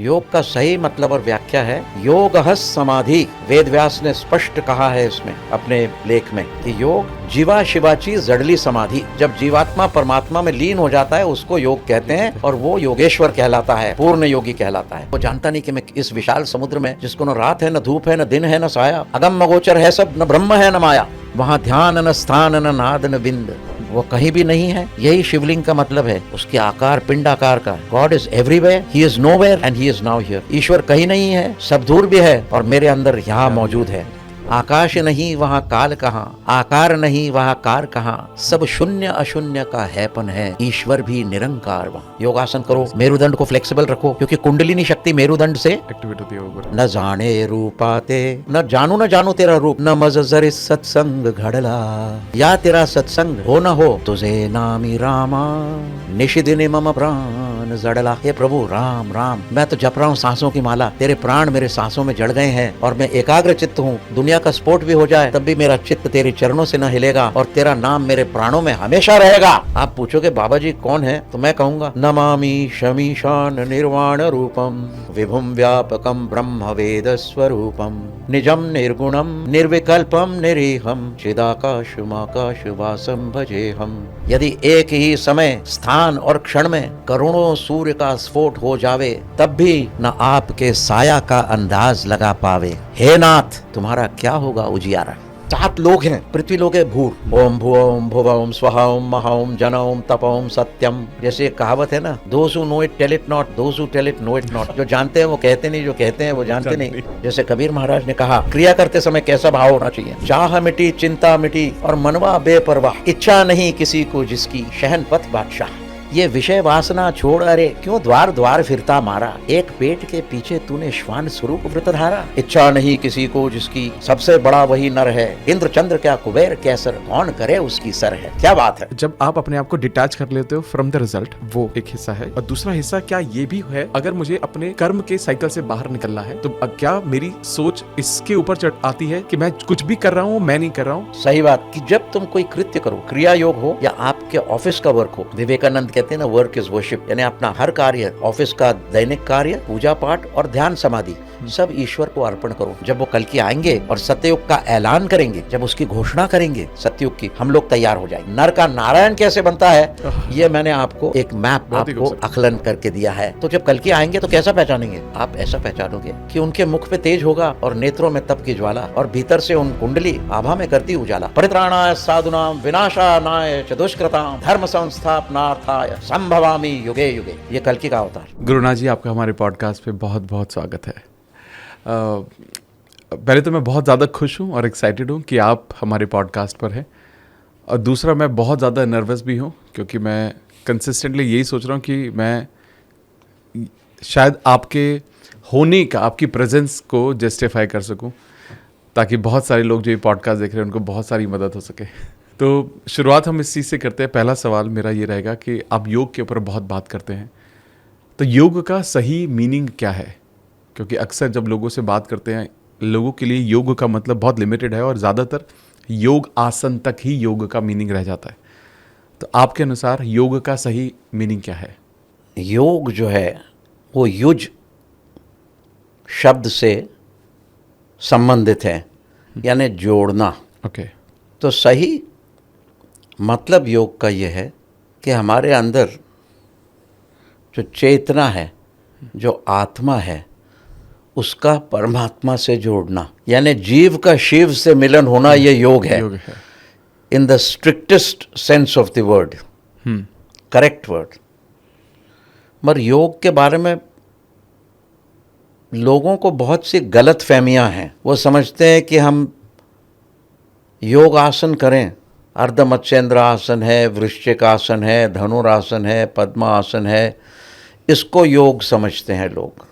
योग का सही मतलब और व्याख्या है योगः समाधि। वेद व्यास ने स्पष्ट कहा है इसमें अपने लेख में कि योग जीवा शिवाची जड़ली समाधि। जब जीवात्मा परमात्मा में लीन हो जाता है उसको योग कहते हैं और वो योगेश्वर कहलाता है, पूर्ण योगी कहलाता है। वो जानता नहीं कि मैं इस विशाल समुद्र में, जिसको न रात है न धूप है न दिन है न साया, अगम अगोचर है सब, न ब्रह्म है न माया, वहाँ ध्यान न स्थान न नाद न बिंद, वो कहीं भी नहीं है। यही शिवलिंग का मतलब है, उसके आकार पिंड आकार का। God is everywhere, he is nowhere and he is now here. ईश्वर कहीं नहीं है, सब दूर भी है और मेरे अंदर यहाँ मौजूद है। आकाश नहीं वहाँ काल कहाँ, आकार नहीं वहाँ कार कहाँ, सब शून्य अशून्य का हैपन है, ईश्वर भी निरंकार वहाँ। योगासन करो, मेरुदंड को फ्लेक्सिबल रखो, क्योंकि कुंडलिनी शक्ति मेरुदंड से एक्टिवेट होती है। न जाने रूपाते, न जानू तेरा रूप, न मजर सत्संग घड़ला, या तेरा सत्संग हो न हो तुझे नामी रामा, निशिदिने मम प्राण जड़ला। हे प्रभु राम राम, मैं तो जप रहा हूँ सांसों की माला, तेरे प्राण मेरे सांसों में जड़ गए हैं और मैं एकाग्र चित्त हूँ। दुनिया का स्पोर्ट भी हो जाए तब भी मेरा चित्त तेरे चरणों से न हिलेगा और तेरा नाम मेरे प्राणों में हमेशा रहेगा। आप पूछोगे बाबा जी कौन है, तो मैं कहूंगा नमामि शमीशान निर्वाण रूपम, विभुम व्यापकम ब्रह्म वेद स्वरूपम, निजम निर्गुणम निर्विकल्पम निरीहम, चिदाकाशमाकाश वासम भजेहम। यदि एक ही समय स्थान और क्षण में करोड़ों सूर्य का स्फोट हो जावे तब भी न आपके साया का अंदाज लगा पावे। हे नाथ, तुम्हारा क्या होगा उजियारा। 7 लोग हैं, पृथ्वी लोग है भूर, ओम भुवम भुवम स्वहाम महाओम जनओम तपोम सत्यम। जैसे कहावत है ना, those who know it tell it not, those who tell it know it not. जो जानते हैं वो कहते नहीं, जो कहते हैं वो जानते नहीं। जैसे कबीर महाराज ने कहा, क्रिया करते समय कैसा भाव होना चाहिए। चाह मिटी चिंता मिटी और मनवा बेपरवाह, इच्छा नहीं किसी को जिसकी शहनपथ बादशाह। ये विषय वासना छोड़, अरे क्यों द्वार द्वार फिरता मारा, एक पेट के पीछे तूने श्वान स्वरूप व्रतधारा। इच्छा नहीं किसी को जिसकी सबसे बड़ा वही नर है, इंद्र चंद्र क्या कुबेर कैसर, कौन करे उसकी सर है। क्या बात है। जब आप अपने आप को डिटैच कर लेते हो फ्रॉम द रिजल्ट, वो एक हिस्सा है। और दूसरा हिस्सा क्या ये भी है, अगर मुझे अपने कर्म के साइकिल से बाहर निकलना है तो क्या मेरी सोच इसके ऊपर चढ़ आती है कि मैं कुछ भी कर रहा हूँ, मैं नहीं कर रहा हूँ। सही बात, कि जब तुम कोई कृत्य करो, क्रिया योग हो या आपके ऑफिस का वर्क हो, विवेकानंद कहते हैं ना, वर्क इज वर्शिप, यानी अपना हर कार्य, ऑफिस का दैनिक कार्य, पूजा पाठ और ध्यान समाधि, सब ईश्वर को अर्पण करो। जब वो कल की आएंगे और सत्ययुग का ऐलान करेंगे, जब उसकी घोषणा करेंगे सत्ययुग की, हम लोग तैयार हो जाएंगे। नर का नारायण कैसे बनता है, ये मैंने आपको एक मैप आपको आकलन करके दिया है। तो जब कल की आएंगे तो कैसा पहचानेंगे, आप ऐसा पहचानोगे कि उनके मुख पे तेज होगा और नेत्रों में तप की ज्वाला और भीतर से उन कुंडली आभा में करती उजाला। परित्राणाय साधुनाम विनाशानाय च दुष्कृताम धर्म संस्थापनार्थाय संभवामि युगे युगे। ये कल की का अवतार। गुरुनाथ जी, आपका हमारे पॉडकास्ट पे बहुत बहुत स्वागत है। पहले तो मैं बहुत ज़्यादा खुश हूँ और एक्साइटेड हूँ कि आप हमारे पॉडकास्ट पर हैं, और दूसरा मैं बहुत ज़्यादा नर्वस भी हूँ क्योंकि मैं कंसिस्टेंटली यही सोच रहा हूँ कि मैं शायद आपके होने का, आपकी प्रेजेंस को जस्टिफाई कर सकूँ, ताकि बहुत सारे लोग जो ये पॉडकास्ट देख रहे हैं उनको बहुत सारी मदद हो सके। तो शुरुआत हम इस चीज़ से करते हैं। पहला सवाल मेरा ये रहेगा कि आप योग के ऊपर बहुत बात करते हैं, तो योग का सही मीनिंग क्या है? क्योंकि अक्सर जब लोगों से बात करते हैं, लोगों के लिए योग का मतलब बहुत लिमिटेड है और ज़्यादातर योग आसन तक ही योग का मीनिंग रह जाता है। तो आपके अनुसार योग का सही मीनिंग क्या है? योग जो है वो युज शब्द से संबंधित है, यानी जोड़ना। ओके। तो सही मतलब योग का ये है कि हमारे अंदर जो चेतना है, जो आत्मा है, उसका परमात्मा से जोड़ना, यानी जीव का शिव से मिलन होना, ये योग है in the strictest sense of the word, correct word. मगर योग के बारे में लोगों को बहुत सी गलत फहमियाँ हैं। वो समझते हैं कि हम योग आसन करें, अर्धमत्स्येंद्र आसन है, वृश्चिक आसन है, धनुरासन है, पद्मासन है, इसको योग समझते हैं लोग।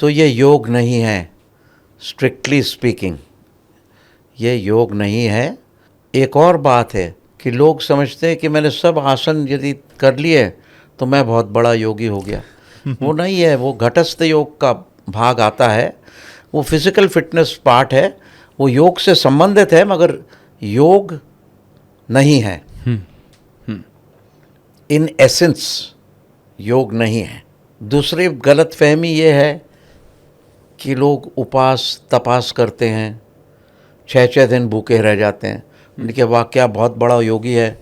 तो ये योग नहीं है, स्ट्रिक्टली स्पीकिंग ये योग नहीं है। एक और बात है कि लोग समझते हैं कि मैंने सब आसन यदि कर लिए तो मैं बहुत बड़ा योगी हो गया। वो नहीं है, वो घटस्थ योग का भाग आता है, वो फिजिकल फिटनेस पार्ट है, वो योग से संबंधित है, मगर योग नहीं है। इन एसेंस योग नहीं है। दूसरी गलत फहमी ये है कि लोग उपास तपास करते हैं, 6 दिन भूखे रह जाते हैं। उनके वाह क्या बहुत बड़ा योगी है,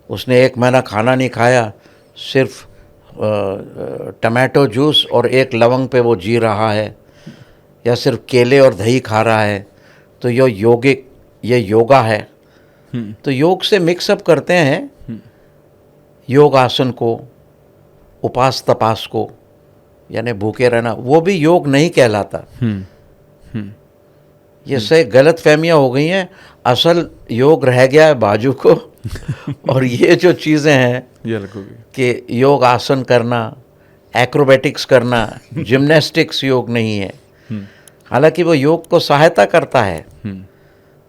उसने 1 महीना खाना नहीं खाया, सिर्फ टमाटो जूस और 1 लवंग पे वो जी रहा है, या सिर्फ केले और दही खा रहा है, तो ये योगा है। तो योग से मिक्सअप करते हैं योग आसन को, उपास तपास को, यानी भूखे रहना, वो भी योग नहीं कहलाता। ये से गलत फहमियाँ हो गई हैं। असल योग रह गया है बाजू को और ये जो चीज़ें हैं कि योग आसन करना, एक्रोबैटिक्स करना, जिम्नास्टिक्स योग नहीं है। हालांकि वो योग को सहायता करता है,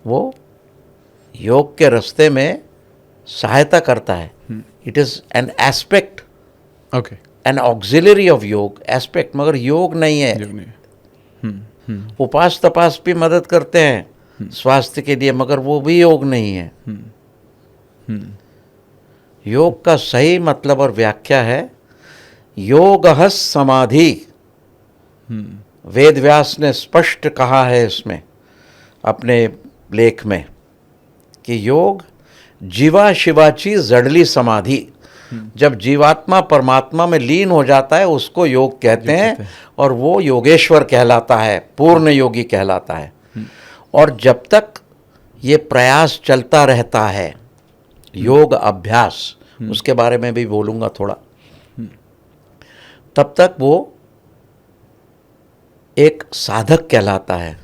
वो योग के रास्ते में सहायता करता है। It is an aspect, N auxiliary of योग एस्पेक्ट, मगर योग नहीं है। उपास तपास भी मदद करते हैं स्वास्थ्य के लिए, मगर वो भी योग नहीं है। योग का सही मतलब और व्याख्या है योगः समाधि। वेद व्यास ने स्पष्ट कहा है इसमें अपने लेख में कि योग जीवा शिवाची जड़ली समाधि। जब जीवात्मा परमात्मा में लीन हो जाता है उसको योग कहते हैं, और वो योगेश्वर कहलाता है, पूर्ण योगी कहलाता है। और जब तक ये प्रयास चलता रहता है, योग अभ्यास, उसके बारे में भी बोलूँगा थोड़ा, तब तक वो एक साधक कहलाता है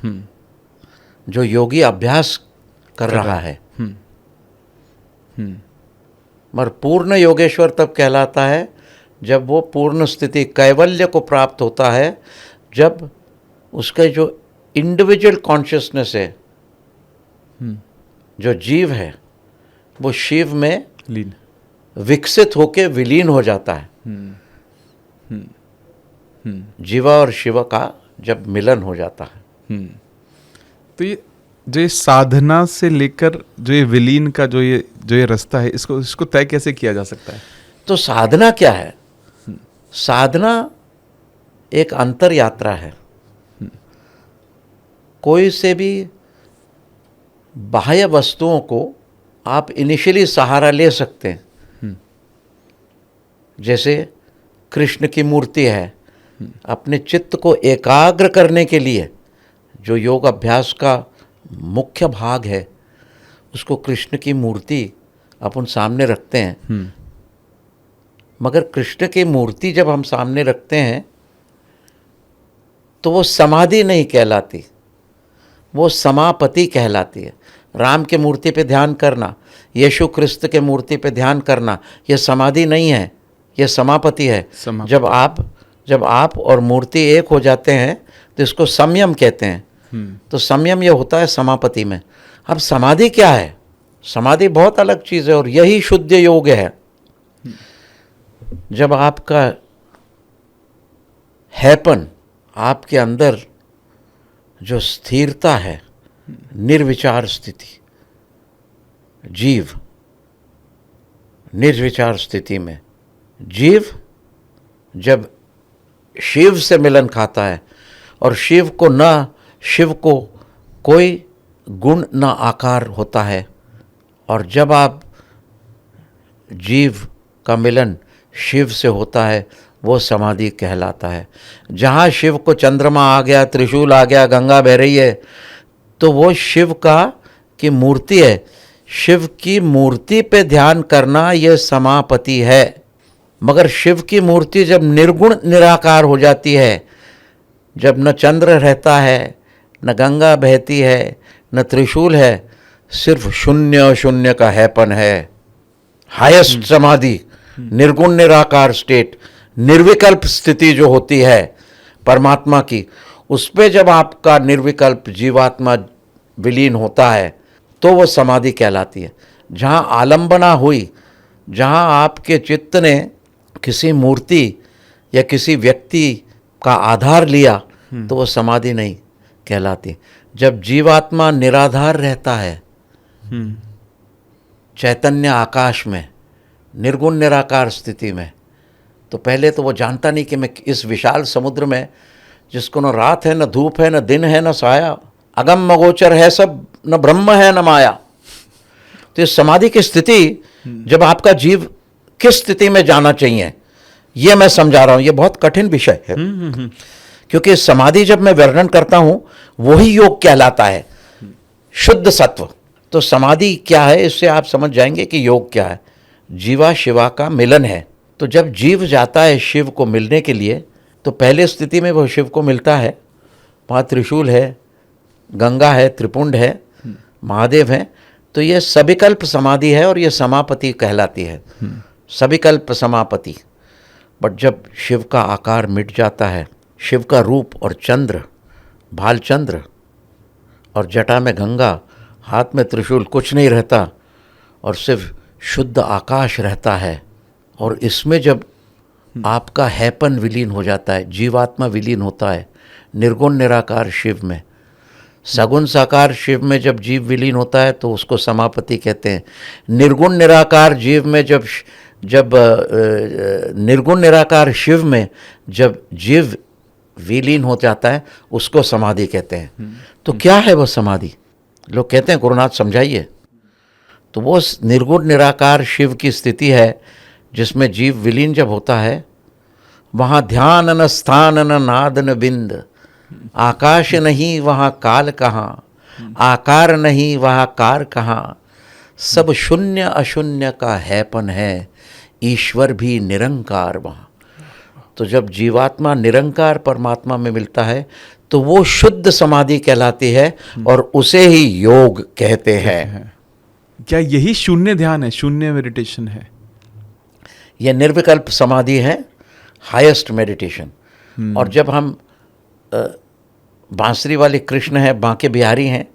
जो योगी अभ्यास कर रहा है। मगर पूर्ण योगेश्वर तब कहलाता है जब वो पूर्ण स्थिति कैवल्य को प्राप्त होता है, जब उसका जो इंडिविजुअल कॉन्शियसनेस है, जो जीव है, वो शिव में विकसित होकर विलीन हो जाता है। जीवा और शिव का जब मिलन हो जाता है। तो ये जो ये साधना से लेकर जो ये विलीन का जो ये रास्ता है, इसको तय कैसे किया जा सकता है? तो साधना क्या है? साधना एक अंतर यात्रा है। कोई से भी बाह्य वस्तुओं को आप इनिशियली सहारा ले सकते हैं। जैसे कृष्ण की मूर्ति है, अपने चित्त को एकाग्र करने के लिए जो योग अभ्यास का मुख्य भाग है, उसको कृष्ण की मूर्ति अपन सामने रखते हैं। मगर कृष्ण की मूर्ति जब हम सामने रखते हैं तो वो समाधि नहीं कहलाती, वो समापति कहलाती है। राम के मूर्ति पे ध्यान करना, यीशु क्रिस्त के मूर्ति पे ध्यान करना, ये समाधि नहीं है, ये समापति है। जब आप और मूर्ति एक हो जाते हैं तो इसको संयम कहते हैं। तो संयम ये होता है समापति में। अब समाधि क्या है? समाधि बहुत अलग चीज़ है, और यही शुद्ध योग है। जब आपका हैपन, आपके अंदर जो स्थिरता है, निर्विचार स्थिति, जीव निर्विचार स्थिति में, जीव जब शिव से मिलन खाता है, और शिव को कोई गुण न आकार होता है, और जब आप जीव का मिलन शिव से होता है वो समाधि कहलाता है। जहाँ शिव को चंद्रमा आ गया, त्रिशूल आ गया, गंगा बह रही है, तो वो शिव की मूर्ति है। शिव की मूर्ति पे ध्यान करना ये समापति है। मगर शिव की मूर्ति जब निर्गुण निराकार हो जाती है, जब न चंद्र रहता है, न गंगा बहती है, न त्रिशूल है, सिर्फ शून्य शून्य का हैपन है, हाईएस्ट समाधि, निर्गुण निराकार स्टेट, निर्विकल्प स्थिति जो होती है परमात्मा की, उस पे जब आपका निर्विकल्प जीवात्मा विलीन होता है तो वो समाधि कहलाती है। जहाँ आलंबना हुई, जहाँ आपके चित्त ने किसी मूर्ति या किसी व्यक्ति का आधार लिया, तो वो समाधि नहीं कहलाती। जब जीवात्मा निराधार रहता है चैतन्य आकाश में, निर्गुण निराकार स्थिति में, तो पहले तो वो जानता नहीं कि मैं इस विशाल समुद्र में, जिसको न रात है, न धूप है, न दिन है, न साया, अगम अगोचर है सब, न ब्रह्म है न माया। तो इस समाधि की स्थिति, जब आपका जीव किस स्थिति में जाना चाहिए, ये मैं समझा रहा हूं। ये बहुत कठिन विषय है, क्योंकि समाधि जब मैं वर्णन करता हूं वही योग कहलाता है, शुद्ध सत्व। तो समाधि क्या है, इससे आप समझ जाएंगे कि योग क्या है। जीवा शिवा का मिलन है। तो जब जीव जाता है शिव को मिलने के लिए, तो पहले स्थिति में वो शिव को मिलता है, वहाँ त्रिशूल है, गंगा है, त्रिपुंड है, महादेव हैं। तो ये सविकल्प समाधि है और ये समापति कहलाती है, सविकल्प समापति। बट जब शिव का आकार मिट जाता है, शिव का रूप और चंद्र, भालचंद्र और जटा में गंगा, हाथ में त्रिशूल, कुछ नहीं रहता और सिर्फ शुद्ध आकाश रहता है। और इसमें जब आपका हैपन विलीन हो जाता है, जीवात्मा विलीन होता है निर्गुण निराकार शिव में। सगुण साकार शिव में जब जीव विलीन होता है तो उसको समापति कहते हैं। निर्गुण निराकार जीव में जब निर्गुण निराकार शिव में जब जीव विलीन हो जाता है उसको समाधि कहते हैं। तो क्या है वो समाधि? लोग कहते हैं गुरुनाथ समझाइए। तो वो निर्गुण निराकार शिव की स्थिति है जिसमें जीव विलीन जब होता है, वहाँ ध्यान न स्थान न नाद न बिंद, आकाश नहीं वहाँ काल कहाँ, आकार नहीं वहाँ कार कहाँ, सब शून्य अशून्य का हैपन है, ईश्वर भी निरंकार वहाँ। तो जब जीवात्मा निरंकार परमात्मा में मिलता है तो वो शुद्ध समाधि कहलाती है और उसे ही योग कहते हैं। क्या यही शून्य ध्यान है, शून्य मेडिटेशन है? यह निर्विकल्प समाधि है, हाईएस्ट मेडिटेशन। और जब हम बांसुरी वाले कृष्ण हैं, बांके बिहारी हैं,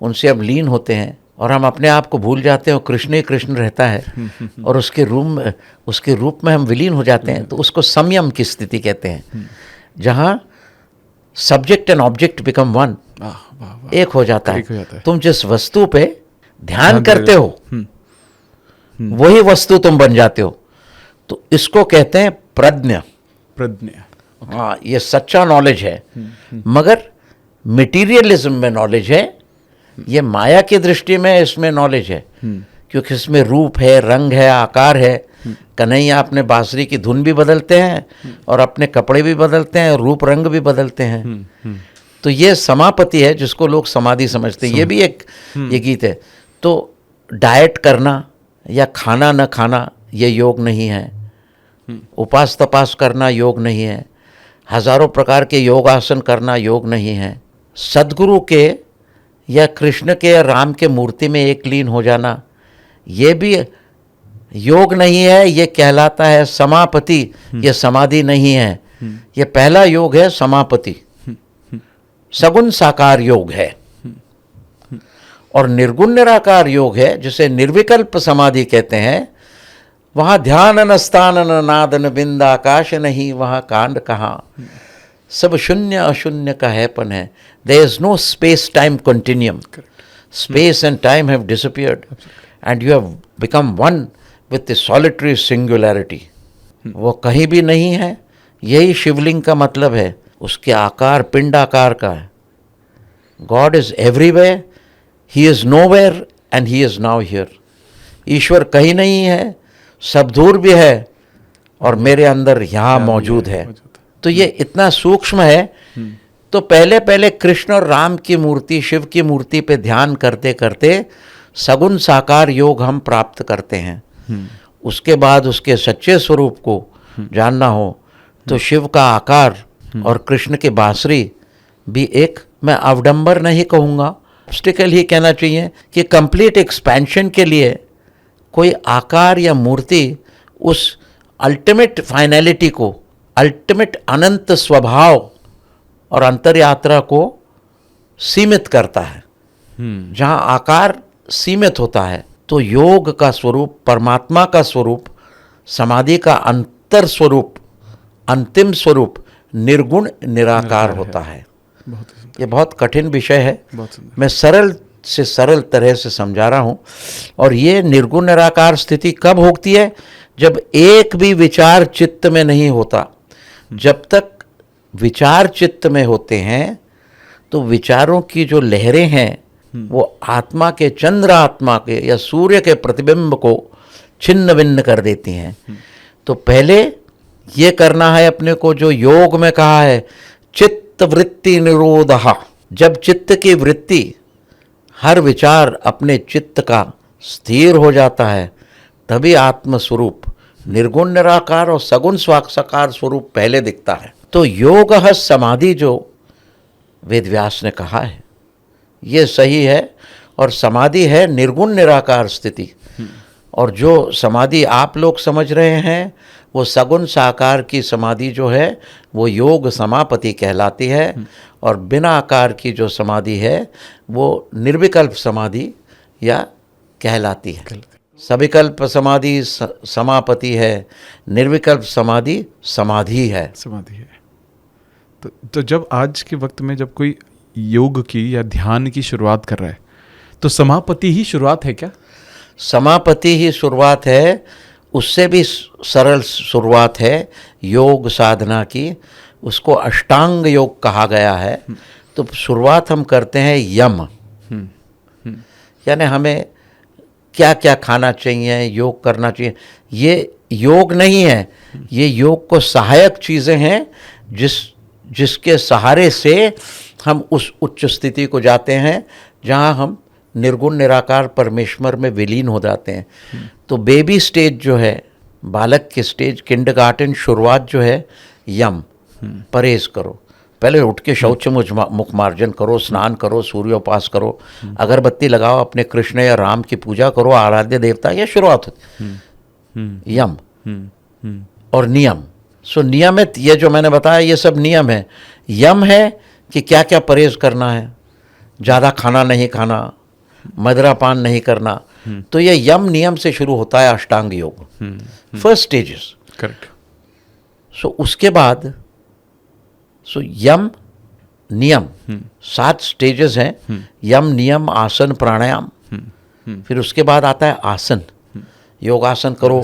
उनसे हम लीन होते हैं और हम अपने आप को भूल जाते हैं और कृष्ण ही कृष्ण रहता है और उसके रूप में हम विलीन हो जाते हैं, तो उसको संयम की स्थिति कहते हैं, जहाँ subject and object become one, एक हो जाता है। तुम जिस वस्तु पे ध्यान करते हो वही वस्तु तुम बन जाते हो। तो इसको कहते हैं प्रज्ञा। हाँ, ये सच्चा नॉलेज है। मगर मटेरियलिज्म में नॉलेज है, ये माया की दृष्टि में इसमें नॉलेज है, क्योंकि इसमें रूप है, रंग है, आकार है। कन्हैया अपने बांसुरी की धुन भी बदलते हैं और अपने कपड़े भी बदलते हैं और रूप रंग भी बदलते हैं। तो ये समापति है जिसको लोग समाधि समझते हैं। ये भी एक ये गीत है। तो डाइट करना या खाना न खाना ये योग नहीं है, उपास तपास करना योग नहीं है, हजारों प्रकार के योगासन करना योग नहीं है, सद्गुरु के या कृष्ण के या राम के मूर्ति में एक लीन हो जाना ये भी योग नहीं है। ये कहलाता है समापति, ये समाधि नहीं है। ये पहला योग है समापति, सगुण साकार योग है। और निर्गुण निराकार योग है जिसे निर्विकल्प समाधि कहते हैं। वहाँ ध्यान न स्थान न नाद न बिंद, आकाश नहीं वहाँ कांड कहाँ, सब शून्य अशून्य का हैपन है। There is no space time continuum, space and time have disappeared and you have become one with the solitary singularity. वो कहीं भी नहीं है, यही शिवलिंग का मतलब है। उसके आकार पिंड आकार का है। God is everywhere, he is nowhere and he is now here. ईश्वर कहीं नहीं है, सब दूर भी है और मेरे अंदर यहाँ मौजूद है। तो ये इतना सूक्ष्म है। तो पहले पहले कृष्ण और राम की मूर्ति, शिव की मूर्ति पे ध्यान करते करते सगुण साकार योग हम प्राप्त करते हैं। उसके बाद उसके सच्चे स्वरूप को जानना हो तो शिव का आकार और कृष्ण की बांसुरी भी एक, मैं अवडंबर नहीं कहूँगा, ऑब्स्टिकल ही कहना चाहिए कि कंप्लीट एक्सपेंशन के लिए कोई आकार या मूर्ति उस अल्टीमेट फाइनलिटी को, अल्टीमेट अनंत स्वभाव और अंतर यात्रा को सीमित करता है। जहाँ आकार सीमित होता है तो योग का स्वरूप, परमात्मा का स्वरूप, समाधि का अंतर स्वरूप, अंतिम स्वरूप निर्गुण निराकार होता है। ये बहुत कठिन विषय है, मैं सरल से सरल तरह से समझा रहा हूँ। और ये निर्गुण निराकार स्थिति कब होती है? जब एक भी विचार चित्त में नहीं होता, जब तक विचार चित्त में होते हैं तो विचारों की जो लहरें हैं वो आत्मा के, चंद्र आत्मा के या सूर्य के प्रतिबिंब को छिन्न भिन्न कर देती हैं। तो पहले ये करना है अपने को, जो योग में कहा है चित्त वृत्ति निरोधः। जब चित्त की वृत्ति, हर विचार अपने चित्त का स्थिर हो जाता है, तभी आत्म स्वरूप निर्गुण निराकार और सगुण साकार स्वरूप पहले दिखता है। तो योगः समाधि जो वेद व्यास ने कहा है ये सही है, और समाधि है निर्गुण निराकार स्थिति। और जो समाधि आप लोग समझ रहे हैं वो सगुण साकार की समाधि जो है वो योग समापति कहलाती है, और बिना आकार की जो समाधि है वो निर्विकल्प समाधि या कहलाती है। सविकल्प समाधि समापति है, निर्विकल्प समाधि समाधि है। समाधि है। तो जब आज के वक्त में जब कोई योग की या ध्यान की शुरुआत कर रहा है तो समापति ही शुरुआत है क्या? समापति ही शुरुआत है, उससे भी सरल शुरुआत है योग साधना की, उसको अष्टांग योग कहा गया है। तो शुरुआत हम करते हैं यम, यानी हमें क्या क्या खाना चाहिए, योग करना चाहिए। ये योग नहीं है, ये योग को सहायक चीज़ें हैं जिसके सहारे से हम उस उच्च स्थिति को जाते हैं जहाँ हम निर्गुण निराकार परमेश्वर में विलीन हो जाते हैं। तो बेबी स्टेज जो है, बालक की स्टेज, किंडरगार्टन शुरुआत जो है यम, परहेज करो। पहले उठ के शौच मुख मार्जन करो, स्नान करो, सूर्योपास करो, अगरबत्ती लगाओ, अपने कृष्ण या राम की पूजा करो, आराध्य देवता, यह शुरुआत होती। यम और नियम। सो नियमित, ये जो मैंने बताया ये सब नियम है। यम है कि क्या क्या परहेज करना है, ज़्यादा खाना नहीं खाना, मदिरापान नहीं करना। तो ये यम नियम से शुरू होता है अष्टांग योग, फर्स्ट स्टेजेस। करेक्ट। सो उसके बाद यम नियम 7 स्टेजेस हैं। यम नियम आसन प्राणायाम, फिर उसके बाद आता है आसन। योगासन करो,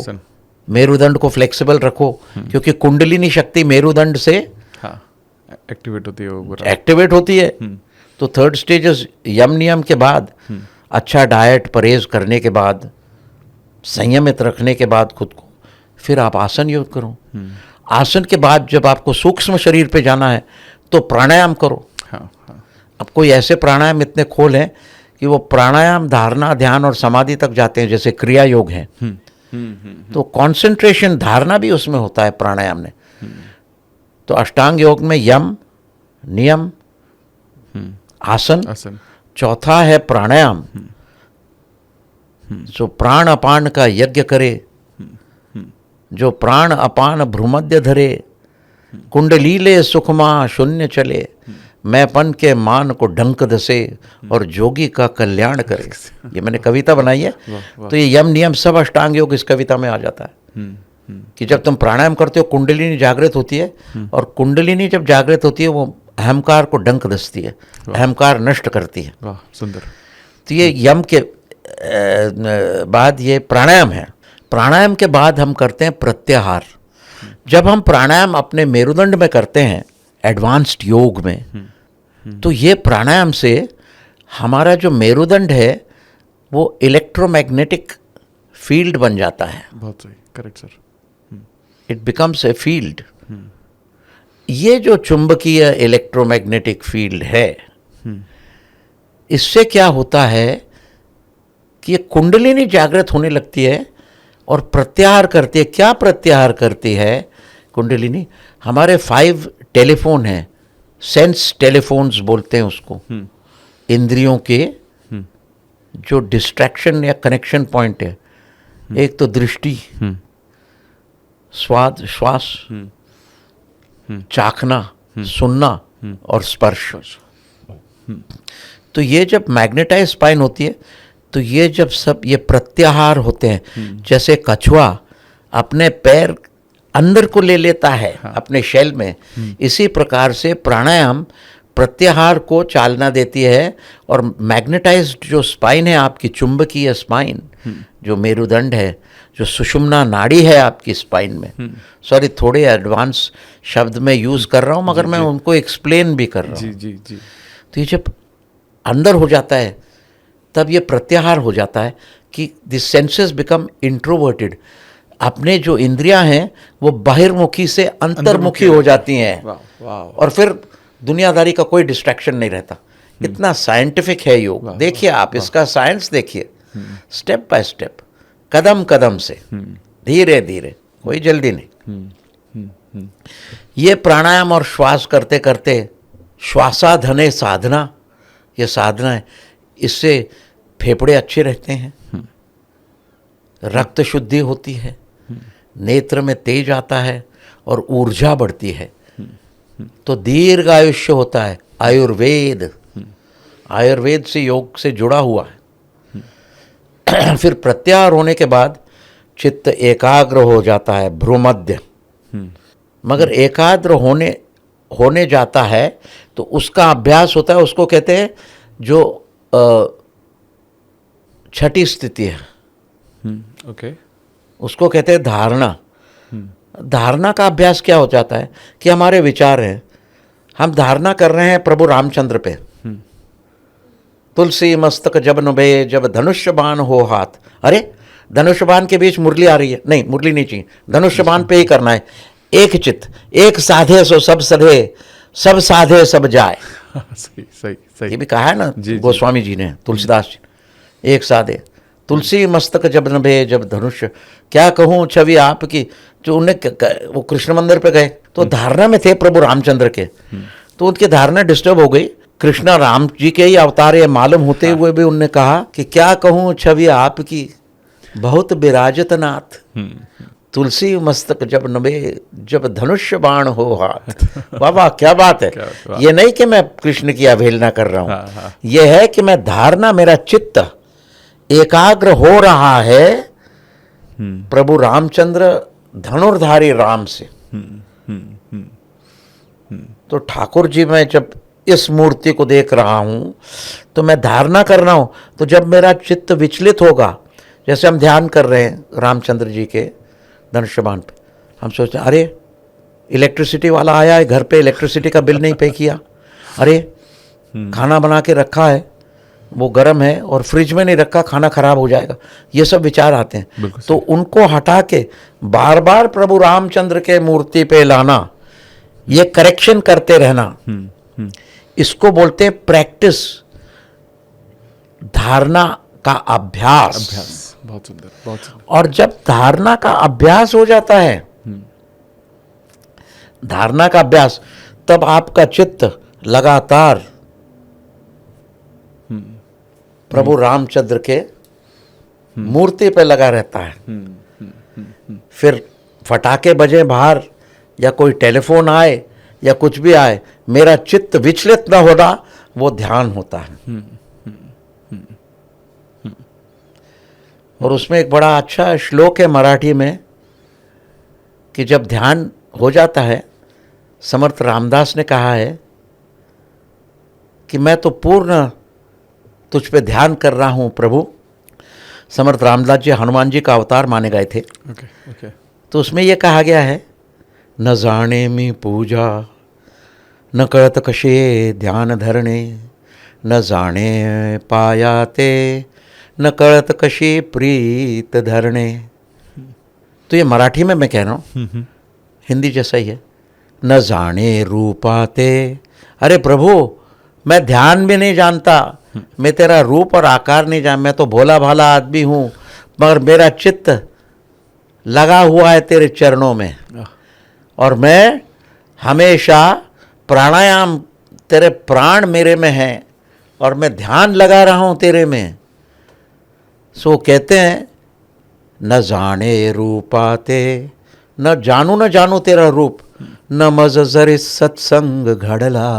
मेरुदंड को फ्लेक्सिबल रखो, क्योंकि कुंडलिनी शक्ति मेरुदंड से एक्टिवेट होती है, एक्टिवेट होती है। तो 3rd स्टेजेस यम नियम के बाद, अच्छा डाइट परहेज करने के बाद, संयमित रखने के बाद खुद को, फिर आप आसन योग करो। आसन के बाद जब आपको सूक्ष्म शरीर पे जाना है तो प्राणायाम करो। अब कोई ऐसे प्राणायाम इतने खोल हैं कि वो प्राणायाम धारणा ध्यान और समाधि तक जाते हैं, जैसे क्रिया योग हैं। तो कंसंट्रेशन धारणा भी उसमें होता है प्राणायाम में। तो अष्टांग योग में यम नियम आसन, चौथा है प्राणायाम। जो प्राण अपान का यज्ञ करे, जो प्राण अपान भ्रूमध्य धरे, कुंडलीले सुखमा शून्य चले, मैंपन के मान को ढंक दसे और जोगी का कल्याण करे। ये मैंने कविता बनाई है। तो ये यम नियम सब अष्टांग योग इस कविता में आ जाता है। कि जब तुम प्राणायाम करते हो कुंडलिनी जागृत होती है, और कुंडलिनी जब जागृत होती है वो अहंकार को डंक दसती है, अहंकार नष्ट करती है। वाह, सुंदर। तो ये यम के बाद ये प्राणायाम है। प्राणायाम के बाद हम करते हैं प्रत्याहार। जब हम प्राणायाम अपने मेरुदंड में करते हैं एडवांस्ड योग में, तो ये प्राणायाम से हमारा जो मेरुदंड है वो इलेक्ट्रोमैग्नेटिक फील्ड बन जाता है। बहुत सही, correct sir. It becomes a field. ये जो चुंबकीय इलेक्ट्रोमैग्नेटिक फील्ड है, इससे क्या होता है कि ये कुंडलिनी जागृत होने लगती है और प्रत्याहार करती है। क्या प्रत्याहार करती है कुंडलिनी? हमारे 5 टेलीफोन हैं, सेंस टेलीफोन्स बोलते हैं उसको। इंद्रियों के जो डिस्ट्रैक्शन या कनेक्शन पॉइंट है, एक तो दृष्टि, स्वाद, श्वास, चाखना, सुनना और स्पर्श। तो ये जब मैग्नेटाइज स्पाइन होती है तो ये जब सब ये प्रत्याहार होते हैं, जैसे कछुआ अपने पैर अंदर को ले लेता है अपने शेल में, इसी प्रकार से प्राणायाम प्रत्याहार को चालना देती है। और मैग्नेटाइज्ड जो स्पाइन है आपकी, चुंबकीय स्पाइन, जो मेरुदंड है, जो सुषुम्ना नाड़ी है आपकी स्पाइन में, सॉरी थोड़े एडवांस शब्द में यूज़ कर रहा हूँ मगर मैं उनको एक्सप्लेन भी कर रहा हूँ। जी जी जी। तो ये जब अंदर हो जाता है तब ये प्रत्याहार हो जाता है कि दिस सेंसेस बिकम इंट्रोवर्टेड। अपने जो इंद्रियां हैं वो बहिर्मुखी से अंतर्मुखी हो जाती हैं, वाह वाह। और फिर दुनियादारी का कोई डिस्ट्रैक्शन नहीं रहता। इतना साइंटिफिक है योग। देखिए आप इसका साइंस देखिए, स्टेप बाय स्टेप, कदम कदम से, धीरे धीरे, कोई जल्दी नहीं। ये प्राणायाम और श्वास करते करते, श्वासाधने साधना, ये साधना है, इससे फेफड़े अच्छे रहते हैं, रक्त शुद्धि होती है, नेत्र में तेज आता है और ऊर्जा बढ़ती है, तो दीर्घ आयुष्य होता है। आयुर्वेद, आयुर्वेद से योग से जुड़ा हुआ है। फिर प्रत्याहार होने के बाद चित्त एकाग्र हो जाता है, भ्रूमध्य। मगर एकाग्र होने जाता है तो उसका अभ्यास होता है, उसको कहते हैं जो छठी स्थिति है, ओके, उसको कहते हैं धारणा। धारणा का अभ्यास क्या हो जाता है कि हमारे विचार हैं, हम धारणा कर रहे हैं प्रभु रामचंद्र पे, तुलसी मस्तक जब नभे जब धनुष्य बाण हो हाथ। अरे धनुष्य बाण के बीच मुरली आ रही है, नहीं मुरली नहीं चाहिए, धनुष्य बाण पे ही करना है। एक चित्त, एक साधे सो सब सधे, सब साधे सब जाए। सही सही सही। ये भी कहा है ना जी, गोस्वामी जी ने, तुलसीदास जी ने, एक साधे तुलसी मस्तक जब नभे जब धनुष्य, क्या कहूँ छवि आपकी। जो उन्हें वो कृष्ण मंदिर पे गए तो धारणा में थे प्रभु रामचंद्र के, तो उनकी धारणा डिस्टर्ब हो गई। कृष्णा राम जी के ही अवतार ये मालूम होते हुए भी उनने कहा कि क्या कहूँ छवि आपकी बहुत विराजत नाथ, तुलसी मस्तक जब नभे जब धनुष्य बाण हो हाथ। वाह वाह, क्या बात है। ये नहीं कि मैं कृष्ण की अवहेलना कर रहा हूँ, ये है कि मैं धारणा, मेरा चित्त एकाग्र हो रहा है प्रभु रामचंद्र धनुर्धारी राम से। तो ठाकुर जी, मैं जब इस मूर्ति को देख रहा हूं तो मैं धारणा कर रहा हूं, तो जब मेरा चित्त विचलित होगा, जैसे हम ध्यान कर रहे हैं रामचंद्र जी के धनुष्यबाण पे, हम सोचते हैं अरे इलेक्ट्रिसिटी वाला आया है घर पे, इलेक्ट्रिसिटी का बिल नहीं पे किया, अरे खाना बना के रखा है वो गर्म है और फ्रिज में नहीं रखा, खाना खराब हो जाएगा। ये सब विचार आते हैं, तो उनको हटा के बार बार प्रभु रामचंद्र के मूर्ति पे लाना, ये करेक्शन करते रहना, इसको बोलते हैं प्रैक्टिस, धारणा का अभ्यास। अभ्यास, बहुत सुंदर, बहुत सुंदर। और जब धारणा का अभ्यास हो जाता है, धारणा का अभ्यास, तब आपका चित्त लगातार प्रभु रामचंद्र के मूर्ति पे लगा रहता है। फिर फटाके बजे बाहर या कोई टेलीफोन आए या कुछ भी आए, मेरा चित्त विचलित न होना, वो ध्यान होता है। और उसमें एक बड़ा अच्छा श्लोक है मराठी में कि जब ध्यान हो जाता है, समर्थ रामदास ने कहा है कि मैं तो पूर्ण तुझ पे ध्यान कर रहा हूं प्रभु। समर्थ रामदास जी हनुमान जी का अवतार माने गए थे। ओके। तो उसमें यह कहा गया है, न जाने मी पूजा न कळत कशे ध्यान धरणे, न जाने पाया ते न कळत कशी प्रीत धरणे। तो ये मराठी में मैं कह रहा हूँ, हिंदी जैसा ही है। न जाने रूपाते, अरे प्रभु मैं ध्यान भी नहीं जानता, मैं तेरा रूप और आकार नहीं जान, मैं तो भोला भाला आदमी हूँ, मगर मेरा चित्त लगा हुआ है तेरे चरणों में, और मैं हमेशा प्राणायाम, तेरे प्राण मेरे में हैं और मैं ध्यान लगा रहा हूँ तेरे में। सो कहते हैं न जाने रूपाते, न जानू तेरा रूप, न मज जरे सत्संग घडला।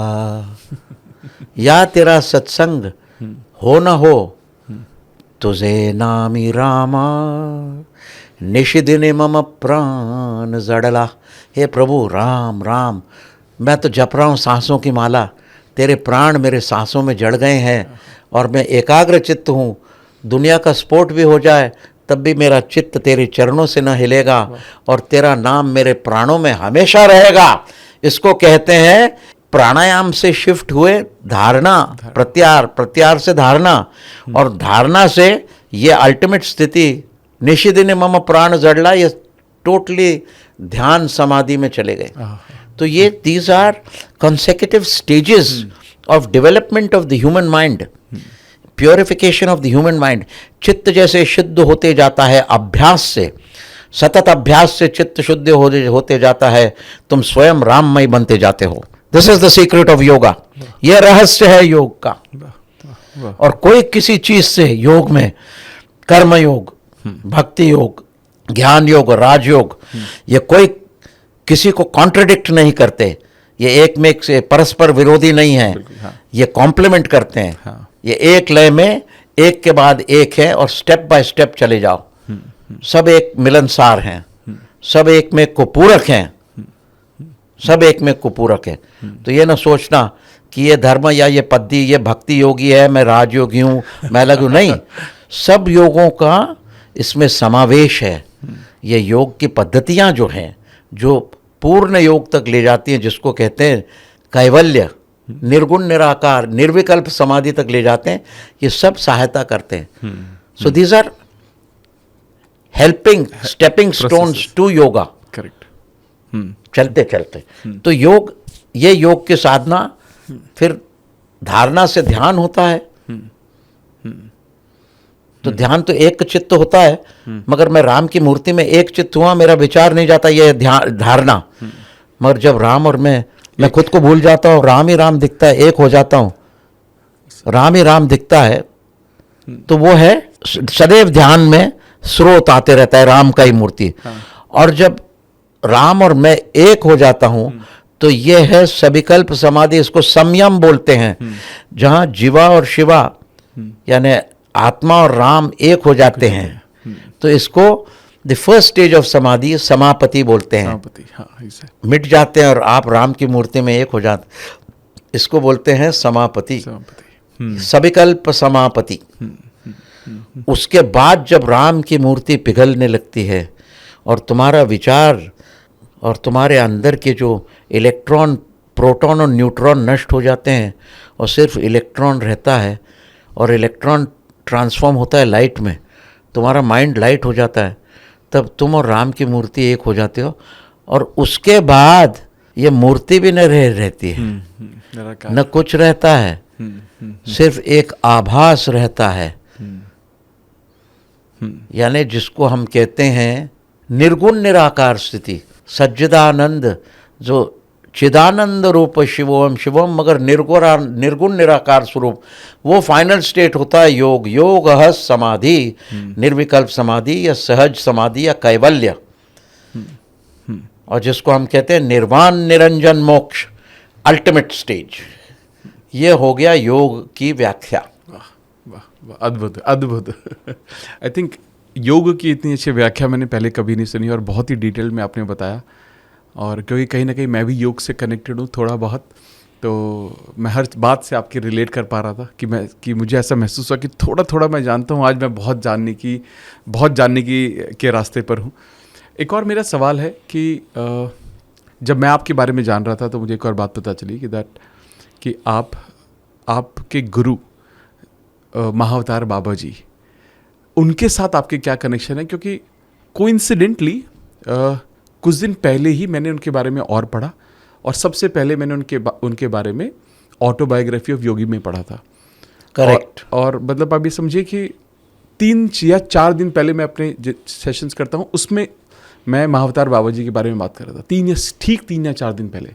या तेरा सत्संग हो न हो, तुझे नामी रामा निशिदिने मम प्राण जड़ला। हे प्रभु राम राम, मैं तो जप रहा हूँ सांसों की माला, तेरे प्राण मेरे सांसों में जड़ गए हैं और मैं एकाग्र चित्त हूँ, दुनिया का स्पोर्ट भी हो जाए तब भी मेरा चित्त तेरे चरणों से न हिलेगा और तेरा नाम मेरे प्राणों में हमेशा रहेगा। इसको कहते हैं प्राणायाम से शिफ्ट हुए धारणा, प्रत्यार, प्रत्यार से धारणा, और धारणा से ये अल्टीमेट स्थिति निशिदिने मम प्राण जड़ला, ये टोटली ध्यान समाधि में चले गए। तो ये these are consecutive stages of development of the human mind, purification of the human mind। चित्त जैसे शुद्ध होते जाता है अभ्यास से, सतत अभ्यास से चित्त शुद्ध होते जाता है, तुम स्वयं राममय बनते जाते हो। This is the secret of yoga. यह रहस्य है योग का। और कोई किसी चीज से योग में कर्म योग, भक्ति योग, ज्ञान योग, राजयोग, ये कोई किसी को कॉन्ट्रडिक्ट नहीं करते। ये एक में से परस्पर विरोधी नहीं है, ये कॉम्प्लीमेंट करते हैं। ये एक लय में एक के बाद एक है और स्टेप बाय स्टेप चले जाओ। सब एक मिलनसार हैं, सब एक में कुपूरक हैं, सब एक में कुपूरक है। तो ये ना सोचना कि ये धर्म या ये पद्धति, ये भक्ति योगी है, मैं राजयोगी हूँ, मैं अलग हूँ, नहीं। सब योगों का इसमें समावेश है। ये योग की पद्धतियाँ जो हैं, जो पूर्ण योग तक ले जाती हैं, जिसको कहते हैं कैवल्य, निर्गुण निराकार, निर्विकल्प समाधि तक ले जाते हैं, ये सब सहायता करते हैं। So these are helping stepping stones to yoga. Correct. चलते चलते तो योग, ये योग की साधना, फिर धारणा से ध्यान होता है। तो ध्यान तो एक चित्त होता है, मगर मैं राम की मूर्ति में एक चित्त हुआ, मेरा विचार नहीं जाता, ये धारणा। मगर जब राम और मैं खुद को भूल जाता हूँ, राम ही राम दिखता है, एक हो जाता हूँ, राम ही राम दिखता है, तो वो है सदैव ध्यान में स्रोत आते रहता है, राम का ही मूर्ति। और जब राम और मैं एक हो जाता हूँ, तो ये है सविकल्प समाधि। इसको संयम बोलते हैं, जहाँ जीवा और शिवा यानी आत्मा और राम एक हो जाते हैं। तो इसको द फर्स्ट स्टेज ऑफ समाधि समापति बोलते हैं। मिट जाते हैं और आप राम की मूर्ति में एक हो जाते, इसको बोलते हैं समापति, सविकल्प समापति। उसके बाद जब राम की मूर्ति पिघलने लगती है और तुम्हारा विचार और तुम्हारे अंदर के जो इलेक्ट्रॉन, प्रोटॉन और न्यूट्रॉन नष्ट हो जाते हैं और सिर्फ इलेक्ट्रॉन रहता है, और इलेक्ट्रॉन ट्रांसफॉर्म होता है लाइट में, तुम्हारा माइंड लाइट हो जाता है, तब तुम और राम की मूर्ति एक हो जाते हो। और उसके बाद ये मूर्ति भी न रहती है, न कुछ रहता है, सिर्फ एक आभास रहता है। यानी जिसको हम कहते हैं निर्गुण निराकार स्थिति, सज्जदानंद, जो चिदानंद रूप शिवोम शिवम, मगर निर्गुण निराकार स्वरूप, वो फाइनल स्टेट होता है योग। योग समाधि, निर्विकल्प समाधि या सहज समाधि या कैवल्य, और जिसको हम कहते हैं निर्वाण निरंजन मोक्ष, अल्टीमेट स्टेज। ये हो गया योग की व्याख्या। वाह, अद्भुत अद्भुत। आई थिंक योग की इतनी अच्छी व्याख्या मैंने पहले कभी नहीं सुनी, और बहुत ही डिटेल में आपने बताया। और क्योंकि कहीं ना कहीं मैं भी योग से कनेक्टेड हूँ थोड़ा बहुत, तो मैं हर बात से आपकी रिलेट कर पा रहा था कि मुझे ऐसा महसूस हुआ कि थोड़ा थोड़ा मैं जानता हूँ। आज मैं बहुत जानने की के रास्ते पर हूँ। एक और मेरा सवाल है कि जब मैं आपके बारे में जान रहा था, तो मुझे एक और बात पता चली कि आपके गुरु महाअवतार बाबा जी, उनके साथ आपके क्या कनेक्शन है? क्योंकि कोइंसिडेंटली कुछ दिन पहले ही मैंने उनके बारे में और पढ़ा, और सबसे पहले मैंने उनके बारे में ऑटोबायोग्राफी ऑफ योगी में पढ़ा था। करेक्ट। और मतलब आप ये समझिए कि 3 या 4 दिन पहले मैं अपने सेशंस करता हूँ, उसमें मैं महाअवतार बाबा जी के बारे में बात कर रहा था। 3 या 4 दिन पहले,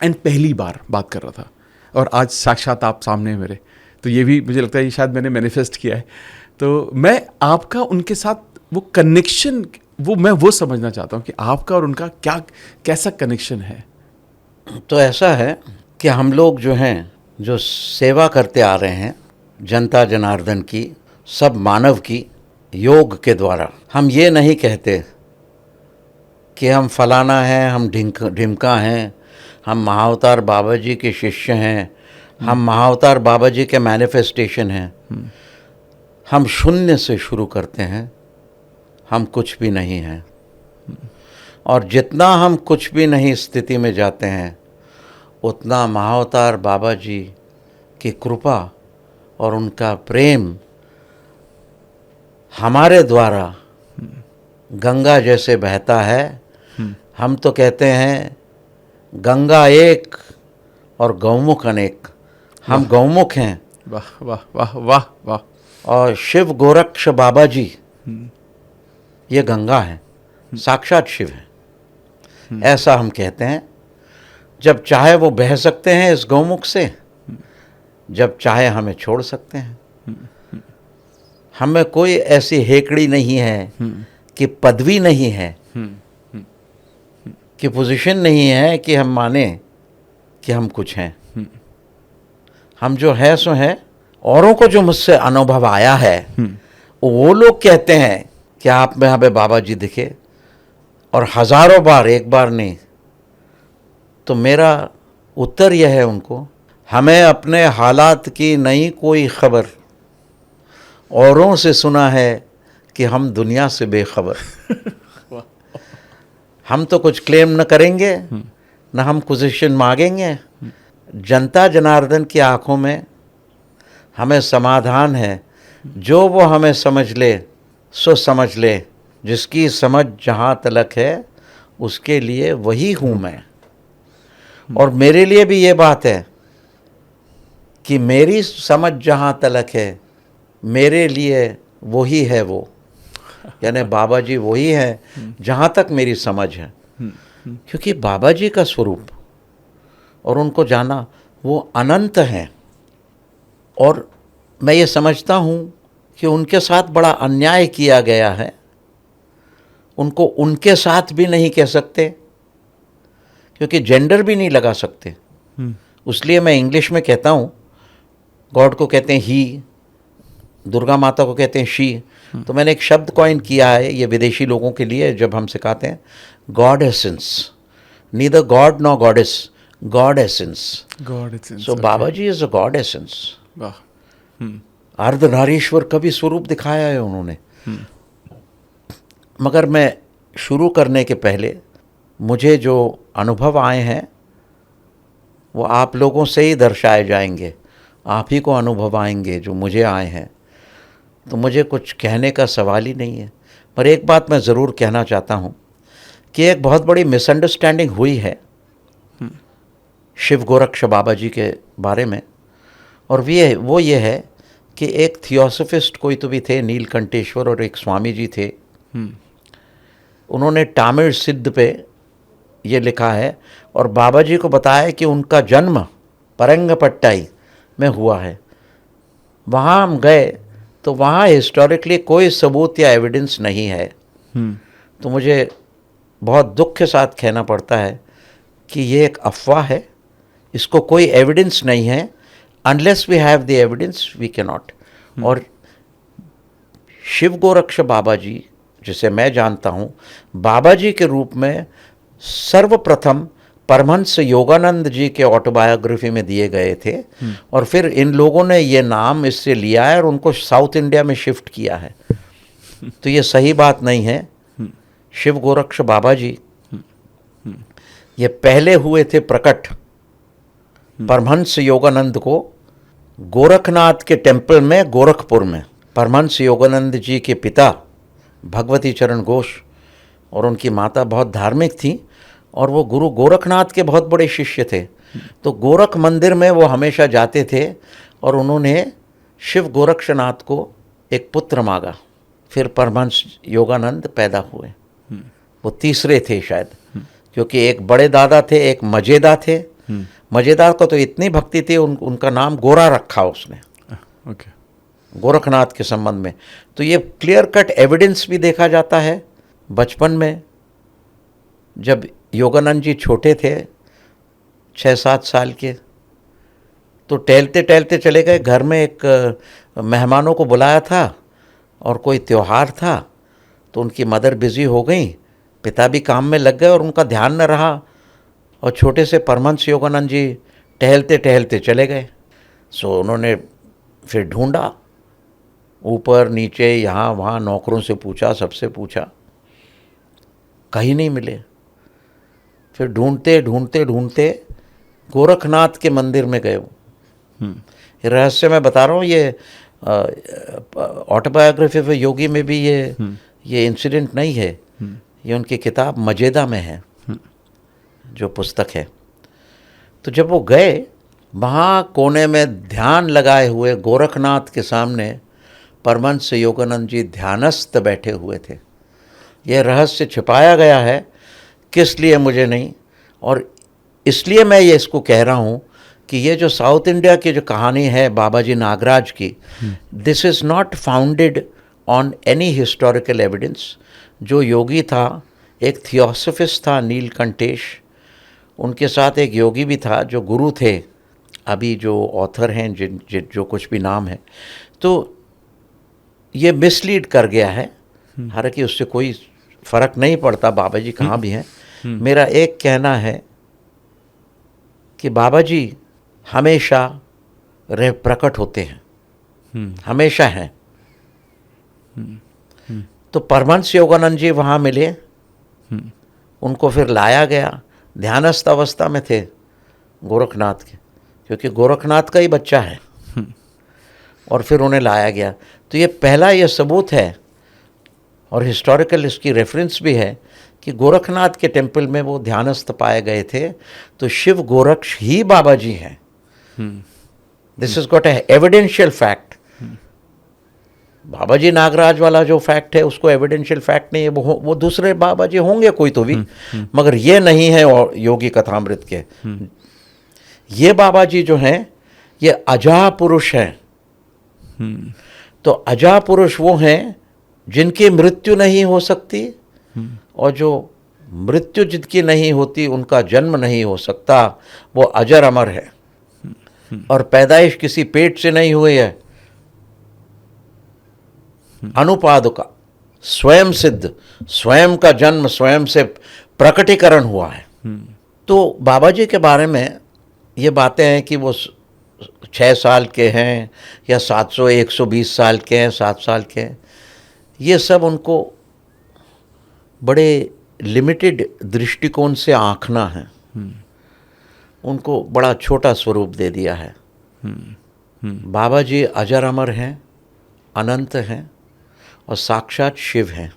एंड पहली बार बात कर रहा था, और आज साक्षात आप सामने हैं मेरे। तो ये भी मुझे लगता है शायद मैंने मैनिफेस्ट किया है। तो मैं आपका उनके साथ वो कनेक्शन, वो समझना चाहता हूँ कि आपका और उनका कैसा कनेक्शन है। तो ऐसा है कि हम लोग जो हैं, जो सेवा करते आ रहे हैं जनता जनार्दन की, सब मानव की, योग के द्वारा, हम ये नहीं कहते कि हम फलाना हैं, हम ढिमका हैं, हम महाअवतार बाबा जी के शिष्य हैं, हम महाअवतार बाबा जी के मैनिफेस्टेशन हैं। हम शून्य से शुरू करते हैं, हम कुछ भी नहीं हैं, और जितना हम कुछ भी नहीं स्थिति में जाते हैं उतना महाअवतार बाबा जी की कृपा और उनका प्रेम हमारे द्वारा गंगा जैसे बहता है। हम तो कहते हैं गंगा एक और गौमुख अनेक, हम गौमुख हैं। वाह वाह वाह वाह वाह। और शिव गोरक्ष बाबा जी ये गंगा है, साक्षात शिव है, ऐसा हम कहते हैं। जब चाहे वो बह सकते हैं इस गौमुख से, जब चाहे हमें छोड़ सकते हैं। हमें कोई ऐसी हेकड़ी नहीं है कि पदवी नहीं है, कि पोजीशन नहीं है कि हम माने कि हम कुछ हैं। हम जो है सो हैं। औरों को जो मुझसे अनुभव आया है वो लोग कहते हैं कि आप में हमें बाबा जी दिखे, और हजारों बार, एक बार नहीं। तो मेरा उत्तर यह है उनको, हमें अपने हालात की नहीं कोई खबर, औरों से सुना है कि हम दुनिया से बेखबर। हम तो कुछ क्लेम न करेंगे, न हम पोजीशन मांगेंगे। जनता जनार्दन की आंखों में हमें समाधान है। जो वो हमें समझ ले सो समझ ले, जिसकी समझ जहाँ तलक है उसके लिए वही हूँ मैं। और मेरे लिए भी ये बात है कि मेरी समझ जहाँ तलक है मेरे लिए वही है वो, यानी बाबा जी वही है जहाँ तक मेरी समझ है। क्योंकि बाबा जी का स्वरूप और उनको जाना वो अनंत हैं। और मैं ये समझता हूँ कि उनके साथ बड़ा अन्याय किया गया है। उनको उनके साथ भी नहीं कह सकते, क्योंकि जेंडर भी नहीं लगा सकते। इसलिए मैं इंग्लिश में कहता हूँ, गॉड को कहते हैं ही, दुर्गा माता को कहते हैं शी। तो मैंने एक शब्द कॉइन किया है, ये विदेशी लोगों के लिए, जब हम सिखाते हैं, God essence, neither God nor goddess, God essence. God essence. So Baba ji is a God essence. वाह। अर्धनारीश्वर का भी स्वरूप दिखाया है उन्होंने। मगर मैं शुरू करने के पहले मुझे जो अनुभव आए हैं वो आप लोगों से ही दर्शाए जाएंगे, आप ही को अनुभव आएंगे जो मुझे आए हैं। तो मुझे कुछ कहने का सवाल ही नहीं है। पर एक बात मैं ज़रूर कहना चाहता हूँ कि एक बहुत बड़ी मिसअंडरस्टैंडिंग हुई है शिव गोरक्ष बाबा जी के बारे में, और वो ये है कि एक थियोसोफिस्ट कोई तो भी थे, नीलकंठेश्वर, और एक स्वामी जी थे। उन्होंने तामिल सिद्ध पे ये लिखा है और बाबा जी को बताया कि उनका जन्म परंगपट्टाई में हुआ है। वहाँ हम गए तो वहाँ हिस्टोरिकली कोई सबूत या एविडेंस नहीं है। तो मुझे बहुत दुख के साथ कहना पड़ता है कि ये एक अफवाह है, इसको कोई एविडेंस नहीं है। Unless we have the evidence we can not. और शिव गोरक्ष बाबा जी जिसे मैं जानता हूँ, बाबा जी के रूप में सर्वप्रथम परमहंस योगानंद जी के ऑटोबायोग्राफी में दिए गए थे, और फिर इन लोगों ने ये नाम इससे लिया है और उनको साउथ इंडिया में शिफ्ट किया है। तो ये सही बात नहीं है। शिव गोरक्ष बाबा जी ये पहले हुए थे प्रकट परमहंस योगानंद को गोरखनाथ के टेम्पल में गोरखपुर में। परमहंस योगानंद जी के पिता भगवती चरण घोष और उनकी माता बहुत धार्मिक थी, और वो गुरु गोरखनाथ के बहुत बड़े शिष्य थे। तो गोरख मंदिर में वो हमेशा जाते थे, और उन्होंने शिव गोरक्षनाथ को एक पुत्र मांगा। फिर परमहंस योगानंद पैदा हुए। वो तीसरे थे शायद, क्योंकि एक बड़े दादा थे, एक मजेदा थे। मजेदार को तो इतनी भक्ति थी उनका नाम गोरा रखा उसने गोरखनाथ के संबंध में। तो ये क्लियर कट एविडेंस भी देखा जाता है। बचपन में जब योगानंद जी छोटे थे 6-7 साल के, तो टहलते टहलते चले गए। घर में एक मेहमानों को बुलाया था और कोई त्यौहार था, तो उनकी मदर बिज़ी हो गई, पिता भी काम में लग गए और उनका ध्यान न रहा, और छोटे से परमहंस योगानंद जी टहलते टहलते चले गए। सो उन्होंने फिर ढूंढा, ऊपर नीचे यहाँ वहाँ नौकरों से पूछा, सबसे पूछा, कहीं नहीं मिले। फिर ढूंढते ढूंढते ढूंढते गोरखनाथ के मंदिर में गए। ये रहस्य मैं बता रहा हूँ, ये ऑटोबायोग्राफी ऑफ योगी में भी ये इंसिडेंट नहीं है, ये उनकी किताब मजेदा में है, जो पुस्तक है। तो जब वो गए, वहाँ कोने में ध्यान लगाए हुए गोरखनाथ के सामने परमहंस योगानंद जी ध्यानस्थ बैठे हुए थे। यह रहस्य छिपाया गया है, किस लिए मुझे नहीं, और इसलिए मैं ये इसको कह रहा हूँ कि ये जो साउथ इंडिया की जो कहानी है बाबा जी नागराज की, this is not founded on any historical evidence. जो योगी था, एक थियोसफिस्ट था नीलकंठेश, उनके साथ एक योगी भी था जो गुरु थे, अभी जो ऑथर हैं जो कुछ भी नाम है, तो ये मिसलीड कर गया है। हालांकि उससे कोई फ़र्क नहीं पड़ता बाबा जी कहाँ भी हैं। मेरा एक कहना है कि बाबा जी हमेशा प्रकट होते हैं, हमेशा हैं। तो परमहंस योगानंद जी वहाँ मिले, उनको फिर लाया गया, ध्यानस्थ अवस्था में थे गोरखनाथ के, क्योंकि गोरखनाथ का ही बच्चा है, और फिर उन्हें लाया गया। तो ये पहला ये सबूत है, और हिस्टोरिकल इसकी रेफरेंस भी है कि गोरखनाथ के टेम्पल में वो ध्यानस्थ पाए गए थे। तो शिव गोरक्ष ही बाबा जी हैं। This is got a evidential fact. Baba ji Nagraj वाला जो फैक्ट है उसको एविडेंशियल फैक्ट नहीं है, वो दूसरे बाबा जी होंगे कोई तो भी, मगर ये नहीं है और योगी कथामृत के। ये बाबा जी जो हैं ये अजा पुरुष हैं। तो अजा पुरुष वो हैं जिनकी मृत्यु नहीं हो सकती, और जो मृत्यु जिनकी नहीं होती उनका जन्म नहीं हो सकता, वो अजर अमर है। और पैदाइश किसी पेट से नहीं हुई है, अनुपादुका, स्वयं सिद्ध, स्वयं का जन्म, स्वयं से प्रकटीकरण हुआ है। तो बाबा जी के बारे में ये बातें हैं कि वो 6 साल के हैं या 700-120 साल के हैं, 7 साल के हैं, ये सब उनको बड़े लिमिटेड दृष्टिकोण से आँखना है। उनको बड़ा छोटा स्वरूप दे दिया है। बाबा जी अजर अमर हैं, अनंत हैं, और साक्षात शिव हैं।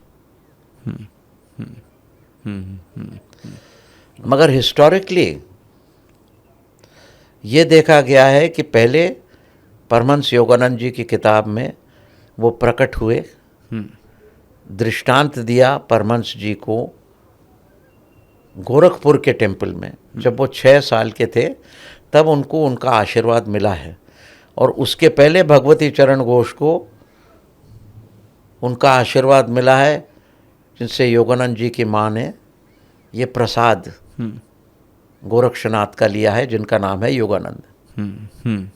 मगर हिस्टोरिकली ये देखा गया है कि पहले परमहंस योगानंद जी की किताब में वो प्रकट हुए, दृष्टांत दिया परमहंस जी को गोरखपुर के टेम्पल में। जब वो 6 साल के थे तब उनको उनका आशीर्वाद मिला है, और उसके पहले भगवती चरण घोष को उनका आशीर्वाद मिला है, जिनसे योगानंद जी की माँ ने ये प्रसाद गोरक्षनाथ का लिया है, जिनका नाम है योगानंद।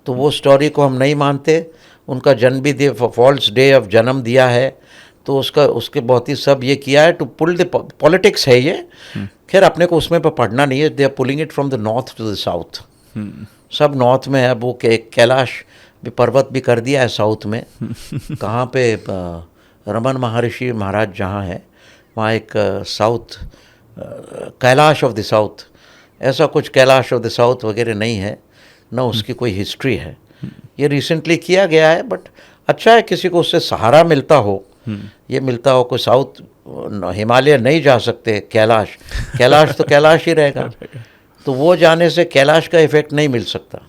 तो वो स्टोरी को हम नहीं मानते। उनका जन्म भी फॉल्स डे ऑफ जन्म दिया है, तो उसके बहुत ही सब ये किया है टू पुल द पॉलिटिक्स है ये। खैर अपने को उसमें पर पढ़ना नहीं है। They are pulling it from the north to the south. सब नॉर्थ में है। वो कैलाश भी पर्वत भी कर दिया है साउथ में। कहाँ पे रमन महर्षि महाराज जहाँ है वहाँ एक south Kailash of the south, ऐसा कुछ कैलाश ऑफ द साउथ वगैरह नहीं है, ना उसकी कोई हिस्ट्री है। ये रिसेंटली किया गया है, बट अच्छा है किसी को उससे सहारा मिलता हो, ये मिलता हो। कोई साउथ हिमालय नहीं जा सकते, कैलाश तो कैलाश ही रहेगा, तो वो जाने से कैलाश का इफेक्ट नहीं मिल सकता।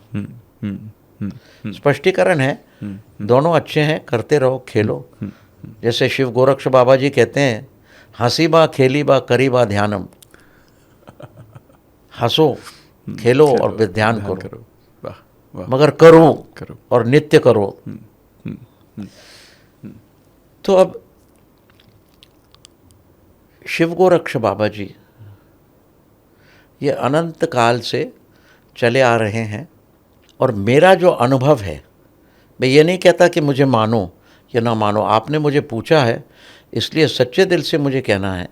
स्पष्टीकरण है, दोनों अच्छे हैं, करते रहो, खेलो। जैसे शिव गोरक्ष बाबा जी कहते हैं, हंसी बा खेली बा करी बा ध्यानम। हंसो, खेलो और ध्यान करो, मगर करो और नित्य करो। तो अब शिव गोरक्ष बाबा जी ये अनंत काल से चले आ रहे हैं, और मेरा जो अनुभव है, मैं ये नहीं कहता कि मुझे मानो या ना मानो, आपने मुझे पूछा है इसलिए सच्चे दिल से मुझे कहना है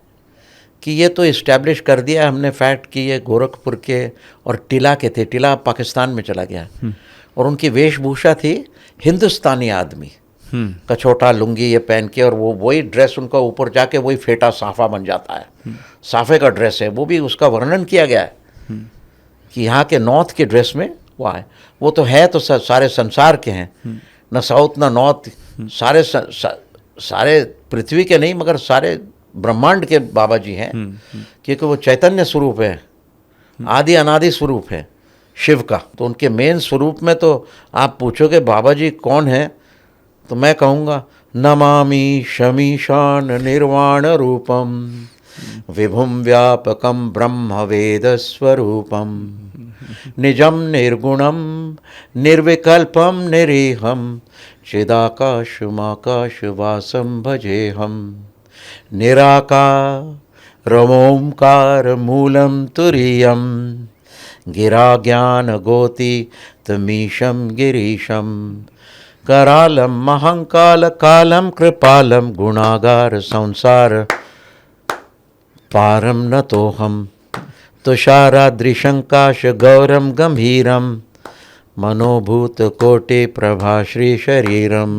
कि ये तो इस्टेब्लिश कर दिया हमने फैक्ट कि ये गोरखपुर के और टिला के थे। टिला पाकिस्तान में चला गया, और उनकी वेशभूषा थी हिंदुस्तानी आदमी का, छोटा लुंगी ये पहन के, और वो वही ड्रेस उनका ऊपर जाके वही फेटा साफा बन जाता है, साफे का ड्रेस है, वो भी उसका वर्णन किया गया है कि यहाँ के नॉर्थ के ड्रेस में वो है। वो तो है तो सारे संसार के हैं, न साउथ न नॉर्थ, सारे पृथ्वी के नहीं मगर सारे ब्रह्मांड के बाबा जी हैं, क्योंकि वो चैतन्य स्वरूप है, आदि अनादि स्वरूप है शिव का। तो उनके मेन स्वरूप में तो आप पूछोगे बाबा जी कौन है, तो मैं कहूँगा नमामि शमीशान निर्वाण रूपम विभुम व्यापकम ब्रह्म वेद स्वरूपम निजम निर्गुणम निर्विकल्पम निरीहम चिदाकाशमाकाशवासम भजेहम निराकारमोंकार मूलम तुरीयम गिरा ज्ञान गोति तमीशम गिरीशम करालम महंकाल कालम कृपालम गुणागार संसार पारम न तो हम तुषाराद्रिशंकाश गौरम गंभीरम मनोभूत कोटि प्रभा श्री शरीरम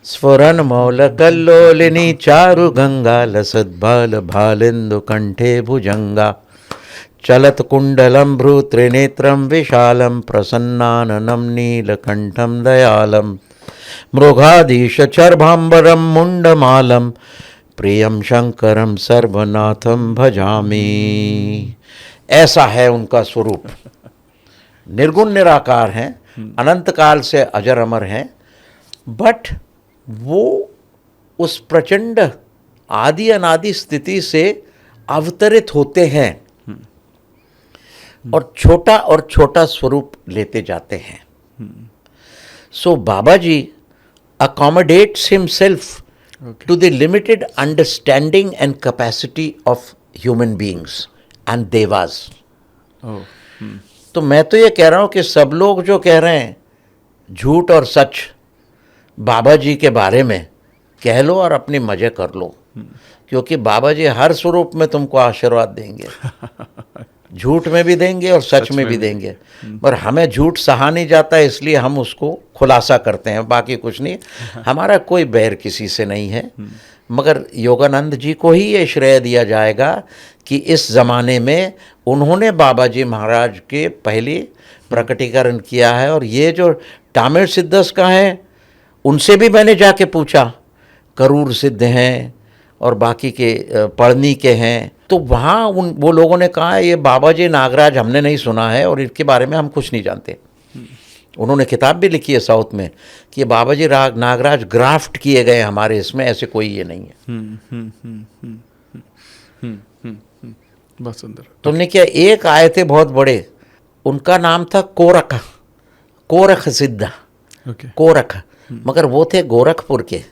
स्फुरन मौल कल्लोलिनी चारु गंगा लसद्भाल भालिंदु कंठे भुजंगा चलत कुंडलम भ्रू त्रिनेत्रम विशालम प्रसन्नाननम नीलकंठम दयालम मृगाधीश चर्भांबरम मुंडमालम प्रियम शंकरम सर्वनाथम भजामि। ऐसा है उनका स्वरूप। निर्गुण निराकार हैं, अनंत काल से अजर अमर हैं, बट वो उस प्रचंड आदि अनादि स्थिति से अवतरित होते हैं और छोटा स्वरूप लेते जाते हैं। सो बाबा जी accommodates himself to the limited understanding and capacity of human beings and devas. तो मैं तो ये कह रहा हूं कि सब लोग जो कह रहे हैं झूठ और सच बाबा जी के बारे में कह लो और अपनी मजे कर लो, क्योंकि बाबा जी हर स्वरूप में तुमको आशीर्वाद देंगे, झूठ में भी देंगे और सच में भी देंगे। पर हमें झूठ सहा नहीं जाता, इसलिए हम उसको खुलासा करते हैं, बाकी कुछ नहीं। हमारा कोई बैर किसी से नहीं है, मगर योगानंद जी को ही ये श्रेय दिया जाएगा कि इस ज़माने में उन्होंने बाबा जी महाराज के पहले प्रकटीकरण किया है। और ये जो तामिल सिद्धस का है उनसे भी मैंने जाके पूछा, करूर सिद्ध हैं और बाकी के पढ़नी के हैं, तो वहाँ वो लोगों ने कहा ये बाबा जी नागराज हमने नहीं सुना है और इनके बारे में हम कुछ नहीं जानते। उन्होंने किताब भी लिखी है साउथ में कि ये बाबा जी नागराज ग्राफ्ट किए गए हमारे इसमें, ऐसे कोई ये नहीं है। बहुत सुंदर। तुमने क्या एक आए थे बहुत बड़े, उनका नाम था कोरख सिद्ध, कोरख, मगर वो थे गोरखपुर के,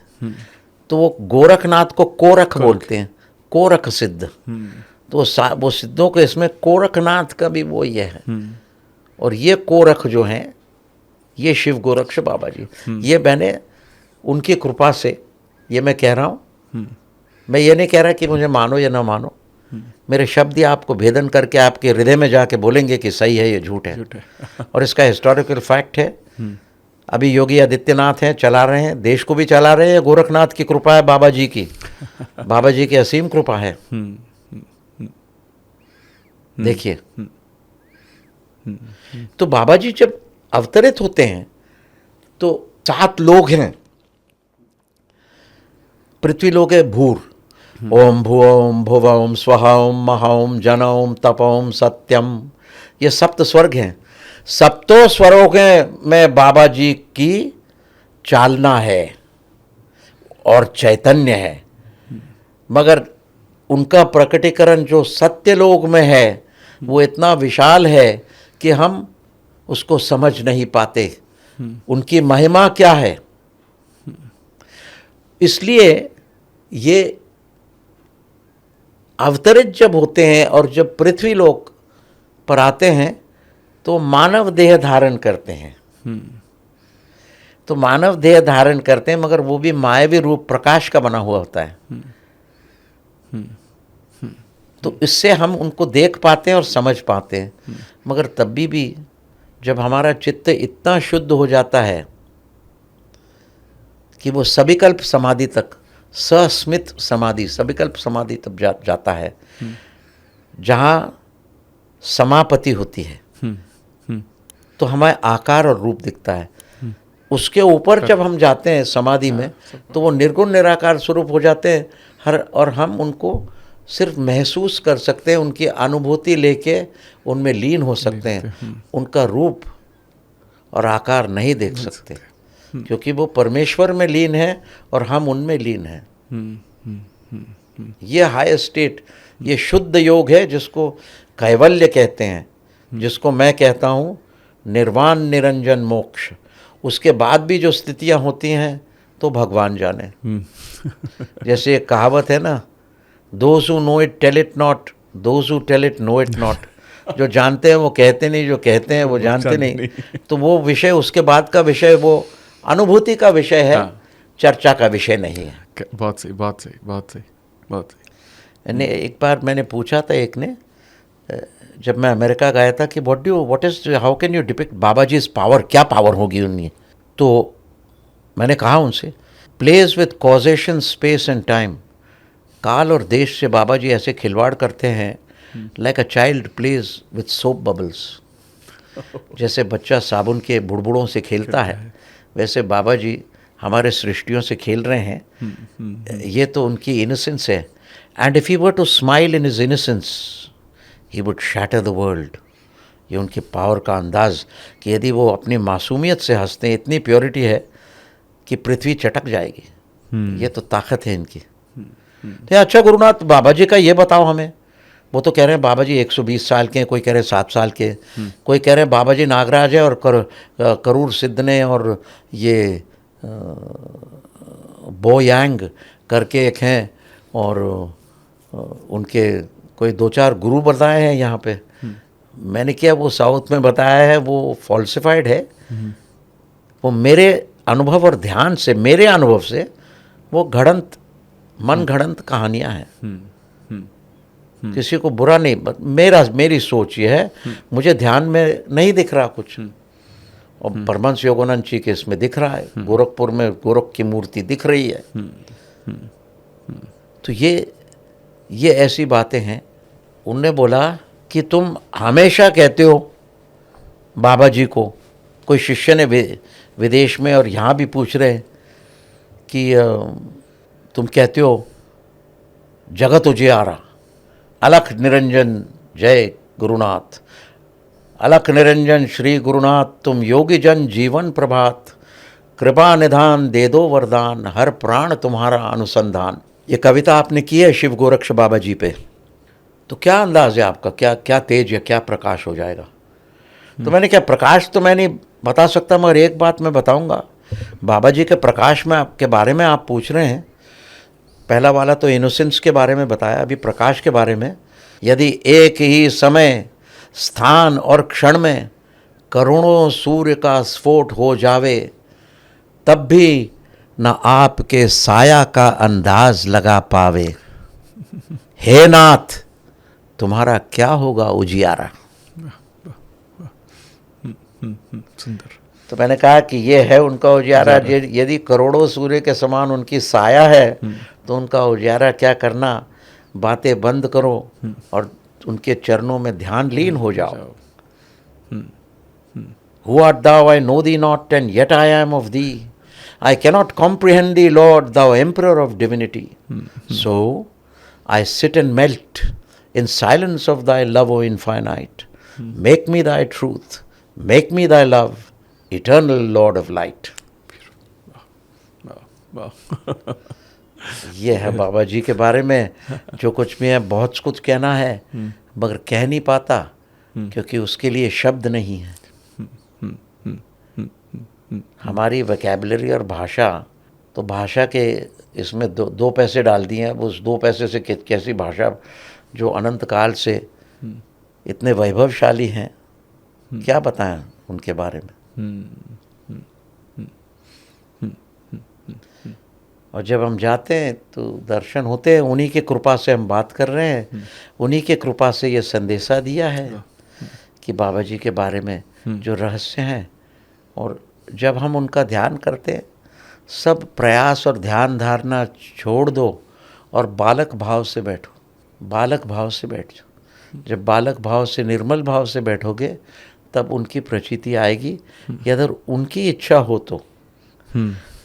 तो वो गोरखनाथ को कोरख बोलते हैं, कोरख सिद्ध। तो वो सिद्धों के इसमें कोरखनाथ का भी वो ये है। और ये कोरख जो हैं ये शिव गोरक्ष बाबा जी, ये मैंने उनकी कृपा से, ये मैं कह रहा हूँ, मैं ये नहीं कह रहा कि मुझे मानो या ना मानो, मेरे शब्द ही आपको भेदन करके आपके हृदय में जाके बोलेंगे कि सही है ये झूठ है। और इसका हिस्टोरिकल फैक्ट है, अभी योगी आदित्यनाथ हैं, चला रहे हैं, देश को भी चला रहे हैं, गोरखनाथ की कृपा है बाबा जी की, बाबा जी की असीम कृपा है। देखिए, तो बाबा जी जब अवतरित होते हैं तो 7 लोग हैं। पृथ्वी लोग है भूर, ओम भुवम भुवम स्वहम महम जनम तपम सत्यम, ये सप्त स्वर्ग हैं। सप्तों स्वरों में बाबा जी की चालना है और चैतन्य है, मगर उनका प्रकटीकरण जो सत्य लोक में है वो इतना विशाल है कि हम उसको समझ नहीं पाते, उनकी महिमा क्या है। इसलिए ये अवतरित जब होते हैं और जब पृथ्वी लोक पर आते हैं तो मानव देह धारण करते हैं, तो मानव देह धारण करते हैं, मगर वो भी मायावी रूप प्रकाश का बना हुआ होता है। तो इससे हम उनको देख पाते हैं और समझ पाते हैं, मगर तब भी जब हमारा चित्त इतना शुद्ध हो जाता है कि वो सविकल्प समाधि तक, सस्मित समाधि, सविकल्प समाधि तब जाता है जहाँ समापति होती है, तो हमें आकार और रूप दिखता है। उसके ऊपर जब हम जाते हैं समाधि में, तो वो निर्गुण निराकार स्वरूप हो जाते हैं और हम उनको सिर्फ महसूस कर सकते हैं, उनकी अनुभूति लेके उनमें लीन हो सकते हैं। उनका रूप और आकार नहीं देख सकते, क्योंकि वो परमेश्वर में लीन है और हम उनमें लीन हैं। ये हाई स्टेट, ये शुद्ध योग है जिसको कैवल्य कहते हैं, जिसको मैं कहता हूँ निर्वाण निरंजन मोक्ष। उसके बाद भी जो स्थितियाँ होती हैं तो भगवान जाने। जैसे एक कहावत है ना, those who know it tell it not, those who tell it know it not. जो जानते हैं वो कहते नहीं, जो कहते हैं वो जानते नहीं। तो वो विषय, उसके बाद का विषय वो अनुभूति का विषय है, चर्चा का विषय नहीं है। बहुत सही, बहुत सही, बहुत सही, बहुत सही। एक बार मैंने पूछा था एक ने, जब मैं अमेरिका गया था, कि what is, how can you depict Baba ji is power, क्या पावर होगी उनकी? तो मैंने कहा उनसे, plays with causation space and time. काल और देश से बाबा जी ऐसे खिलवाड़ करते हैं, like a child plays with soap bubbles. जैसे बच्चा साबुन के बुड़बुड़ों से खेलता है, वैसे बाबा जी हमारे सृष्टियों से खेल रहे हैं। ये तो उनकी इनोसेंस है। And if he were to smile in his innocence, he would shatter the world. ये उनकी पावर का अंदाज, कि यदि वो अपनी मासूमियत से हंसते हैं, इतनी प्योरिटी है कि पृथ्वी चटक जाएगी। ये तो ताकत है इनकी। तो अच्छा गुरुनाथ, बाबा जी का ये बताओ हमें। वो तो कह रहे हैं बाबा जी 120 साल के हैं, कोई कह रहे हैं 7 साल के, कोई कह रहे हैं बाबा जी नागराज है और करूर सिद्ध ने और ये बोयांग करके एक हैं, और उनके कोई 2-4 गुरु बताए हैं यहाँ पे। मैंने क्या, वो साउथ में बताया है, वो फॉल्सिफाइड है। वो मेरे अनुभव और ध्यान से, मेरे अनुभव से वो घड़ंत, मन घड़ंत कहानियाँ हैं। किसी को बुरा नहीं, मेरी सोच ये है, मुझे ध्यान में नहीं दिख रहा कुछ, और परमहंस योगानंद जी के इसमें दिख रहा है, गोरखपुर में गोरख की मूर्ति दिख रही है। तो ये ऐसी बातें हैं। उनने बोला कि तुम हमेशा कहते हो बाबा जी को, कोई शिष्य ने विदेश में और यहाँ भी पूछ रहे हैं कि तुम कहते हो जगत उजियारा, अलख निरंजन जय गुरुनाथ, अलख निरंजन श्री गुरुनाथ, तुम योगी जन जीवन प्रभात, कृपा निधान दे दो वरदान, हर प्राण तुम्हारा अनुसंधान। ये कविता आपने की है शिव गोरक्ष बाबा जी पे, तो क्या अंदाज है आपका, क्या तेज या क्या प्रकाश हो जाएगा? तो मैंने क्या, प्रकाश तो मैं नहीं बता सकता, मगर एक बात मैं बताऊंगा। बाबा जी के प्रकाश में आपके बारे में आप पूछ रहे हैं, पहला वाला तो इनोसेंस के बारे में बताया, अभी प्रकाश के बारे में। यदि एक ही समय, स्थान और क्षण में करोड़ों सूर्य का स्फोट हो जावे, तब भी न आपके साया का अंदाज लगा पावे। हे नाथ, तुम्हारा क्या होगा उजियारा? सुंदर। तो मैंने कहा कि ये है उनका उजियारा। यदि करोड़ों सूर्य के समान उनकी साया है, तो उनका उजियारा क्या करना? बातें बंद करो और उनके चरणों में ध्यान लीन हो जाओ। Who art thou? I know thee not, and yet I am of thee. I cannot comprehend thee, Lord, thou emperor of divinity. So I sit and melt in silence of thy love, O infinite. Make me thy truth, make me thy love, eternal Lord of light. ये है बाबा जी के बारे में। जो कुछ भी है, बहुत कुछ कहना है, मगर कह नहीं पाता, क्योंकि उसके लिए शब्द नहीं है। हमारी वोकैबुलरी और भाषा, तो भाषा के इसमें दो पैसे डाल दिए हैं। उस 2 पैसे से कैसी भाषा, जो अनंत काल से इतने वैभवशाली हैं, क्या बताएं उनके बारे में। और जब हम जाते हैं तो दर्शन होते हैं, उन्हीं के कृपा से हम बात कर रहे हैं, उन्हीं के कृपा से ये संदेशा दिया है कि बाबा जी के बारे में जो रहस्य हैं, और जब हम उनका ध्यान करते हैं, सब प्रयास और ध्यान धारणा छोड़ दो और बालक भाव से बैठो, बालक भाव से बैठ जाओ। जब बालक भाव से, निर्मल भाव से बैठोगे, तब उनकी प्रचिति आएगी। अगर उनकी इच्छा हो तो,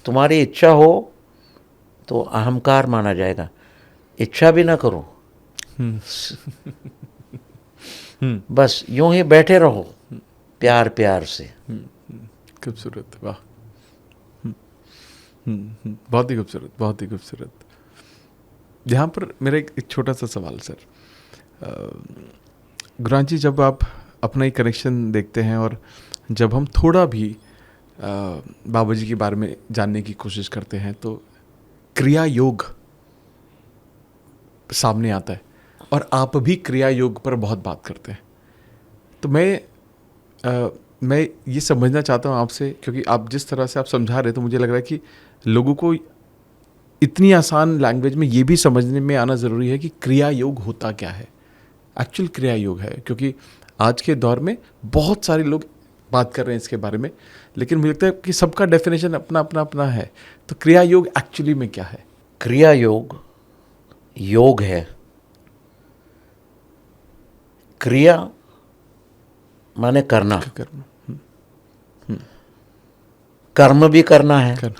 तुम्हारी इच्छा हो तो अहंकार माना जाएगा, इच्छा भी ना करो, बस यूं ही बैठे रहो प्यार प्यार से। खूबसूरत, वाह। बहुत ही खूबसूरत, बहुत ही खूबसूरत। यहाँ पर मेरा एक छोटा सा सवाल सर, गुरान जी, जब आप अपना ही कनेक्शन देखते हैं और जब हम थोड़ा भी बाबा जी के बारे में जानने की कोशिश करते हैं, तो क्रिया योग सामने आता है और आप भी क्रिया योग पर बहुत बात करते हैं। तो मैं ये समझना चाहता हूँ आपसे, क्योंकि आप जिस तरह से आप समझा रहे, तो मुझे लग रहा है कि लोगों को इतनी आसान लैंग्वेज में ये भी समझने में आना ज़रूरी है कि क्रिया योग होता क्या है, एक्चुअल क्रिया योग है। क्योंकि आज के दौर में बहुत सारे लोग बात कर रहे हैं इसके बारे में, लेकिन मुझे लगता है कि सबका डेफिनेशन अपना अपना अपना है। तो क्रिया योग एक्चुअली में क्या है? क्रिया योग योग है। क्रिया माने करना, कर्म भी करना है।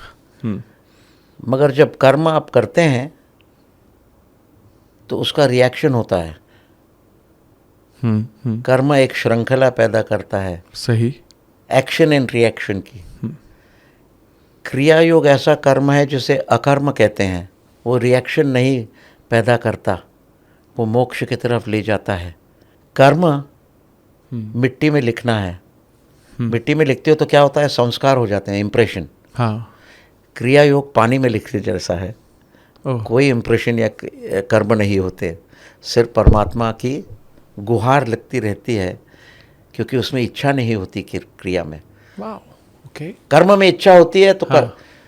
मगर जब कर्म आप करते हैं तो उसका रिएक्शन होता है। कर्म एक श्रृंखला पैदा करता है, सही, एक्शन एंड रिएक्शन की। क्रिया योग ऐसा कर्म है जिसे अकर्म कहते हैं। वो रिएक्शन नहीं पैदा करता, वो मोक्ष की तरफ ले जाता है। कर्म मिट्टी में लिखना है। मिट्टी में लिखते हो तो क्या होता है? संस्कार हो जाते हैं, इम्प्रेशन। हाँ। क्रिया योग पानी में लिखने जैसा है। कोई इम्प्रेशन या कर्म नहीं होते, सिर्फ परमात्मा की गुहार लगती रहती है, क्योंकि उसमें इच्छा नहीं होती क्रिया में। वाह, ओके। कर्म में इच्छा होती है तो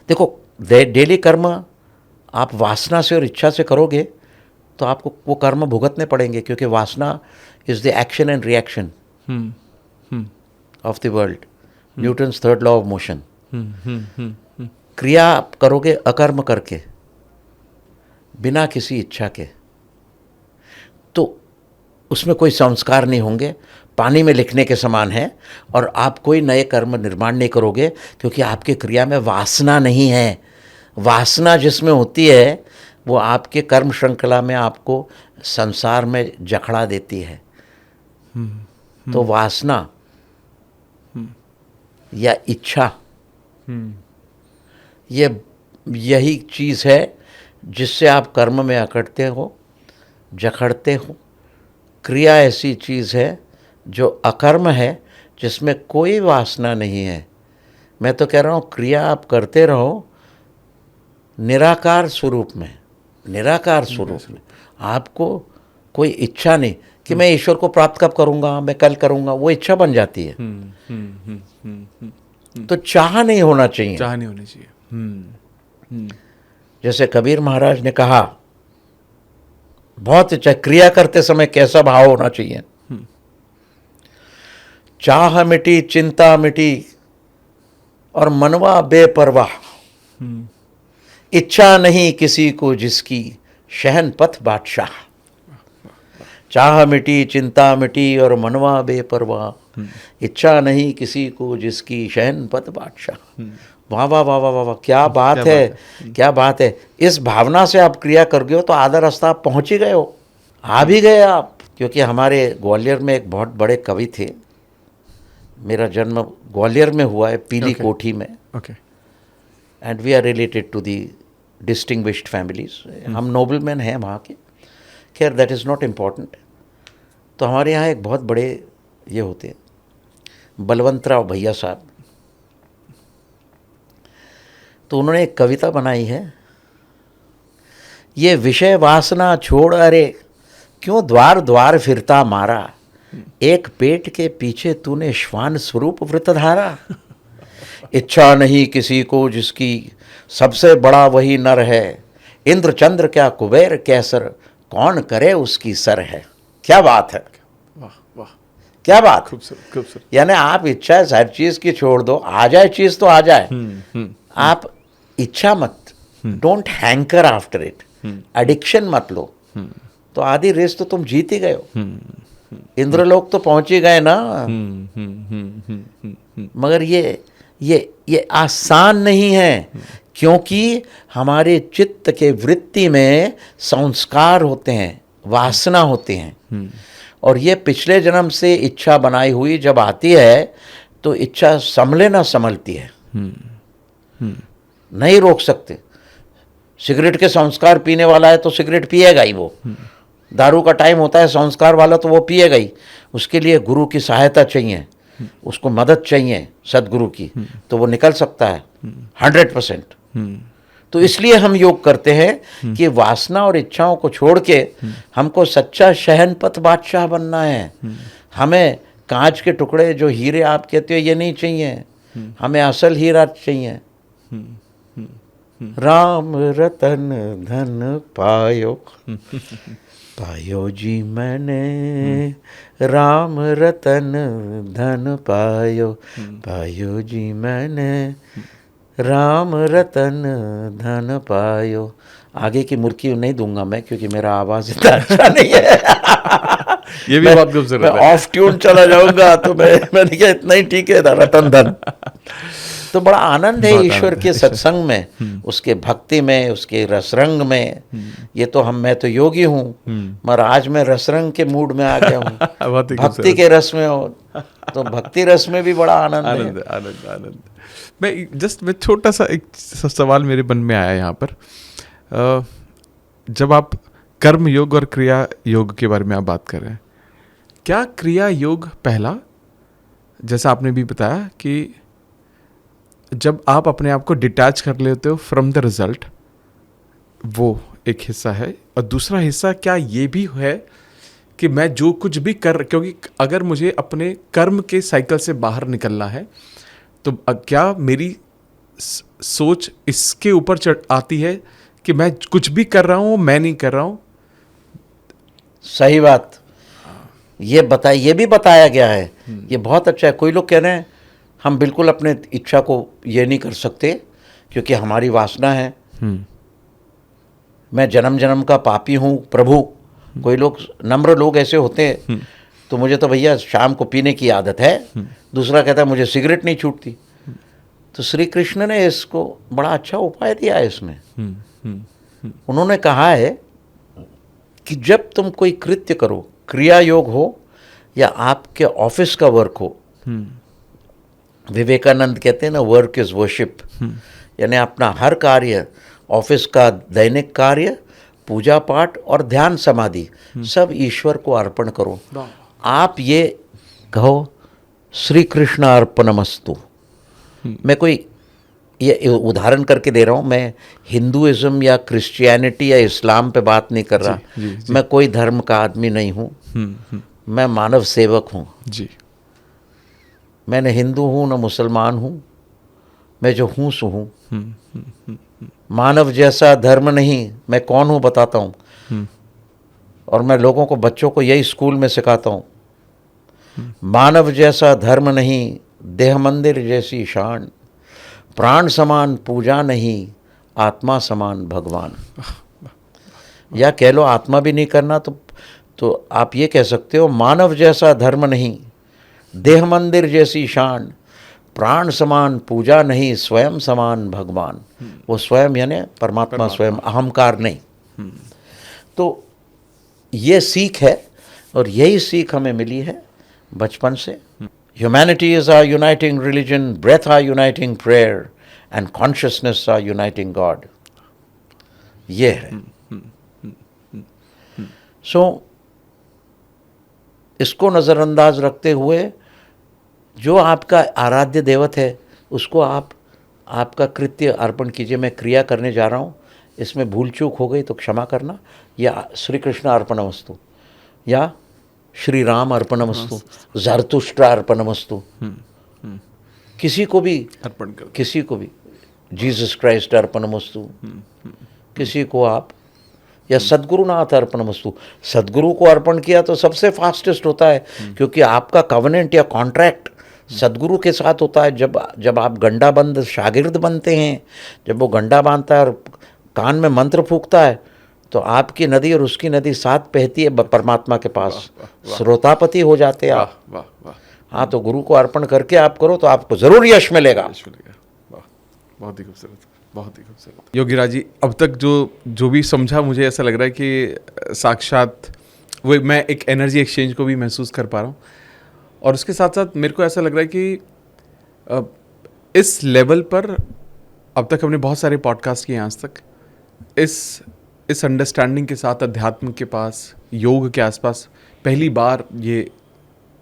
देखो, डेली कर्म आप वासना से और इच्छा से करोगे तो आपको वो कर्म भुगतने पड़ेंगे, क्योंकि वासना is the action and reaction of the world, Newton's third law of motion. क्रिया आप करोगे अकर्म करके, बिना किसी इच्छा के, तो उसमें कोई संस्कार नहीं होंगे, पानी में लिखने के समान है। और आप कोई नए कर्म निर्माण नहीं करोगे, क्योंकि आपकी क्रिया में वासना नहीं है। वासना जिसमें होती है वो आपके कर्म श्रृंखला में आपको संसार में जकड़ा देती है। तो वासना या इच्छा, यही चीज़ है जिससे आप कर्म में अकड़ते हो, जकड़ते हो। क्रिया ऐसी चीज़ है जो अकर्म है, जिसमें कोई वासना नहीं है। मैं तो कह रहा हूँ क्रिया आप करते रहो निराकार स्वरूप में, निराकार स्वरूप में। आपको कोई इच्छा नहीं कि मैं ईश्वर को प्राप्त कब करूँगा, मैं कल करूँगा, वो इच्छा बन जाती है। तो चाह नहीं होना चाहिए, चाह नहीं होनी चाहिए। जैसे कबीर महाराज ने कहा, बहुत अच्छा, क्रिया करते समय कैसा भाव होना चाहिए? चाह मिटी, चिंता मिटी और मनवा बेपरवाह। इच्छा नहीं किसी को जिसकी, शहनपथ बादशाह। चाह मिटी, चिंता मिटी और मनवा बेपरवाह। इच्छा नहीं किसी को जिसकी, शहनपथ बादशाह। वाह वाह वाह वाह वाह, क्या बात है, क्या बात है। इस भावना से आप क्रिया कर गए हो तो आधा रास्ता आप पहुंच ही गए हो, आ भी गए आप। क्योंकि हमारे ग्वालियर में एक बहुत बड़े कवि थे, मेरा जन्म ग्वालियर में हुआ है, पीली कोठी में। And we are related to the distinguished families. हम नोबलमैन हैं वहाँ के। खैर, दैट इज़ नॉट इम्पॉर्टेंट। तो हमारे यहाँ एक बहुत बड़े ये होते हैं, बलवंतराव भैया साहब। तो उन्होंने एक कविता बनाई है, ये विषय वासना छोड़ अरे क्यों द्वार द्वार फिरता मारा, एक पेट के पीछे तूने श्वान स्वरूप वृतधारा। इच्छा नहीं किसी को जिसकी, सबसे बड़ा वही नर है। इंद्र चंद्र क्या कुबेर कैसर, कौन करे उसकी सर है। क्या बात है, वाह वाह। क्या बात। खूबसूरत खूबसूरत। यानी आप इच्छा हर चीज की छोड़ दो, आ जाए चीज तो आ जाए, आप इच्छा मत, don't hanker after it, addiction मत लो, तो आधी रेस तो तुम जीत ही गए हो। इंद्रलोक तो पहुंच ही गए ना। मगर ये आसान नहीं है, क्योंकि हमारे चित्त के वृत्ति में संस्कार होते हैं, वासना होती हैं, और ये पिछले जन्म से इच्छा बनाई हुई जब आती है तो इच्छा संभले ना संभलती है, नहीं रोक सकते। सिगरेट के संस्कार पीने वाला है तो सिगरेट पिएगा ही वो, दारू का टाइम होता है संस्कार वाला तो वो पिएगा ही। उसके लिए गुरु की सहायता चाहिए, उसको मदद चाहिए सदगुरु की, तो वो निकल सकता है 100%। तो इसलिए हम योग करते हैं कि वासना और इच्छाओं को छोड़ के हमको सच्चा शहनपथ बादशाह बनना है। हमें कांच के टुकड़े जो हीरे आप कहते हो ये नहीं चाहिए, हमें असल हीरा चाहिए। राम रतन धन पायो, पायो जी मैंने राम रतन धन पायो, पायो जी मैंने राम रतन धन पायो। आगे की मुर्की नहीं दूंगा मैं, क्योंकि मेरा आवाज इतना अच्छा नहीं है। ये भी बहुत खूबसूरत है। मैं ऑफ ट्यून चला जाऊंगा, तो मैंने कहा इतना ही ठीक है, रतन धन। तो बड़ा आनंद है ईश्वर के सत्संग में, उसके भक्ति में, उसके रसरंग में। ये तो मैं तो योगी हूँ, मगर आज मैं रसरंग के मूड में आ गया हूँ, भक्ति के रस में हो, तो भक्ति रस में भी बड़ा आनंद है। आनंद आनंद। मैं छोटा सा एक सवाल मेरे मन में आया यहाँ पर। जब आप कर्म योग और क्रिया योग के बारे में आप बात कर रहे हैं, क्या क्रिया योग पहला, जैसा आपने भी बताया कि जब आप अपने आप को डिटैच कर लेते हो फ्रॉम द रिजल्ट, वो एक हिस्सा है, और दूसरा हिस्सा क्या ये भी है कि मैं जो कुछ भी क्योंकि अगर मुझे अपने कर्म के साइकिल से बाहर निकलना है तो क्या मेरी सोच इसके ऊपर आती है कि मैं कुछ भी कर रहा हूँ मैं नहीं कर रहा हूँ। सही बात, ये भी बताया गया है, ये बहुत अच्छा है। कोई लोग कह रहे हैं हम बिल्कुल अपने इच्छा को ये नहीं कर सकते क्योंकि हमारी वासना है, मैं जन्म जन्म का पापी हूँ प्रभु। कोई लोग नम्र लोग ऐसे होते हैं, तो मुझे तो भैया शाम को पीने की आदत है। दूसरा कहता है मुझे सिगरेट नहीं छूटती। तो श्री कृष्ण ने इसको बड़ा अच्छा उपाय दिया है इसमें। उन्होंने कहा है कि जब तुम कोई कृत्य करो, क्रिया योग हो या आपके ऑफिस का वर्क हो, विवेकानंद कहते हैं ना, वर्क इज वर्शिप, यानी अपना हर कार्य, ऑफिस का दैनिक कार्य, पूजा पाठ और ध्यान समाधि सब ईश्वर को अर्पण करो। आप ये कहो श्री कृष्ण अर्पणमस्तु। मैं कोई ये उदाहरण करके दे रहा हूँ, मैं हिंदुइज्म या क्रिश्चियनिटी या इस्लाम पे बात नहीं कर रहा। जी। मैं कोई धर्म का आदमी नहीं हूँ, मैं मानव सेवक हूँ जी। मैं न हिंदू हूँ न मुसलमान हूँ, मैं जो हूँ सो हूँ। मानव जैसा धर्म नहीं, मैं कौन हूँ बताता हूँ। और मैं लोगों को, बच्चों को यही स्कूल में सिखाता हूँ, मानव जैसा धर्म नहीं, देह मंदिर जैसी शान, प्राण समान पूजा नहीं, आत्मा समान भगवान। या कह लो आत्मा भी नहीं करना तो आप ये कह सकते हो, मानव जैसा धर्म नहीं, देह मंदिर जैसी शान, प्राण समान पूजा नहीं, स्वयं समान भगवान। वो स्वयं यानी परमात्मा स्वयं, अहंकार नहीं। तो ये सीख है, और यही सीख हमें मिली है बचपन से। Humanity is our uniting religion, breath our uniting prayer, and consciousness our uniting god. ये है। सो इसको नज़रअंदाज रखते हुए जो आपका आराध्य देवत है उसको आपका कृत्य अर्पण कीजिए। मैं क्रिया करने जा रहा हूँ, इसमें भूल चूक हो गई तो क्षमा करना, या श्री कृष्ण अर्पणमस्तु, या श्री राम अर्पणमस्तु, ज़रतुष्ट्र अर्पणमस्तु, किसी को भी अर्पण कर, किसी को भी जीसस क्राइस्ट अर्पणमस्तु, किसी को आप या सद्गुरुनाथ अर्पणमस्तु, सद्गुरु को अर्पण किया तो सबसे फास्टेस्ट होता है, क्योंकि आपका कवनेंट या कॉन्ट्रैक्ट सद्गुरु के साथ होता है। जब आप गंडाबंद शागिर्द बनते हैं, जब वो गंडा बांधता है और कान में मंत्र फूंकता है, तो आपकी नदी और उसकी नदी साथ बहती है परमात्मा के पास, श्रोतापति हो जाते हैं आप। वाह वाह। हाँ, तो गुरु को अर्पण करके आप करो तो आपको जरूर यश मिलेगा। वाह, बहुत ही खूबसूरत, बहुत ही खूबसूरत। योगीराज जी, अब तक जो भी समझा, मुझे ऐसा लग रहा है कि साक्षात वो मैं एक एनर्जी एक्सचेंज को भी महसूस कर पा रहा हूँ, और उसके साथ साथ मेरे को ऐसा लग रहा है कि इस लेवल पर अब तक हमने बहुत सारे पॉडकास्ट किए आज तक, इस अंडरस्टैंडिंग के साथ अध्यात्म के पास, योग के आसपास पहली बार ये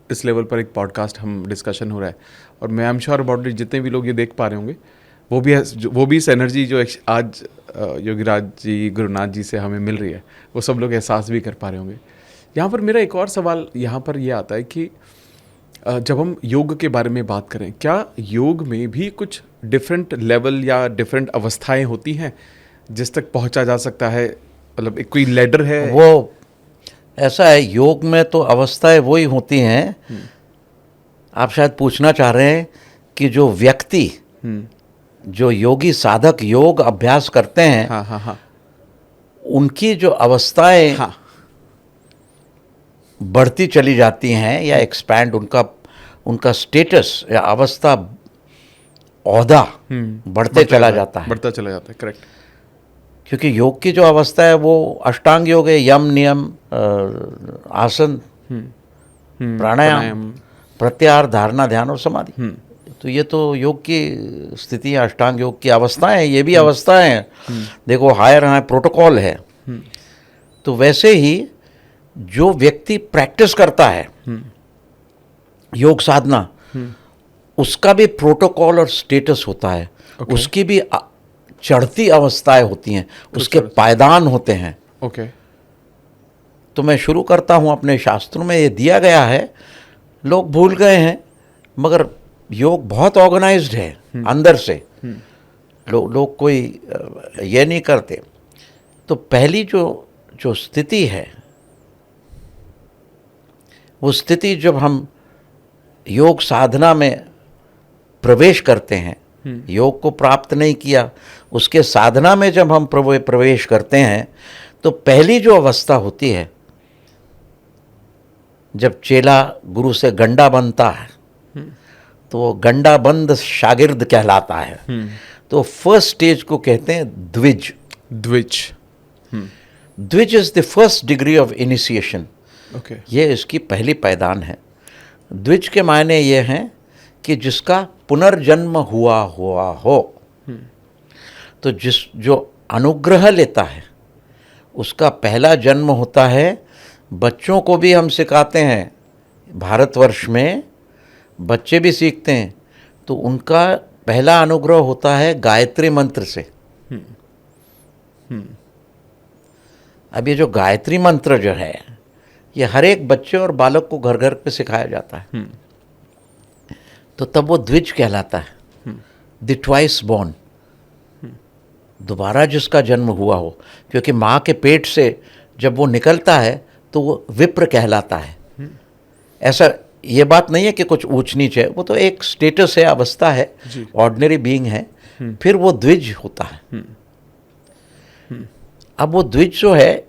इस लेवल पर एक पॉडकास्ट हम डिस्कशन हो रहा है। और मैं I am sure about it, जितने भी लोग ये देख पा रहे होंगे वो भी इस एनर्जी जो आज योगीराज जी, गुरुनाथ जी से हमें मिल रही है, वो सब लोग एहसास भी कर पा रहे होंगे। यहाँ पर मेरा एक और सवाल यहाँ पर ये आता है कि जब हम योग के बारे में बात करें, क्या योग में भी कुछ डिफरेंट लेवल या डिफरेंट अवस्थाएं होती हैं जिस तक पहुंचा जा सकता है? मतलब एक कोई लैडर है? वो ऐसा है, योग में तो अवस्थाएं वही होती हैं। आप शायद पूछना चाह रहे हैं कि जो व्यक्ति, जो योगी साधक योग अभ्यास करते हैं, हाँ हाँ हाँ, उनकी जो अवस्थाएं हाँ, बढ़ती चली जाती हैं या एक्सपैंड, उनका स्टेटस या अवस्था, ओहदा बढ़ते चला जाता है। बढ़ता चला जाता है, करेक्ट। क्योंकि योग की जो अवस्था है वो अष्टांग योग है, यम नियम, आसन, प्राणायाम, प्रत्याहार, धारणा, ध्यान और समाधि। तो ये तो योग की स्थिति है, अष्टांग योग की अवस्थाएं, ये भी अवस्थाएं हैं। देखो, हायर हायर प्रोटोकॉल है। तो वैसे ही जो व्यक्ति प्रैक्टिस करता है योग साधना, उसका भी प्रोटोकॉल और स्टेटस होता है। उसकी भी चढ़ती अवस्थाएं होती हैं, उसके पायदान होते हैं। ओके। तो मैं शुरू करता हूं, अपने शास्त्रों में ये दिया गया है, लोग भूल गए हैं, मगर योग बहुत ऑर्गेनाइज्ड है अंदर से। लोग कोई ये नहीं करते। तो पहली जो स्थिति है, वो स्थिति जब हम योग साधना में प्रवेश करते हैं, योग को प्राप्त नहीं किया, उसके साधना में जब हम प्रवेश करते हैं, तो पहली जो अवस्था होती है, जब चेला गुरु से गंडा बनता है, तो वो गंडाबंद शागिर्द कहलाता है। तो फर्स्ट स्टेज को कहते हैं द्विज। द्विज is the first degree of initiation. ये इसकी पहली पैदान है। द्विज के मायने ये हैं कि जिसका पुनर्जन्म हुआ हो। तो जो अनुग्रह लेता है, उसका पहला जन्म होता है। बच्चों को भी हम सिखाते हैं, भारतवर्ष में बच्चे भी सीखते हैं, तो उनका पहला अनुग्रह होता है गायत्री मंत्र से। अब ये जो गायत्री मंत्र जो है, ये हर एक बच्चे और बालक को घर घर पे सिखाया जाता है। तो तब वो द्विज कहलाता है, द ट्वाइस बॉर्न, दोबारा जिसका जन्म हुआ हो। क्योंकि माँ के पेट से जब वो निकलता है तो वो विप्र कहलाता है। ऐसा ये बात नहीं है कि कुछ ऊंच नीच है, वो तो एक स्टेटस है, अवस्था है, ऑर्डिनरी बीइंग है। फिर वो द्विज होता है। अब वो द्विज जो है,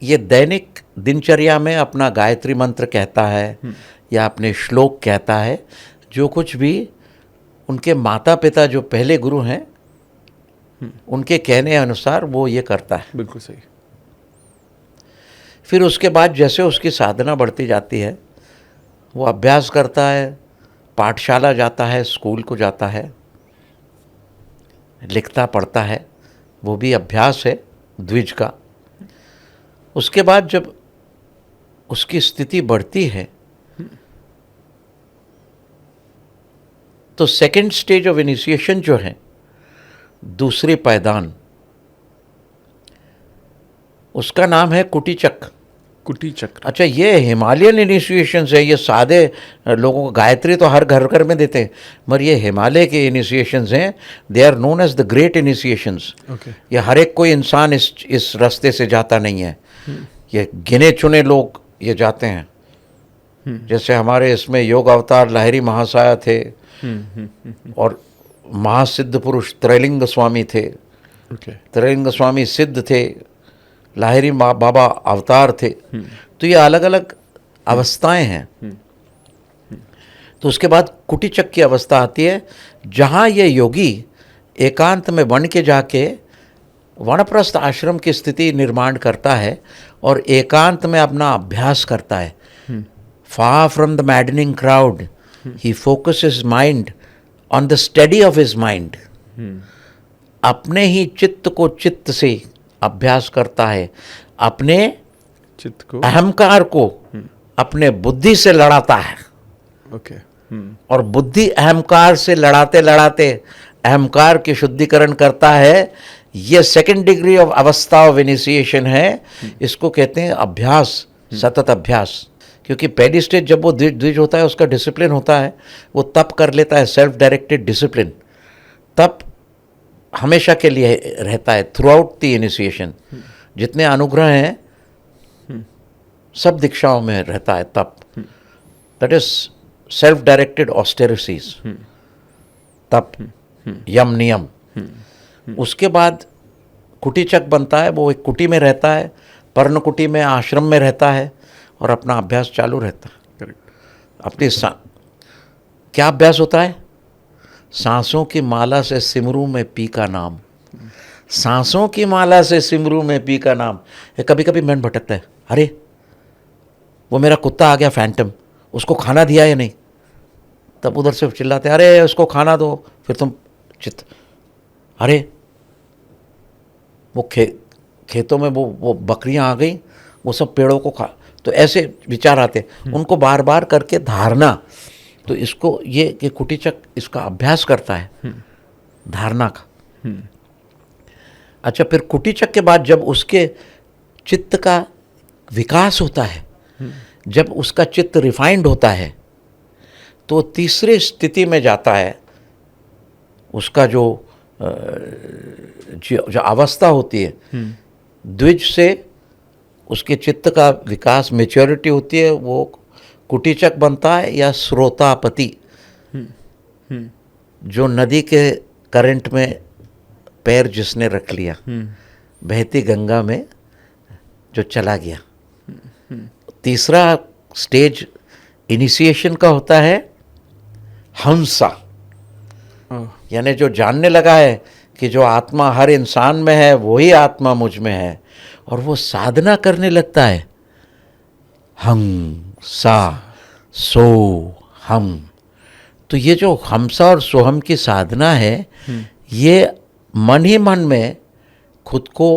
ये दैनिक दिनचर्या में अपना गायत्री मंत्र कहता है या अपने श्लोक कहता है, जो कुछ भी उनके माता पिता जो पहले गुरु हैं उनके कहने अनुसार वो ये करता है। बिल्कुल सही। फिर उसके बाद जैसे उसकी साधना बढ़ती जाती है, वो अभ्यास करता है, पाठशाला जाता है, स्कूल को जाता है, लिखता पढ़ता है, वो भी अभ्यास है द्विज का। उसके बाद जब उसकी स्थिति बढ़ती है, तो सेकंड स्टेज ऑफ इनिशिएशन जो है, दूसरी पैदान, उसका नाम है कुटीचक। कुटी चक्र। अच्छा, ये हिमालयन इनिशिएशंस है। ये सादे लोगों को गायत्री तो हर घर घर में देते हैं, मगर ये हिमालय के इनिशिएशंस हैं। They are known as the great initiations. Okay. ये हर एक कोई इंसान इस रास्ते से जाता नहीं है। ये गिने चुने लोग ये जाते हैं। जैसे हमारे इसमें योग अवतार लाहिरी महाशय थे, और महासिद्ध पुरुष त्रैलिंग स्वामी थे। ओके। त्रैलिंग स्वामी सिद्ध थे, लाहिरी बाबा अवतार थे। तो ये अलग अलग अवस्थाएं हैं। तो उसके बाद कुटीचक की अवस्था आती है, जहाँ ये योगी एकांत में वन के जाके वानप्रस्थ आश्रम की स्थिति निर्माण करता है और एकांत में अपना अभ्यास करता है। Far from the maddening crowd he focus his mind on the study of his mind. अपने ही चित्त को चित्त से अभ्यास करता है, अपने चित्त को, अहंकार को अपने बुद्धि से लड़ाता है। ओके। और बुद्धि अहंकार से लड़ाते लड़ाते अहंकार की शुद्धिकरण करता है। ये सेकंड डिग्री ऑफ अवस्था ऑफ इनिशिएशन है। इसको कहते हैं अभ्यास, सतत अभ्यास। क्योंकि पहली स्टेज जब वो द्विज होता है, उसका डिसिप्लिन होता है, वो तप कर लेता है, सेल्फ डायरेक्टेड डिसिप्लिन। तप हमेशा के लिए रहता है, थ्रू आउट द इनिशिएशन। जितने अनुग्रह हैं सब दीक्षाओं में रहता है तप। That is self directed austerities, तप, यम नियम। उसके बाद कुटीचक बनता है। वो एक कुटी में रहता है, पर्ण कुटी में, आश्रम में रहता है, और अपना अभ्यास चालू रहता है। करेक्ट। अपनी क्या अभ्यास होता है? सांसों की माला से सिमरू में पी का नाम। सांसों की माला से सिमरू में पी का नाम। कभी कभी मन भटकता है, अरे वो मेरा कुत्ता आ गया फैंटम, उसको खाना दिया या नहीं? तब उधर से चिल्लाते, अरे उसको खाना दो। फिर तुम चित्त, अरे वो खेतों में वो बकरियां आ गई, वो सब पेड़ों को खा। तो ऐसे विचार आते, उनको बार बार करके धारणा। तो इसको ये कि कुटीचक इसका अभ्यास करता है, धारणा का। अच्छा, फिर कुटीचक के बाद जब उसके चित्त का विकास होता है, जब उसका चित्त रिफाइंड होता है, तो तीसरी स्थिति में जाता है। उसका जो अवस्था होती है, द्विज से उसके चित्त का विकास, मेच्योरिटी होती है, वो कुटीचक बनता है या श्रोतापति, जो नदी के करंट में पैर जिसने रख लिया, बहती गंगा में जो चला गया। तीसरा स्टेज इनिशिएशन का होता है हंसा, यानी जो जानने लगा है कि जो आत्मा हर इंसान में है वही आत्मा मुझ में है, और वो साधना करने लगता है, हंग सा सो हम। तो ये जो हमसा और सोहम की साधना है, ये मन ही मन में खुद को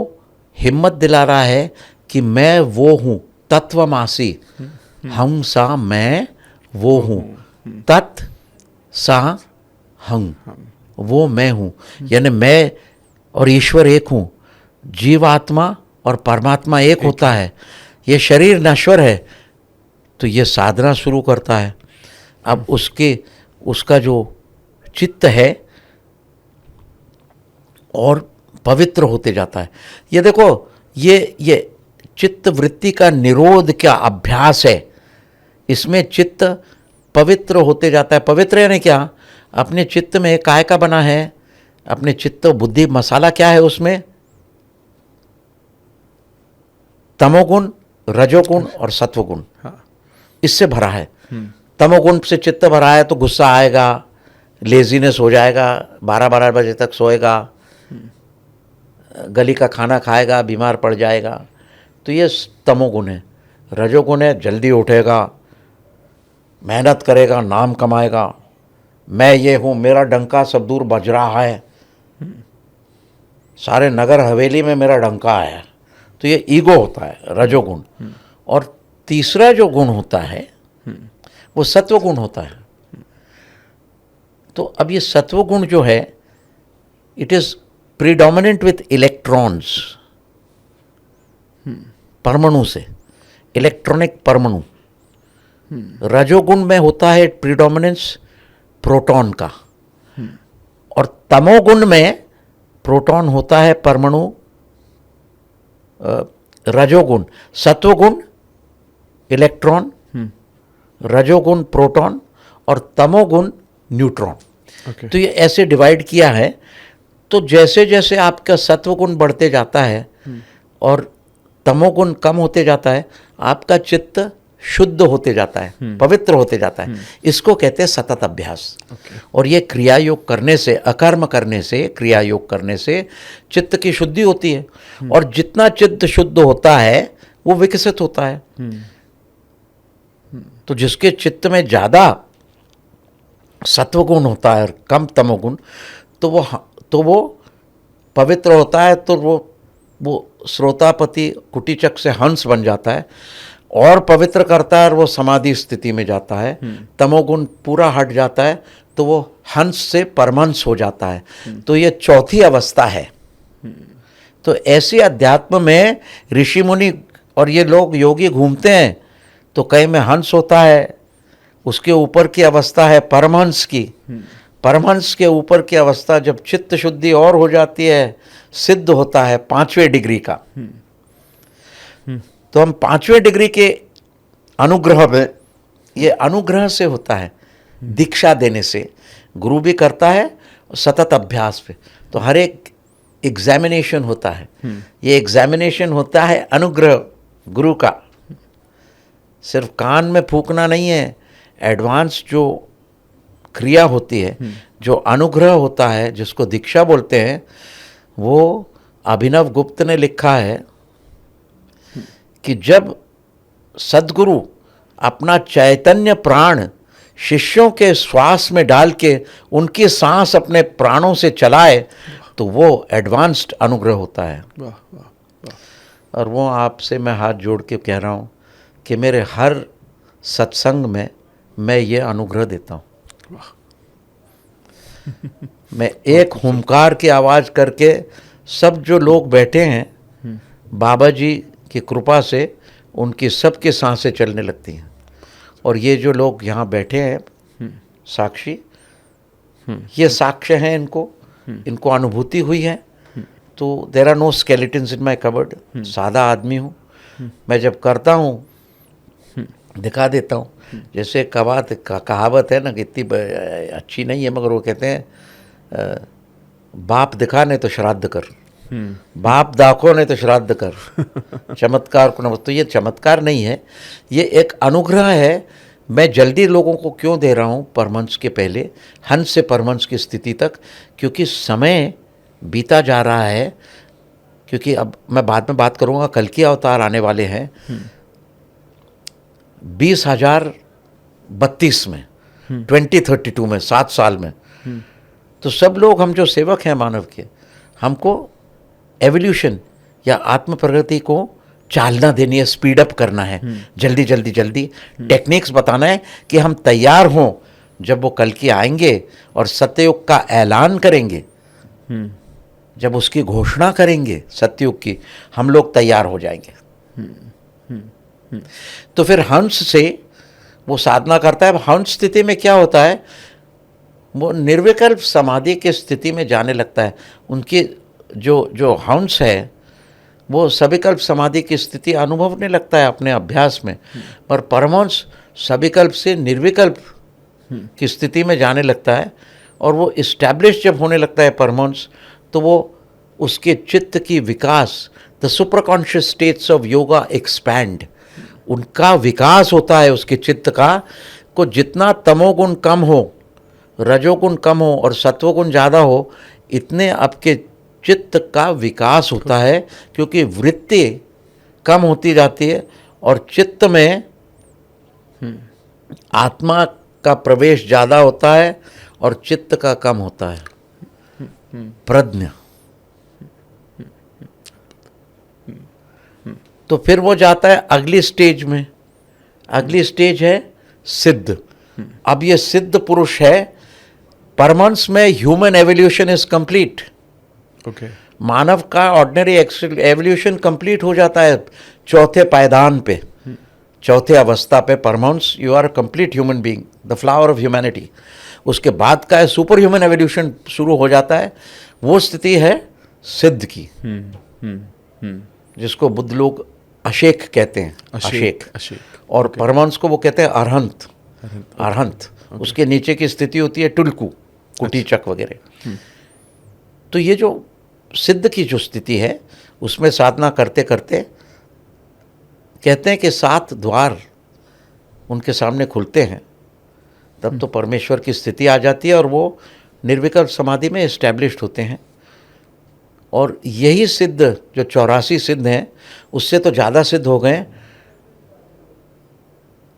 हिम्मत दिला रहा है कि मैं वो हूँ, तत्वमासी। हम सा मैं वो हूँ, तत् सा हंग, वो मैं हूँ। यानी मैं और ईश्वर एक हूँ, जीवात्मा और परमात्मा एक होता है। ये शरीर नश्वर है, तो ये साधना शुरू करता है। अब उसका जो चित्त है और पवित्र होते जाता है। ये देखो, ये चित्त वृत्ति का निरोध क्या अभ्यास है। इसमें चित्त पवित्र होते जाता है। पवित्र यानी क्या? अपने चित्त में काय का बना है, अपने चित्त बुद्धि मसाला क्या है? उसमें तमोगुण, रजोगुण और सत्वगुण, इससे भरा है। तमोगुण से चित्त भरा है तो गुस्सा आएगा, लेजीनेस हो जाएगा, 12-12 बजे तक सोएगा, गली का खाना खाएगा, बीमार पड़ जाएगा। तो ये तमोगुण है। रजोगुण है, जल्दी उठेगा, मेहनत करेगा, नाम कमाएगा, मैं ये हूँ, मेरा डंका सब दूर बज रहा है, सारे नगर हवेली में मेरा डंका है। तो ये ईगो होता है, रजोगुण। और तीसरा जो गुण होता है वो सत्वगुण होता है। तो अब ये सत्वगुण जो है, it is predominant with electrons, परमाणु से। इलेक्ट्रॉनिक परमाणु। रजोगुण में होता है प्रीडोमिनेंस प्रोटॉन का, और तमोगुण में प्रोटॉन होता है परमाणु रजोगुण, सत्वगुण इलेक्ट्रॉन, रजोगुण प्रोटॉन और तमोगुण न्यूट्रॉन। Okay. तो ये ऐसे डिवाइड किया है। तो जैसे जैसे आपका सत्वगुण बढ़ते जाता है और तमोगुण कम होते जाता है, आपका चित्त शुद्ध होते जाता है, पवित्र होते जाता है। इसको कहते हैं सतत अभ्यास। और ये क्रिया योग करने से, अकर्म करने से, क्रिया योग करने से चित्त की शुद्धि होती है। और जितना चित्त शुद्ध होता है वो विकसित होता है। तो जिसके चित्त में ज़्यादा सत्वगुण होता है और कम तमोगुण, तो वो पवित्र होता है। तो वो श्रोतापति कुटीचक से हंस बन जाता है और पवित्र करता है, और वो समाधि स्थिति में जाता है। तमोगुण पूरा हट जाता है तो वो हंस से परमहंस हो जाता है। तो ये चौथी अवस्था है। तो ऐसे अध्यात्म में ऋषि मुनि और ये लोग योगी घूमते हैं, तो कहीं में हंस होता है, उसके ऊपर की अवस्था है परमहंस की। परमहंस के ऊपर की अवस्था जब चित्त शुद्धि और हो जाती है, सिद्ध होता है 5वें डिग्री का। तो हम 5वें डिग्री के अनुग्रह में, ये अनुग्रह से होता है, दीक्षा देने से गुरु भी करता है, सतत अभ्यास पे। तो हर एक एग्जामिनेशन होता है। ये एग्जामिनेशन होता है अनुग्रह गुरु का। सिर्फ कान में फूकना नहीं है, एडवांस जो क्रिया होती है, जो अनुग्रह होता है, जिसको दीक्षा बोलते हैं, वो अभिनव गुप्त ने लिखा है कि जब सद्गुरु अपना चैतन्य प्राण शिष्यों के श्वास में डाल के उनकी सांस अपने प्राणों से चलाए, तो वो एडवांस्ड अनुग्रह होता है। वाह वाह वाह। और वो आपसे मैं हाथ जोड़ के कह रहा हूँ कि मेरे हर सत्संग में मैं ये अनुग्रह देता हूँ। मैं एक हुंकार की आवाज़ करके, सब जो लोग बैठे हैं, बाबा जी की कृपा से उनकी सबकी सांसें चलने लगती हैं। और ये जो लोग यहाँ बैठे हैं साक्षी, ये साक्ष्य हैं, इनको अनुभूति हुई है। तो there are no skeletons in my cupboard. सादा आदमी हूँ मैं, जब करता हूँ दिखा देता हूँ। जैसे कहावत है ना, कि इतनी अच्छी नहीं है, मगर वो कहते हैं बाप दिखा नहीं तो श्राद्ध कर, बाप दाखो नहीं तो श्राद्ध कर। चमत्कार को नमस्ते। तो ये चमत्कार नहीं है, ये एक अनुग्रह है। मैं जल्दी लोगों को क्यों दे रहा हूँ परमहंस के पहले, हंस से परमहंस की स्थिति तक, क्योंकि समय बीता जा रहा है। क्योंकि अब मैं बाद में बात करूँगा, कल की अवतार आने वाले हैं 20,032 में, 2032 में, 7 साल में। तो सब लोग, हम जो सेवक हैं मानव के, हमको एवोल्यूशन या आत्म प्रगति को चालना देनी है, स्पीड अप करना है, जल्दी जल्दी जल्दी टेक्निक्स बताना है कि हम तैयार हों। जब वो कल की आएंगे और सत्ययुग का ऐलान करेंगे, जब उसकी घोषणा करेंगे सत्ययुग की, हम लोग तैयार हो जाएंगे। तो फिर हंस से वो साधना करता है। हंस स्थिति में क्या होता है, वो निर्विकल्प समाधि की स्थिति में जाने लगता है। उनकी जो हंस है वो सविकल्प समाधि की स्थिति अनुभवने लगता है अपने अभ्यास में। पर परमहंस सविकल्प से निर्विकल्प की स्थिति में जाने लगता है। और वो इस्टेब्लिश जब होने लगता है परमहंस, तो वो उसके चित्त की विकास, the super conscious states of yoga expand, उनका विकास होता है उसके चित्त का। को जितना तमोगुण कम हो, रजोगुण कम हो और सत्वगुण ज़्यादा हो, इतने आपके चित्त का विकास होता है। क्योंकि वृत्ति कम होती जाती है और चित्त में आत्मा का प्रवेश ज़्यादा होता है और चित्त का कम होता है, प्रज्ञा। तो फिर वो जाता है अगली स्टेज में। अगली स्टेज है सिद्ध। अब ये सिद्ध पुरुष है। परमहंस में human evolution is complete. Okay. मानव का ऑर्डिनरी एवोल्यूशन कंप्लीट हो जाता है चौथे पायदान पे। चौथे अवस्था पे परमाउंस, you are a complete human being, the flower of humanity. उसके बाद का है सुपर ह्यूमन एवोल्यूशन शुरू हो जाता है, वो स्थिति है सिद्ध की, जिसको बुद्ध लोग अशेक कहते हैं, अशेक। और परमांस को वो कहते हैं अरहंत, अरहंत। उसके नीचे की स्थिति होती है टुल्कू, कुटीचक वगैरह। तो ये जो सिद्ध की जो स्थिति है, उसमें साधना करते करते कहते हैं कि 7 द्वार उनके सामने खुलते हैं, तब तो परमेश्वर की स्थिति आ जाती है और वो निर्विकल्प समाधि में एस्टैब्लिश्ड होते हैं। और यही सिद्ध जो 84 सिद्ध हैं, उससे तो ज़्यादा सिद्ध हो गए।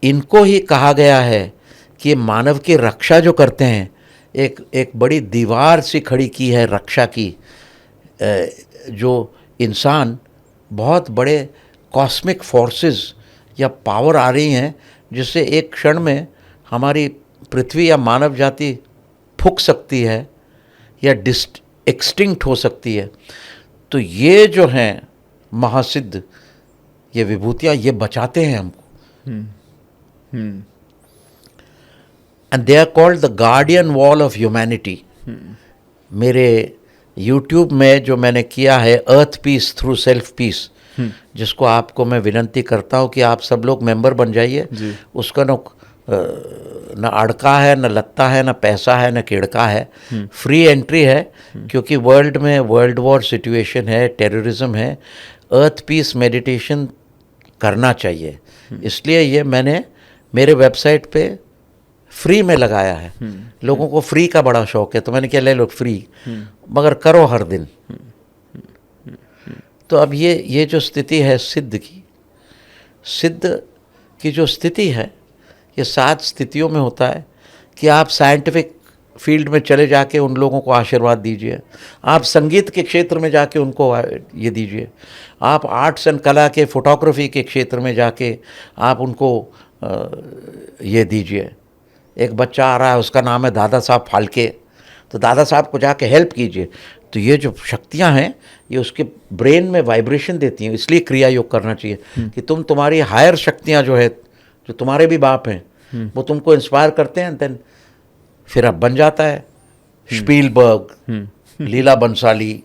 इनको ही कहा गया है कि ये मानव की रक्षा जो करते हैं, एक बड़ी दीवार सी खड़ी की है रक्षा की, जो इंसान बहुत बड़े कॉस्मिक फोर्सेस या पावर आ रही हैं, जिससे एक क्षण में हमारी पृथ्वी या मानव जाति फूक सकती है या एक्सटिंक्ट हो सकती है। तो ये जो हैं महासिद्ध, ये विभूतियाँ, ये बचाते हैं हमको। And they are called the guardian wall of humanity. मेरे यूट्यूब में जो मैंने किया है earth peace through self peace, जिसको आपको मैं विनंती करता हूँ कि आप सब लोग मेंबर बन जाइए। उसका न अड़का है, न लत्ता है, न पैसा है, न किड़का है, फ्री एंट्री है। क्योंकि वर्ल्ड में वर्ल्ड वॉर सिचुएशन है, टेररिज्म है, अर्थ पीस मेडिटेशन करना चाहिए। इसलिए ये मैंने मेरे वेबसाइट पे फ्री में लगाया है। लोगों को फ्री का बड़ा शौक है, तो मैंने क्या, ले लो फ्री, मगर करो हर दिन। तो अब ये जो स्थिति है सिद्ध की जो स्थिति है, ये 7 स्थितियों में होता है कि आप साइंटिफिक फील्ड में चले जाके उन लोगों को आशीर्वाद दीजिए, आप संगीत के क्षेत्र में जाके उनको ये दीजिए, आप आर्ट्स एंड कला के फोटोग्राफी के क्षेत्र में जाके आप उनको ये दीजिए। एक बच्चा आ रहा है, उसका नाम है दादा साहब फाल्के, तो दादा साहब को जाके हेल्प कीजिए। तो ये जो शक्तियाँ हैं, ये उसके ब्रेन में वाइब्रेशन देती हैं। इसलिए क्रिया योग करना चाहिए कि तुम्हारी हायर शक्तियाँ जो है, जो तुम्हारे भी बाप हैं, वो तुमको इंस्पायर करते हैं। देन फिर अब बन जाता है स्पीलबर्ग, लीला बंसाली,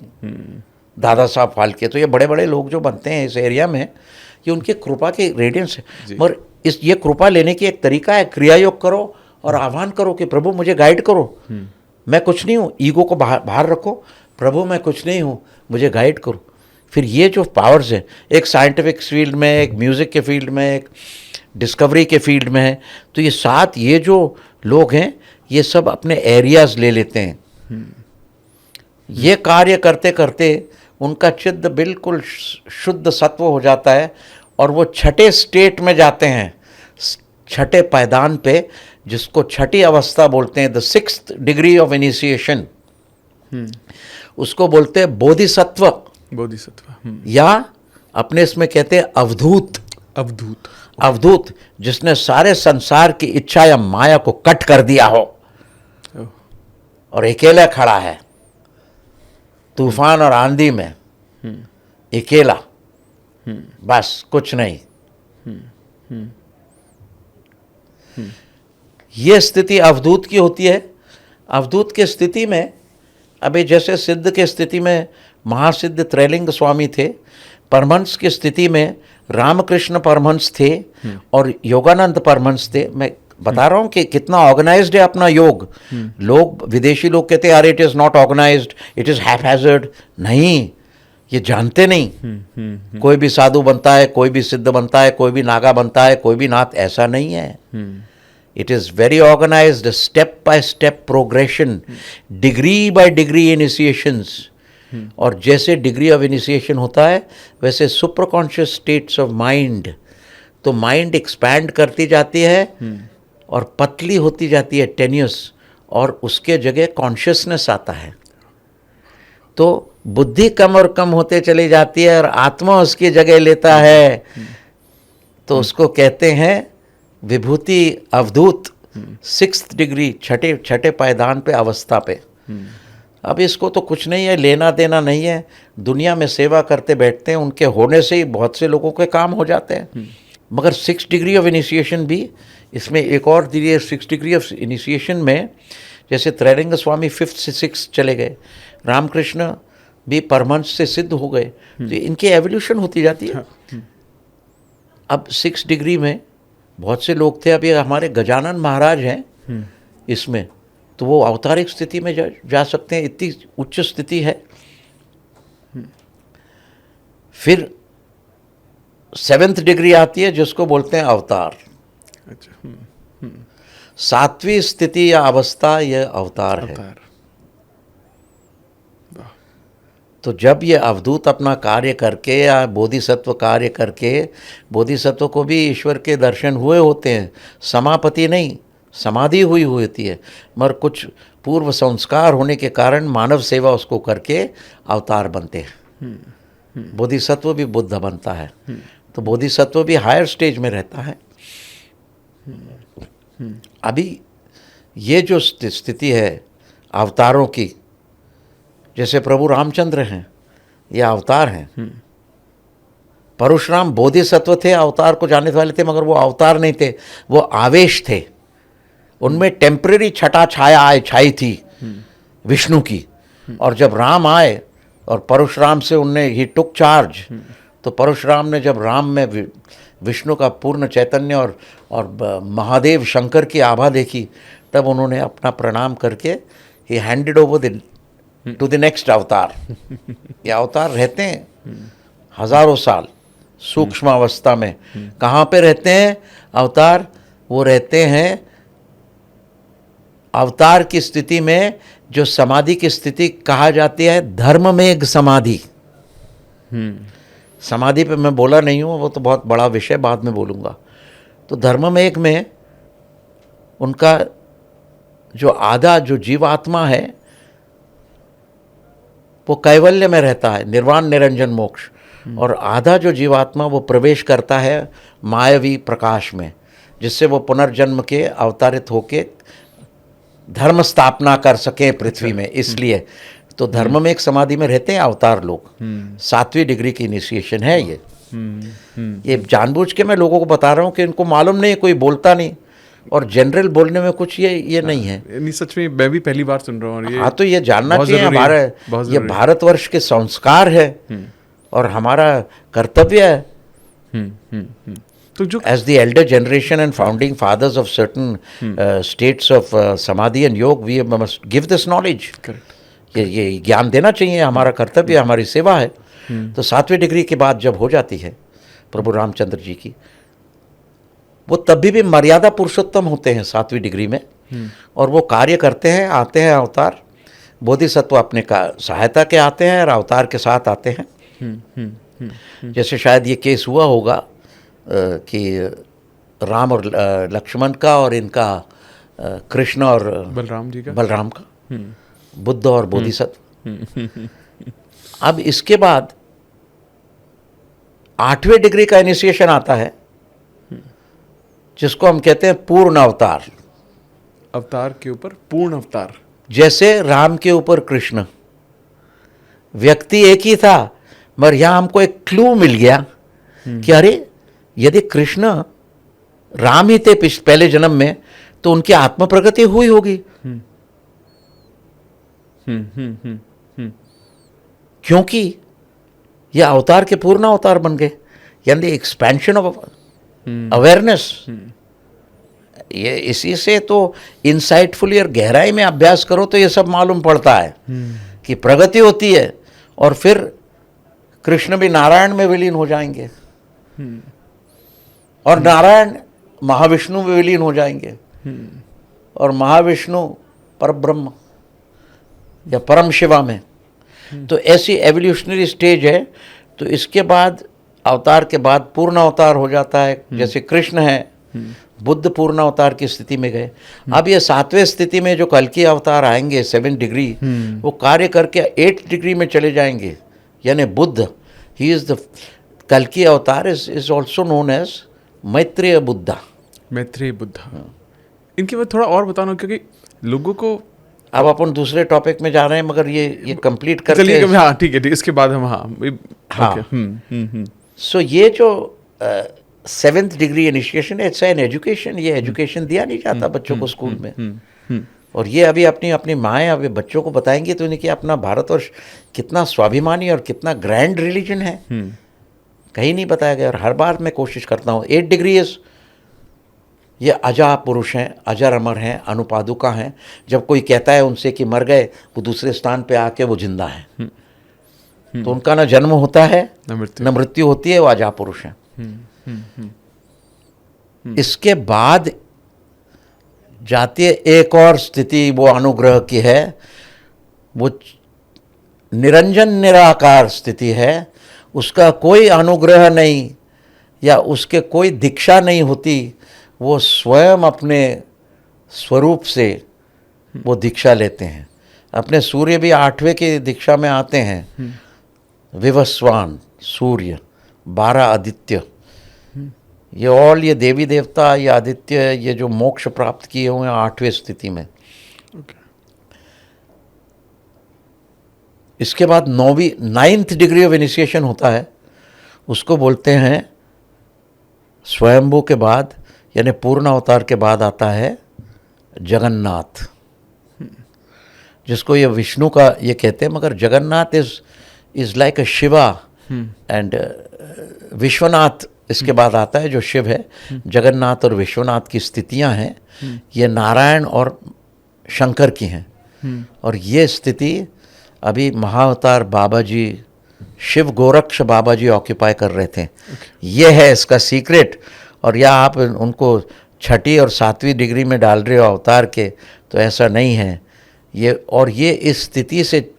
दादा साहब फाल्के। तो ये बड़े बड़े लोग जो बनते हैं इस एरिया में, ये उनकी कृपा की रेडियंस है। मगर ये कृपा लेने की एक तरीका है, क्रिया योग करो और आह्वान करो कि प्रभु मुझे गाइड करो, मैं कुछ नहीं हूँ। ईगो को बाहर रखो, प्रभु मैं कुछ नहीं हूँ, मुझे गाइड करो। फिर ये जो पावर्स है, एक साइंटिफिक फील्ड में, एक म्यूज़िक के फील्ड में, एक डिस्कवरी के फील्ड में है, तो ये 7 ये जो लोग हैं, ये सब अपने एरियाज ले लेते हैं। ये कार्य करते करते उनका चित्त बिल्कुल शुद्ध सत्व हो जाता है और वो छठे स्टेट में जाते हैं, छठे पायदान पे, जिसको छठी अवस्था बोलते हैं, the 6th degree of initiation. उसको बोलते हैं बोधिसत्व, या अपने इसमें कहते हैं अवधूत, जिसने सारे संसार की इच्छा या माया को कट कर दिया हो और अकेला खड़ा है तूफान और आंधी में, अकेला, बस कुछ नहीं। ये स्थिति अवधूत की होती है। अवधूत की स्थिति में, अभी जैसे सिद्ध के स्थिति में महासिद्ध त्रैलिंग स्वामी थे, परमहंस की स्थिति में रामकृष्ण परमहंस थे और योगानंद परमहंस थे। मैं बता रहा हूँ कि कितना ऑर्गेनाइज्ड है अपना योग। लोग, विदेशी लोग कहते हैं अरे it is not organised, it is haphazard. नहीं, ये जानते नहीं। कोई भी साधु बनता है, कोई भी सिद्ध बनता है, कोई भी नागा बनता है, कोई भी नाथ, ऐसा नहीं है। It is very organised, step by step progression, degree by degree initiations. और जैसे डिग्री ऑफ इनिशिएशन होता है, वैसे super conscious states of mind, तो माइंड एक्सपैंड करती जाती है और पतली होती जाती है, टेन्यूस, और उसके जगह कॉन्शियसनेस आता है। तो बुद्धि कम और कम होते चली जाती है और आत्मा उसकी जगह लेता है। तो उसको कहते हैं विभूति अवधूत, 6th डिग्री, छठे पायदान पे, अवस्था पे। अब इसको तो कुछ नहीं है, लेना देना नहीं है, दुनिया में सेवा करते बैठते हैं, उनके होने से ही बहुत से लोगों के काम हो जाते हैं। मगर 6 डिग्री ऑफ इनिशिएशन भी इसमें एक और दिए। 6 डिग्री ऑफ इनिशिएशन में जैसे त्रैरंग स्वामी 5th से 6 चले गए, रामकृष्ण भी परमहंस से सिद्ध हो गए, तो इनकी एवोल्यूशन होती जाती है। अब 6 डिग्री में बहुत से लोग थे, अब ये हमारे गजानन महाराज हैं इसमें, तो वो अवतारिक स्थिति में जा सकते हैं, इतनी उच्च स्थिति है। फिर 7th डिग्री आती है जिसको बोलते हैं अवतार। अच्छा। 7वीं स्थिति या अवस्था यह अवतार है। तो जब ये अवधूत अपना कार्य करके या बोधिसत्व कार्य करके, बोधिसत्व को भी ईश्वर के दर्शन हुए होते हैं, समापति नहीं, समाधि हुई होती है, मगर कुछ पूर्व संस्कार होने के कारण मानव सेवा उसको करके अवतार बनते हैं। बोधिसत्व भी बुद्ध बनता है, तो बोधिसत्व भी हायर स्टेज में रहता है। अभी ये जो स्थिति है अवतारों की, जैसे प्रभु रामचंद्र हैं, ये अवतार हैं। परशुराम बोधिसत्व थे, अवतार को जानने वाले थे, मगर वो अवतार नहीं थे, वो आवेश थे। उनमें टेम्परेरी छटा छाई थी विष्णु की, और जब राम आए और परशुराम से उनने ही टुक चार्ज, तो परशुराम ने जब राम में विष्णु का पूर्ण चैतन्य और महादेव शंकर की आभा देखी, तब उन्होंने अपना प्रणाम करके ही handed over to the next avatar. ये अवतार रहते हैं हजारों साल सूक्ष्म अवस्था में। कहाँ पे रहते हैं अवतार? वो रहते हैं अवतार की स्थिति में, जो समाधि की स्थिति कहा जाती है धर्ममेघ समाधि। समाधि पे मैं बोला नहीं हूँ, वो तो बहुत बड़ा विषय, बाद में बोलूँगा। तो धर्ममेघ में उनका जो आधा जो जीवात्मा है वो कैवल्य में रहता है, निर्वाण निरंजन मोक्ष, और आधा जो जीवात्मा वो प्रवेश करता है मायावी प्रकाश में, जिससे वो पुनर्जन्म के अवतारित होके धर्म स्थापना कर सके पृथ्वी में। इसलिए तो धर्म में एक समाधि में रहते हैं अवतार लोग। 7वीं डिग्री की इनिशिएशन है ये। ये जानबूझ के मैं लोगों को बता रहा हूँ कि इनको मालूम नहीं, कोई बोलता नहीं, और जनरल बोलने में कुछ ये नहीं है। नहीं, सच में मैं भी पहली बार सुन रहा हूँ। हाँ, तो ये जानना चाहिए। हमारा ये भारतवर्ष के संस्कार है और हमारा कर्तव्य है। तो जो as the elder generation and founding fathers of certain states of samadhi and yoga, we must give this knowledge. ये ज्ञान देना चाहिए, हमारा कर्तव्य, हमारी सेवा है। तो 7वीं डिग्री के बाद जब हो जाती है प्रभु रामचंद्र जी की, वो तभी भी मर्यादा पुरुषोत्तम होते हैं 7वीं डिग्री में, और वो कार्य करते हैं, आते हैं अवतार। बोधिसत्व अपने का सहायता के आते हैं और अवतार के साथ आते हैं। जैसे शायद ये केस हुआ होगा कि राम और लक्ष्मण का, और इनका कृष्ण और बलराम का, बुद्ध और बोधिसत्व। अब इसके बाद 8वें डिग्री का इनिशिएशन आता है, जिसको हम कहते हैं पूर्ण अवतार। अवतार के ऊपर पूर्ण अवतार। जैसे राम के ऊपर कृष्ण, व्यक्ति एक ही था, मगर यहां हमको एक क्लू मिल गया कि अरे यदि कृष्ण राम ही थे पहले जन्म में, तो उनकी आत्म प्रगति हुई होगी। क्योंकि ये अवतार के पूर्ण अवतार बन गए, यानी एक्सपेंशन ऑफ अवेयरनेस। ये इसी से तो इंसाइटफुली और गहराई में अभ्यास करो तो ये सब मालूम पड़ता है कि प्रगति होती है, और फिर कृष्ण भी नारायण में विलीन हो जाएंगे, और नारायण महाविष्णु में विलीन हो जाएंगे, और महाविष्णु परब्रह्म या परम शिवा में। तो ऐसी एवोल्यूशनरी स्टेज है। तो इसके बाद अवतार के बाद पूर्ण अवतार हो जाता है। जैसे कृष्ण है, बुद्ध पूर्ण अवतार की स्थिति में गए। अब ये 7वें स्थिति में जो कल्कि अवतार आएंगे 7 डिग्री, वो कार्य करके 8 डिग्री में चले जाएंगे। यानी बुद्ध, ही इज द कल्कि avatar is also known as Maitreya Buddha. Maitreya Buddha. इनके बाद थोड़ा और बताना, क्योंकि लोगों को अब अपन दूसरे टॉपिक में जा रहे हैं, मगर ये कंप्लीट करके चलिए। हाँ, ठीक है, इसके बाद हम हाँ। सो ये जो 7th degree initiation, it's an education. ये एजुकेशन दिया नहीं जाता बच्चों को स्कूल में। और ये अभी अपनी अपनी माएँ अभी बच्चों को बताएंगी तो इनकी अपना भारतवर्ष कितना स्वाभिमानी और कितना ग्रैंड रिलीजन है, कहीं नहीं बताया गया। और हर बार मैं कोशिश करता हूँ 8 डिग्रीज ये अजा पुरुष हैं, अजर अमर हैं, अनुपादुका हैं। जब कोई कहता है उनसे कि मर गए, वो दूसरे स्थान पे आके वो जिंदा हैं। तो उनका ना जन्म होता है न मृत्यु होती है, वो अजा पुरुष हैं। इसके बाद जाती है एक और स्थिति, वो अनुग्रह की है, वो निरंजन निराकार स्थिति है। उसका कोई अनुग्रह नहीं या उसके कोई दीक्षा नहीं होती, वो स्वयं अपने स्वरूप से वो दीक्षा लेते हैं। अपने सूर्य भी 8वें की दीक्षा में आते हैं। विवस्वान सूर्य, 12 आदित्य, ये देवी देवता, ये आदित्य, ये जो मोक्ष प्राप्त किए हुए हैं 8वें स्थिति में। इसके बाद 9th डिग्री ऑफ इनिशिएशन होता है, उसको बोलते हैं स्वयंभू के बाद, यानी पूर्ण अवतार के बाद आता है जगन्नाथ, जिसको ये विष्णु का ये कहते हैं, मगर Jagannath is like a Shiva and Vishwanath इसके बाद आता है जो शिव है। जगन्नाथ और विश्वनाथ की स्थितियां हैं, ये नारायण और शंकर की हैं। और ये स्थिति अभी महाअवतार बाबा जी, शिव गोरक्ष बाबा जी ऑक्यूपाई कर रहे थे। ये है इसका सीक्रेट। और या आप उनको 6ठी और 7वीं डिग्री में डाल रहे हो अवतार के, तो ऐसा नहीं है ये। और ये इस स्थिति से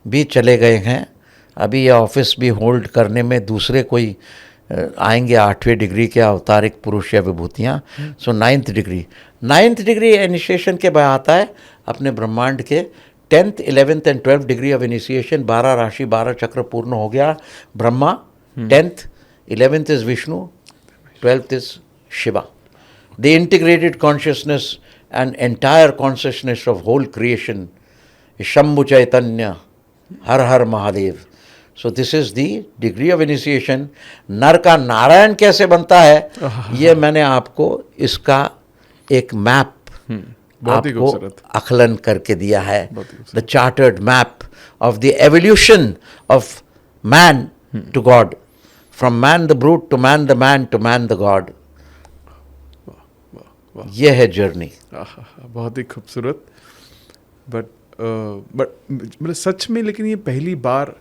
भी चले गए हैं। अभी ये ऑफिस भी होल्ड करने में दूसरे कोई आएंगे 8वें डिग्री के अवतारिक पुरुष या विभूतियाँ। सो 9th डिग्री इनिशिएशन के बाद आता है अपने ब्रह्मांड के 10th, 11th and 12th degree of initiation. 12 राशि 12 चक्र पूर्ण हो गया Brahma. 10th, 11th is Vishnu, 12th is Shiva. The integrated consciousness and entire consciousness of whole creation is Shambhu Chaitanya, Har Har Mahadev. So this is the degree of initiation. नर का नारायण कैसे बनता है, ये मैंने आपको इसका एक मैप आपको आकलन करके दिया है। The chartered map of the evolution of man to God. From man the brute to man the man to man the God. ये है जर्नी। बहुत ही खूबसूरत। बट मतलब सच में, लेकिन ये पहली बार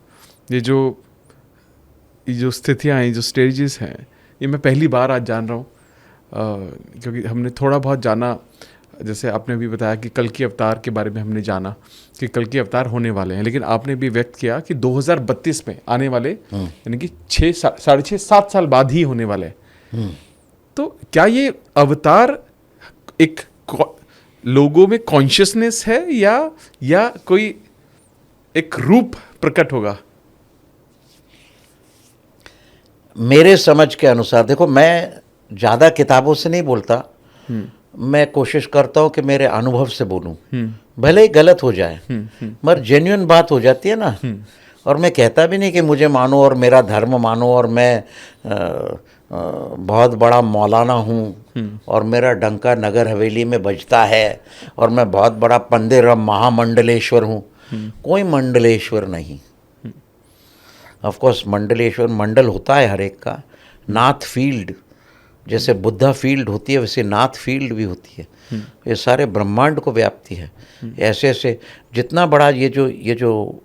ये जो स्थितियाँ हैं, जो स्टेजेस हैं, ये मैं पहली बार आज जान रहा हूँ। क्योंकि हमने थोड़ा बहुत जाना, जैसे आपने भी बताया कि कल की अवतार के बारे में हमने जाना कि कल के अवतार होने वाले हैं, लेकिन आपने भी व्यक्त किया कि 2032 में आने वाले, यानी कि 6.5-7 साल बाद ही होने वाले हैं। तो क्या ये अवतार एक लोगों में कॉन्शियसनेस है या कोई एक रूप प्रकट होगा? मेरे समझ के अनुसार, देखो मैं ज़्यादा किताबों से नहीं बोलता, मैं कोशिश करता हूँ कि मेरे अनुभव से बोलूँ, भले ही गलत हो जाए, मगर जेन्युइन बात हो जाती है ना। और मैं कहता भी नहीं कि मुझे मानो और मेरा धर्म मानो और मैं बहुत बड़ा मौलाना हूँ और मेरा डंका नगर हवेली में बजता है और मैं बहुत बड़ा पंडित महामंडलेश्वर हूँ। कोई मंडलेश्वर नहीं। ऑफ कोर्स मंडलेश्वर, मंडल होता है हर एक का। नाथ फील्ड, जैसे बुद्धा फील्ड होती है वैसे नाथ फील्ड भी होती है। ये सारे ब्रह्मांड को व्याप्ति है। ऐसे ऐसे जितना बड़ा ये जो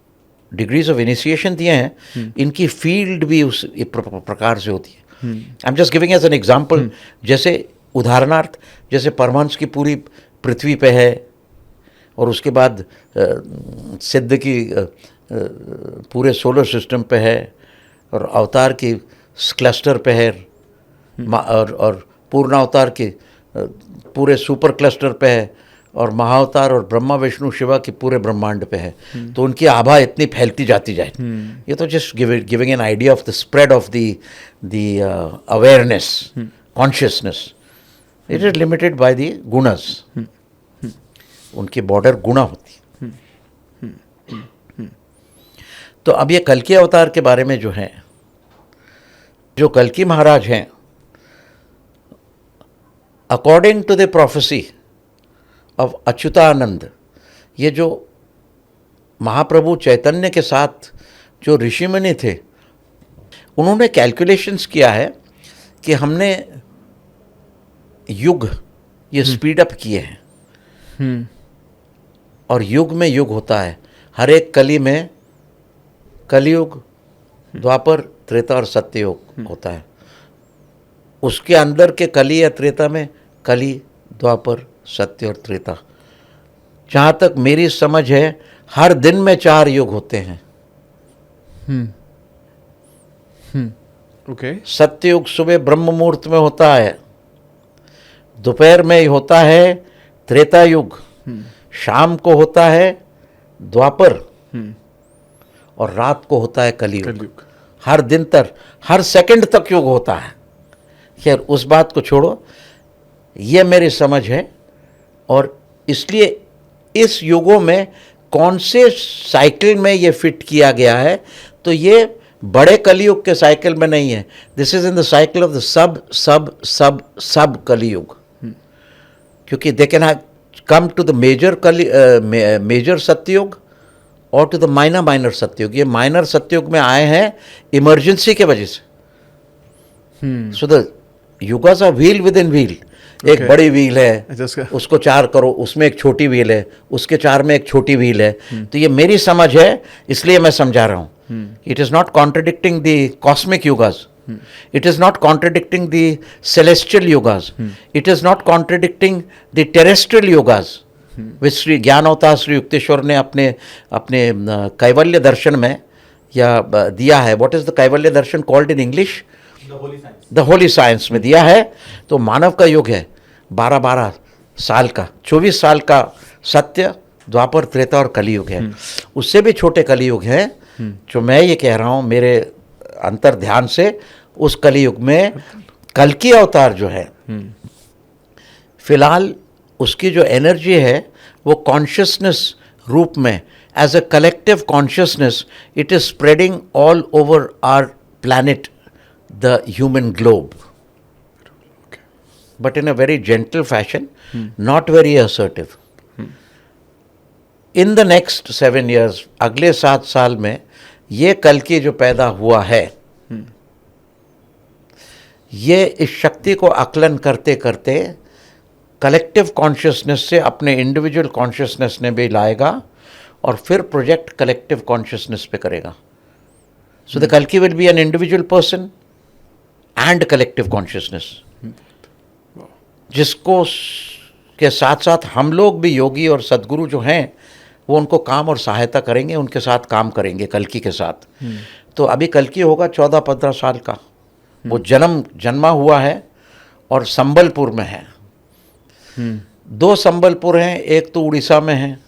डिग्रीज ऑफ इनिशिएशन दिए हैं, इनकी फील्ड भी उस प्रकार से होती है। I am just giving as an example. जैसे उदाहरणार्थ, जैसे परमहंस की पूरी पृथ्वी पे है और उसके बाद सिद्ध की पूरे सोलर सिस्टम पे है और अवतार की क्लस्टर पे है और पूर्ण अवतार के पूरे सुपर क्लस्टर पे है और महाअवतार और ब्रह्मा विष्णु शिवा के पूरे ब्रह्मांड पे है। तो उनकी आभा इतनी फैलती जाती जाए। ये तो just giving an idea of the spread of the awareness, consciousness. It is limited by the गुणस। उनकी बॉर्डर गुणा होती है। तो अब ये कल्कि अवतार के बारे में जो है, जो कल्कि महाराज हैं, according to the prophecy of Achyutananda, ये जो महाप्रभु चैतन्य के साथ जो ऋषि मुनि थे, उन्होंने कैलकुलेशंस किया है कि हमने युग ये स्पीड अप किए हैं, और युग में युग होता है, हर एक कली में कलयुग, द्वापर, त्रेता और सत्ययुग होता है। उसके अंदर के कली या त्रेता में कली, द्वापर, सत्य और त्रेता। जहाँ तक मेरी समझ है, हर दिन में 4 युग होते हैं। ओके। सत्ययुग सुबह ब्रह्म मुहूर्त में होता है, दोपहर में होता है त्रेता युग, शाम को होता है द्वापर, और रात को होता है कलियुग। हर दिन तक, हर सेकंड तक युग होता है। खैर उस बात को छोड़ो, ये मेरी समझ है। और इसलिए इस युगों में कौन से साइकिल में ये फिट किया गया है, तो ये बड़े कलियुग के साइकिल में नहीं है। This is in the cycle of the sub sub sub sub Kaliyuga, क्योंकि they can come to the major Satyuga और टू द माइनर सत्ययुग। ये माइनर सत्ययुग में आए हैं इमरजेंसी के वजह से। So the yugas are wheel within wheel. एक बड़ी व्हील है, उसको 4 करो, उसमें एक छोटी व्हील है, उसके 4 में एक छोटी व्हील है। तो ये मेरी समझ है, इसलिए मैं समझा रहा हूँ। It is not contradicting the cosmic yugas, it is not contradicting the celestial yogas, it is not contradicting the terrestrial yogas, which Shri ज्ञान अवतार श्री युक्तेश्वर ने अपने कैवल्य दर्शन में या दिया है। What is the Kaivalya Darshan called in English? The holy science में दिया है। तो मानव का युग है 12-12 साल का, 24 साल का सत्य, द्वापर, त्रेता और कलियुग है। उससे भी छोटे कलियुग हैं, जो मैं ये कह रहा हूँ मेरे अंतर ध्यान से। उस कलियुग में कल्कि अवतार जो है, फिलहाल उसकी जो एनर्जी है वो कॉन्शियसनेस रूप में, as a collective consciousness, it is spreading all over our planet, the human globe, but in a very gentle fashion, not very assertive. In the next 7 years, अगले 7 साल में ये कल्कि जो पैदा हुआ है, ये इस शक्ति को आकलन करते करते कलेक्टिव कॉन्शियसनेस से अपने इंडिविजुअल कॉन्शियसनेस में भी लाएगा, और फिर प्रोजेक्ट कलेक्टिव कॉन्शियसनेस पे करेगा। सो द कल्कि will be an individual person and collective consciousness, जिसको के साथ साथ हम लोग भी, योगी और सद्गुरु जो हैं, वो उनको काम और सहायता करेंगे, उनके साथ काम करेंगे कल्कि के साथ। तो अभी कल्कि होगा 14-15 साल का। वो जन्मा हुआ है और संबलपुर में है। 2 संबलपुर हैं, एक तो उड़ीसा में है,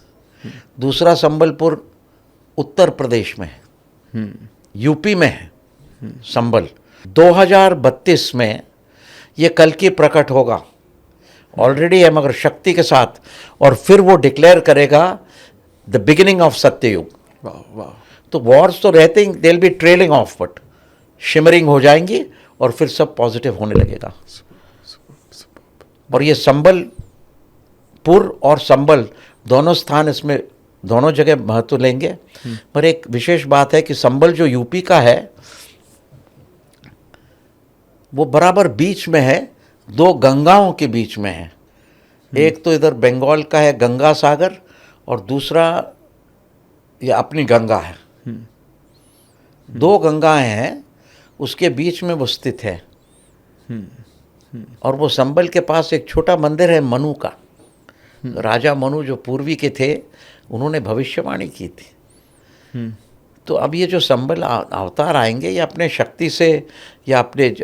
दूसरा संबलपुर उत्तर प्रदेश में है, यूपी में है संबल। 2032 में ये कल्कि प्रकट होगा, ऑलरेडी है मगर शक्ति के साथ, और फिर वो डिक्लेयर करेगा द बिगिनिंग ऑफ सत्ययुग। तो वॉर्स तो रहते ही, they will be trailing off, but shimmering हो जाएंगी, और फिर सब पॉजिटिव होने लगेगा। और ये संबलपुर और संबल दोनों स्थान, इसमें दोनों जगह महत्व लेंगे। पर एक विशेष बात है कि संबल जो यूपी का है, वो बराबर बीच में है, 2 गंगाओं के बीच में है। एक तो इधर बंगाल का है गंगा सागर, और दूसरा ये अपनी गंगा है। 2 गंगाएं हैं, उसके बीच में वो स्थित है। और वो संबल के पास एक छोटा मंदिर है मनु का। राजा मनु जो पूर्वी के थे, उन्होंने भविष्यवाणी की थी। तो अब ये जो संबल अवतार आएंगे, ये अपने शक्ति से, या अपने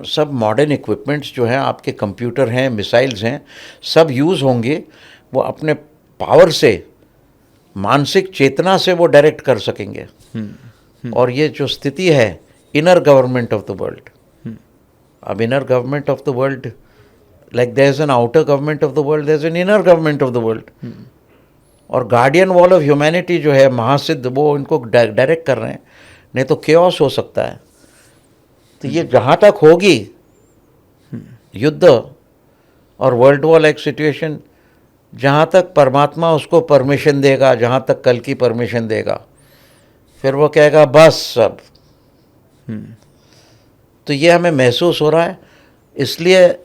सब मॉडर्न इक्विपमेंट्स जो हैं, आपके कंप्यूटर हैं, मिसाइल्स हैं, सब यूज़ होंगे। वो अपने पावर से, मानसिक चेतना से वो डायरेक्ट कर सकेंगे। और ये जो स्थिति है inner government of the world, अब inner government of the world, like there is an outer government of the world, there is an inner government of the world. और गार्डियन वॉल ऑफ ह्यूमैनिटी जो है महासिद्ध, वो इनको direct कर रहे हैं, नहीं तो केओस हो सकता है। तो ये जहाँ तक होगी युद्ध और वर्ल्ड वॉर लाइक सिचुएशन, जहाँ तक परमात्मा उसको परमिशन देगा, जहाँ तक कल की परमिशन देगा, फिर वो कहेगा बस सब। तो ये हमें महसूस हो रहा है। इसलिए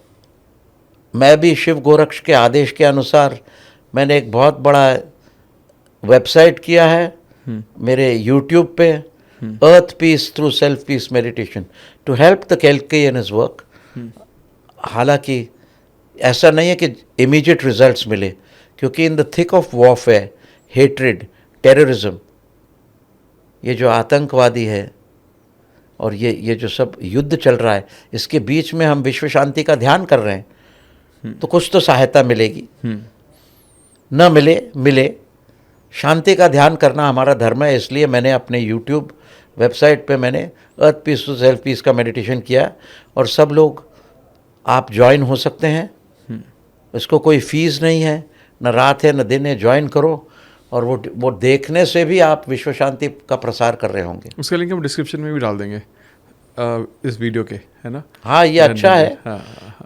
मैं भी शिव गोरक्ष के आदेश के अनुसार मैंने एक बहुत बड़ा वेबसाइट किया है मेरे यूट्यूब पे, earth peace through self peace meditation to help the कैल्की इन हिज वर्क। हालांकि ऐसा नहीं है कि इमीडिएट रिजल्ट्स मिले, क्योंकि in the thick of warfare, hatred, terrorism, ये जो आतंकवादी है और ये जो सब युद्ध चल रहा है, इसके बीच में हम विश्व शांति का ध्यान कर रहे हैं, तो कुछ तो सहायता मिलेगी। न मिले शांति का ध्यान करना हमारा धर्म है। इसलिए मैंने अपने YouTube वेबसाइट पे मैंने अर्थ पीस टू सेल्फ पीस का मेडिटेशन किया, और सब लोग आप ज्वाइन हो सकते हैं। इसको कोई फीस नहीं है, न रात है न दिन है, ज्वाइन करो, और वो देखने से भी आप विश्व शांति का प्रसार कर रहे होंगे। उसका लिंक हम डिस्क्रिप्शन में भी डाल देंगे इस वीडियो के, है ना? हाँ, ये अच्छा है हाँ।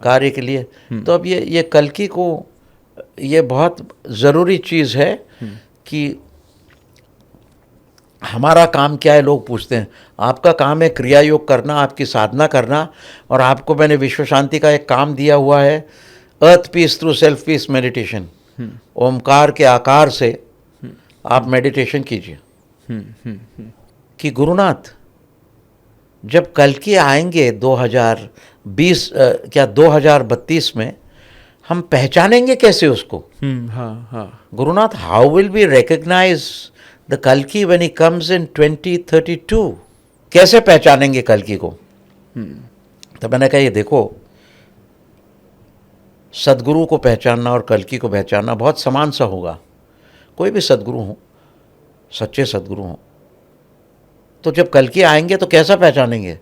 कार्य के लिए। तो अब ये कल्कि को ये बहुत ज़रूरी चीज़ है कि हमारा काम क्या है। लोग पूछते हैं आपका काम है क्रिया योग करना, आपकी साधना करना, और आपको मैंने विश्व शांति का एक काम दिया हुआ है, earth peace through self peace meditation. ओमकार के आकार से आप मेडिटेशन कीजिए कि गुरुनाथ जब कल्कि आएंगे 2032 में, हम पहचानेंगे कैसे उसको? हाँ। Gurunath, how will we recognise the कल्कि व्हेन ही कम्स इन 2032? कैसे पहचानेंगे कल्कि को? तो मैंने कहा ये देखो, सदगुरु को पहचानना और कल्कि को पहचानना बहुत समान सा होगा। कोई भी सदगुरु हो, सच्चे सदगुरु हो, तो जब कल्कि आएंगे तो कैसा पहचानेंगे?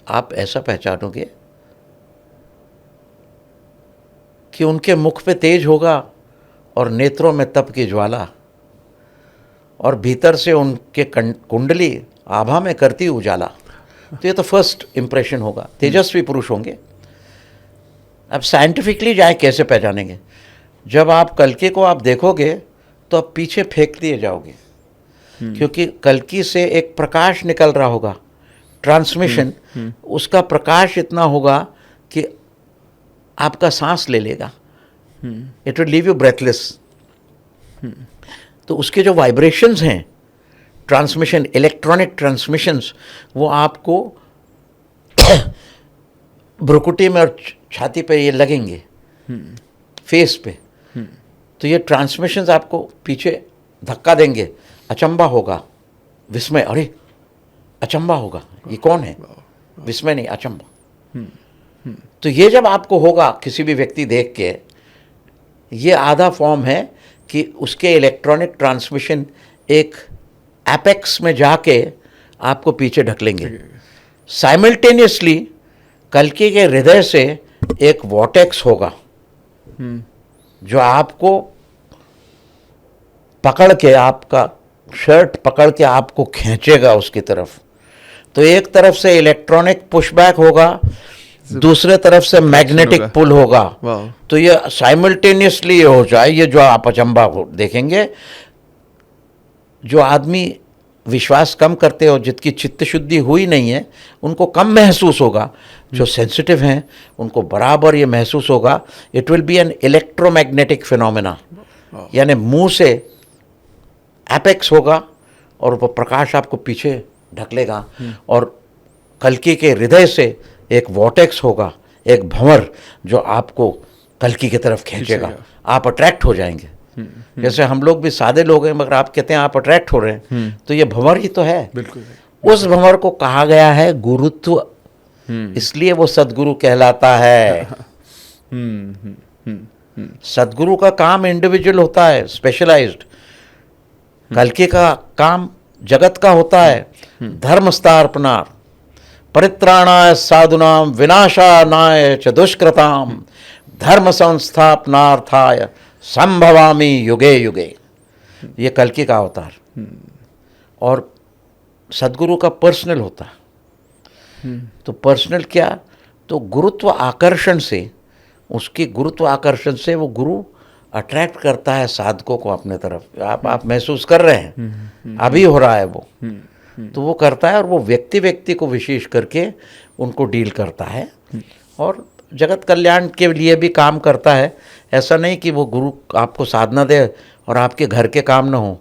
आप ऐसा पहचानोगे कि उनके मुख पे तेज होगा और नेत्रों में तप की ज्वाला, और भीतर से उनके कुंडली आभा में करती उजाला। तो ये तो फर्स्ट इंप्रेशन होगा, तेजस्वी पुरुष होंगे। अब साइंटिफिकली जाए कैसे पहचानेंगे? जब आप कल्कि को आप देखोगे तो आप पीछे फेंक दिए जाओगे, क्योंकि कल्कि से एक प्रकाश निकल रहा होगा, ट्रांसमिशन। उसका प्रकाश इतना होगा कि आपका सांस ले लेगा, it will leave you breathless. तो उसके जो वाइब्रेशंस हैं, ट्रांसमिशन, इलेक्ट्रॉनिक ट्रांसमिशंस, वो आपको भ्रुकुटी में और छाती पे ये लगेंगे, फेस पे। तो ये ट्रांसमिशंस आपको पीछे धक्का देंगे, अचंबा होगा, विस्मय, अरे अचंबा होगा, ये कौन है? विस्मय नहीं, अचंबा। तो ये जब आपको होगा किसी भी व्यक्ति देख के, ये आधा फॉर्म है कि उसके इलेक्ट्रॉनिक ट्रांसमिशन एक एपेक्स में जाके आपको पीछे ढकलेंगे। साइमल्टेनियसली कल्कि के हृदय से एक वॉटेक्स होगा जो आपको पकड़ के, आपका शर्ट पकड़ के आपको खींचेगा उसकी तरफ। तो एक तरफ से इलेक्ट्रॉनिक पुशबैक होगा, दूसरे तरफ से मैग्नेटिक पुल होगा। तो ये साइमल्टेनियसली हो जाए, ये जो आप अचंबा देखेंगे। जो आदमी विश्वास कम करते हो, जिसकी चित्त शुद्धि हुई नहीं है, उनको कम महसूस होगा। जो सेंसिटिव हैं उनको बराबर ये महसूस होगा। It will be an electromagnetic phenomena, यानी मुंह से एपेक्स होगा और वो प्रकाश आपको पीछे ढकलेगा, और कल्कि के हृदय से एक वॉटेक्स होगा, एक भंवर जो आपको कल्कि की तरफ खींचेगा। आप अट्रैक्ट हो जाएंगे। जैसे हम लोग भी सादे लोग हैं, मगर आप कहते हैं आप अट्रैक्ट हो रहे हैं, तो ये भंवर ही तो है। बिल्कुल। उस भंवर को कहा गया है गुरुत्व, इसलिए वो सदगुरु कहलाता है। सदगुरु का काम इंडिविजुअल होता है, स्पेशलाइज्ड। कल्कि का काम जगत का होता है, धर्म स्थापना, परित्राणाय साधुनाम विनाशानाय च दुष्कृताम धर्म संस्थापनार्थाय संभवामि युगे युगे। ये कल्कि का अवतार। और सदगुरु का पर्सनल होता है। तो पर्सनल क्या? तो गुरुत्व आकर्षण से, उसकी गुरुत्व आकर्षण से वो गुरु अट्रैक्ट करता है साधकों को अपने तरफ। आप महसूस कर रहे हैं, अभी हो रहा है वो। तो वो करता है, और वो व्यक्ति व्यक्ति को विशेष करके उनको डील करता है, और जगत कल्याण के लिए भी काम करता है। ऐसा नहीं कि वो गुरु आपको साधना दे और आपके घर के काम ना हो।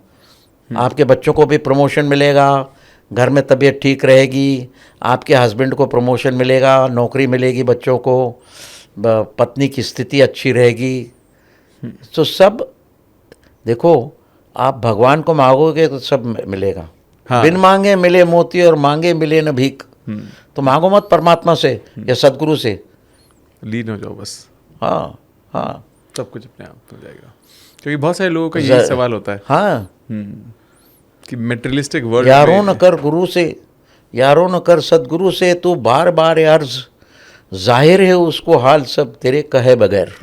आपके बच्चों को भी प्रमोशन मिलेगा, घर में तबीयत ठीक रहेगी, आपके हस्बैंड को प्रमोशन मिलेगा, नौकरी मिलेगी बच्चों को, पत्नी की स्थिति अच्छी रहेगी। तो सब देखो, आप भगवान को मांगोगे तो सब मिलेगा। हाँ। बिन मांगे मिले मोती और मांगे मिले न भीख। तो मांगो मत परमात्मा से या सदगुरु से। लीन हो जाओ बस, हाँ हाँ, सब कुछ अपने आप हो जाएगा। क्योंकि बहुत सारे लोगों का यही सवाल होता है हाँ, कि मेटेरियलिस्टिक वर्ल्ड यारो में न कर गुरु से, यारो न कर सदगुरु से, तू बार बार अर्ज, जाहिर है उसको हाल सब तेरे कहे बगैर।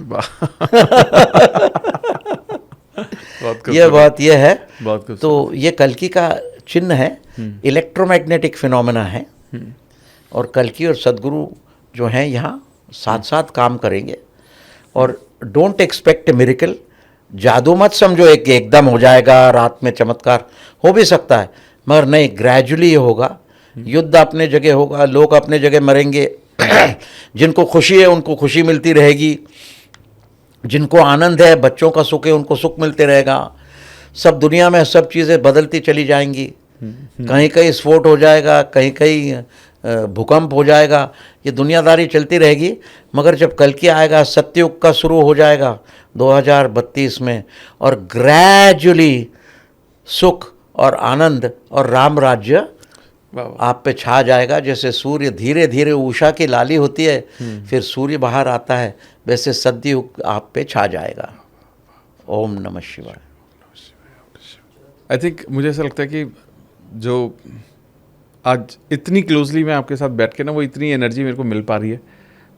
बहुत ये बात ये है। बहुत खूबसूरत। तो ये कल्कि का चिन्ह है, इलेक्ट्रोमैग्नेटिक फिनोमेना है। और कल्कि और सदगुरु जो हैं यहाँ साथ साथ काम करेंगे। और डोंट एक्सपेक्ट ए मिरेकल, जादू मत समझो एक एकदम हो जाएगा, रात में चमत्कार हो भी सकता है, मगर नहीं, ग्रेजुअली होगा। युद्ध अपने जगह होगा, लोग अपने जगह मरेंगे। जिनको खुशी है उनको खुशी मिलती रहेगी, जिनको आनंद है, बच्चों का सुख है, उनको सुख मिलते रहेगा। सब दुनिया में सब चीज़ें बदलती चली जाएंगी। कहीं कहीं स्फोट हो जाएगा, कहीं कहीं भूकंप हो जाएगा, ये दुनियादारी चलती रहेगी। मगर जब कल्कि आएगा, सत्ययुग का शुरू हो जाएगा 2032 में, और ग्रेजुअली सुख और आनंद और राम राज्य आप पे छा जाएगा। जैसे सूर्य धीरे धीरे उषा की लाली होती है, फिर सूर्य बाहर आता है, वैसे सत्ययुग आप पे छा जाएगा। ओम नमः शिवाय। आई थिंक मुझे ऐसा लगता है कि जो आज इतनी क्लोजली मैं आपके साथ बैठ के ना, वो इतनी एनर्जी मेरे को मिल पा रही है।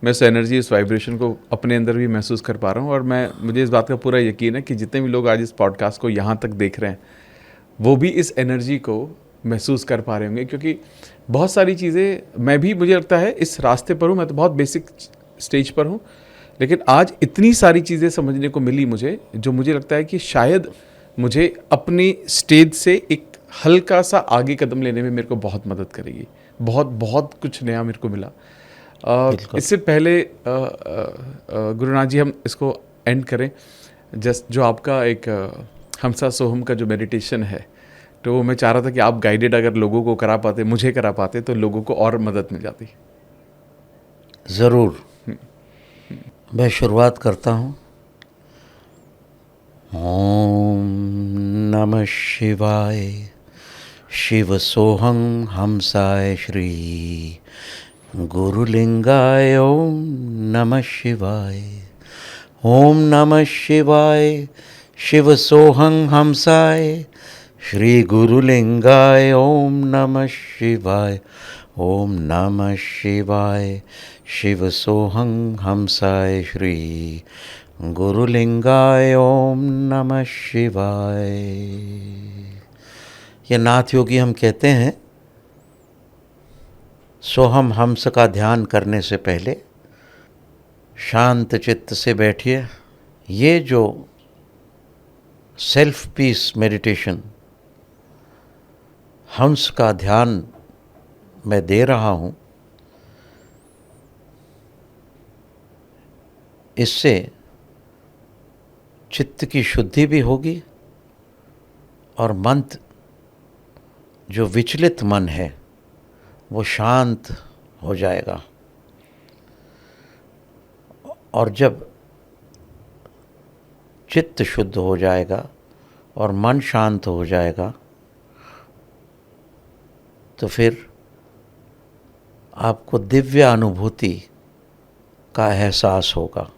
मैं उस एनर्जी, इस वाइब्रेशन को अपने अंदर भी महसूस कर पा रहा हूँ। और मुझे इस बात का पूरा यकीन है कि जितने भी लोग आज इस पॉडकास्ट को यहाँ तक देख रहे हैं, वो भी इस एनर्जी को महसूस कर पा रहे होंगे। क्योंकि बहुत सारी चीज़ें, मैं भी, मुझे लगता है इस रास्ते पर हूँ, मैं तो बहुत बेसिक स्टेज पर हूँ, लेकिन आज इतनी सारी चीज़ें समझने को मिली मुझे, जो मुझे लगता है कि शायद मुझे अपनी स्टेज से एक हल्का सा आगे कदम लेने में मेरे को बहुत मदद करेगी। बहुत बहुत कुछ नया मेरे को मिला। इससे पहले गुरुनाथ जी, हम इसको एंड करें। जस्ट जो आपका एक हमसा सोहम का जो मेडिटेशन है, तो मैं चाह रहा था कि आप गाइडेड अगर लोगों को करा पाते, मुझे करा पाते, तो लोगों को और मदद मिल जाती। ज़रूर, मैं शुरुआत करता हूँ। ओम नमः शिवाय, शिव सोहं हमसाय श्री गुरुलिंगाय। ओम नमः शिवाय। ओम नमः शिवाय, शिव सोहं हमसाय श्री गुरुलिंगाय। ओम नमः शिवाय। ओम नमः शिवाय, शिव सोहं हमसाय श्री गुरुलिंगाय। ओम नमः शिवाय। ये नाथ योगी हम कहते हैं, सोहम हंस का ध्यान करने से पहले शांत चित्त से बैठिए। ये जो सेल्फ पीस मेडिटेशन, हंस का ध्यान मैं दे रहा हूँ, इससे चित्त की शुद्धि भी होगी और मन, जो विचलित मन है, वो शांत हो जाएगा। और जब चित्त शुद्ध हो जाएगा और मन शांत हो जाएगा, तो फिर आपको दिव्य अनुभूति का एहसास होगा।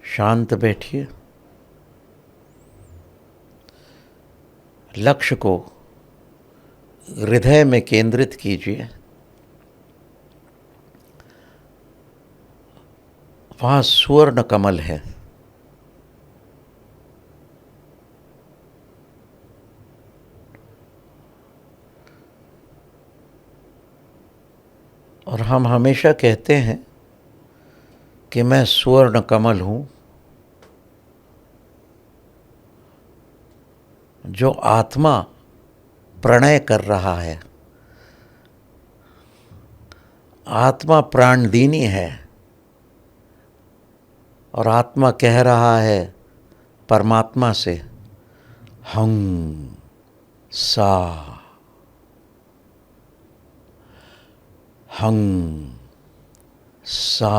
शांत बैठिए, लक्ष्य को हृदय में केंद्रित कीजिए। वहाँ स्वर्ण कमल है, और हम हमेशा कहते हैं कि मैं स्वर्ण कमल हूँ जो आत्मा प्रणय कर रहा है। आत्मा प्राणदीनी है और आत्मा कह रहा है परमात्मा से हं सा हं सा।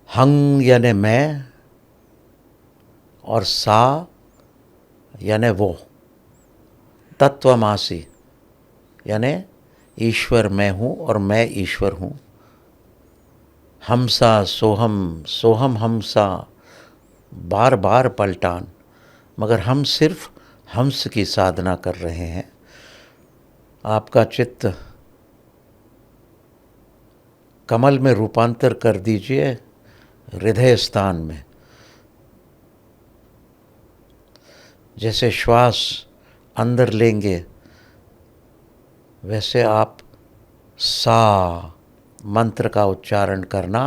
हं यानी मैं और सा यानी वो। तत्वमासी यानी ईश्वर मैं हूँ और मैं ईश्वर हूँ। हमसा सोहम सोहम हमसा, बार बार पलटान, मगर हम सिर्फ हंस की साधना कर रहे हैं। आपका चित्त कमल में रूपांतर कर दीजिए, हृदय स्थान में। जैसे श्वास अंदर लेंगे वैसे आप सा मंत्र का उच्चारण करना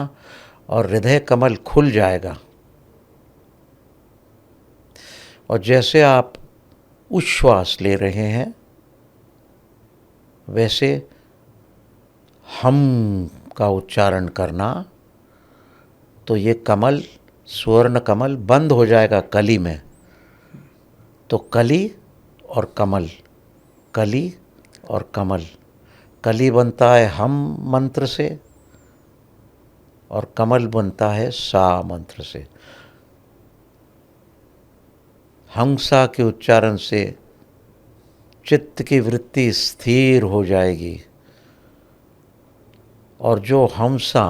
और हृदय कमल खुल जाएगा। और जैसे आप उच्छ्वास ले रहे हैं वैसे हम का उच्चारण करना, तो ये कमल स्वर्ण कमल बंद हो जाएगा कली में। तो कली और कमल, कली और कमल। कली बनता है हम मंत्र से और कमल बनता है सा मंत्र से। हंसा के उच्चारण से चित्त की वृत्ति स्थिर हो जाएगी और जो हमसा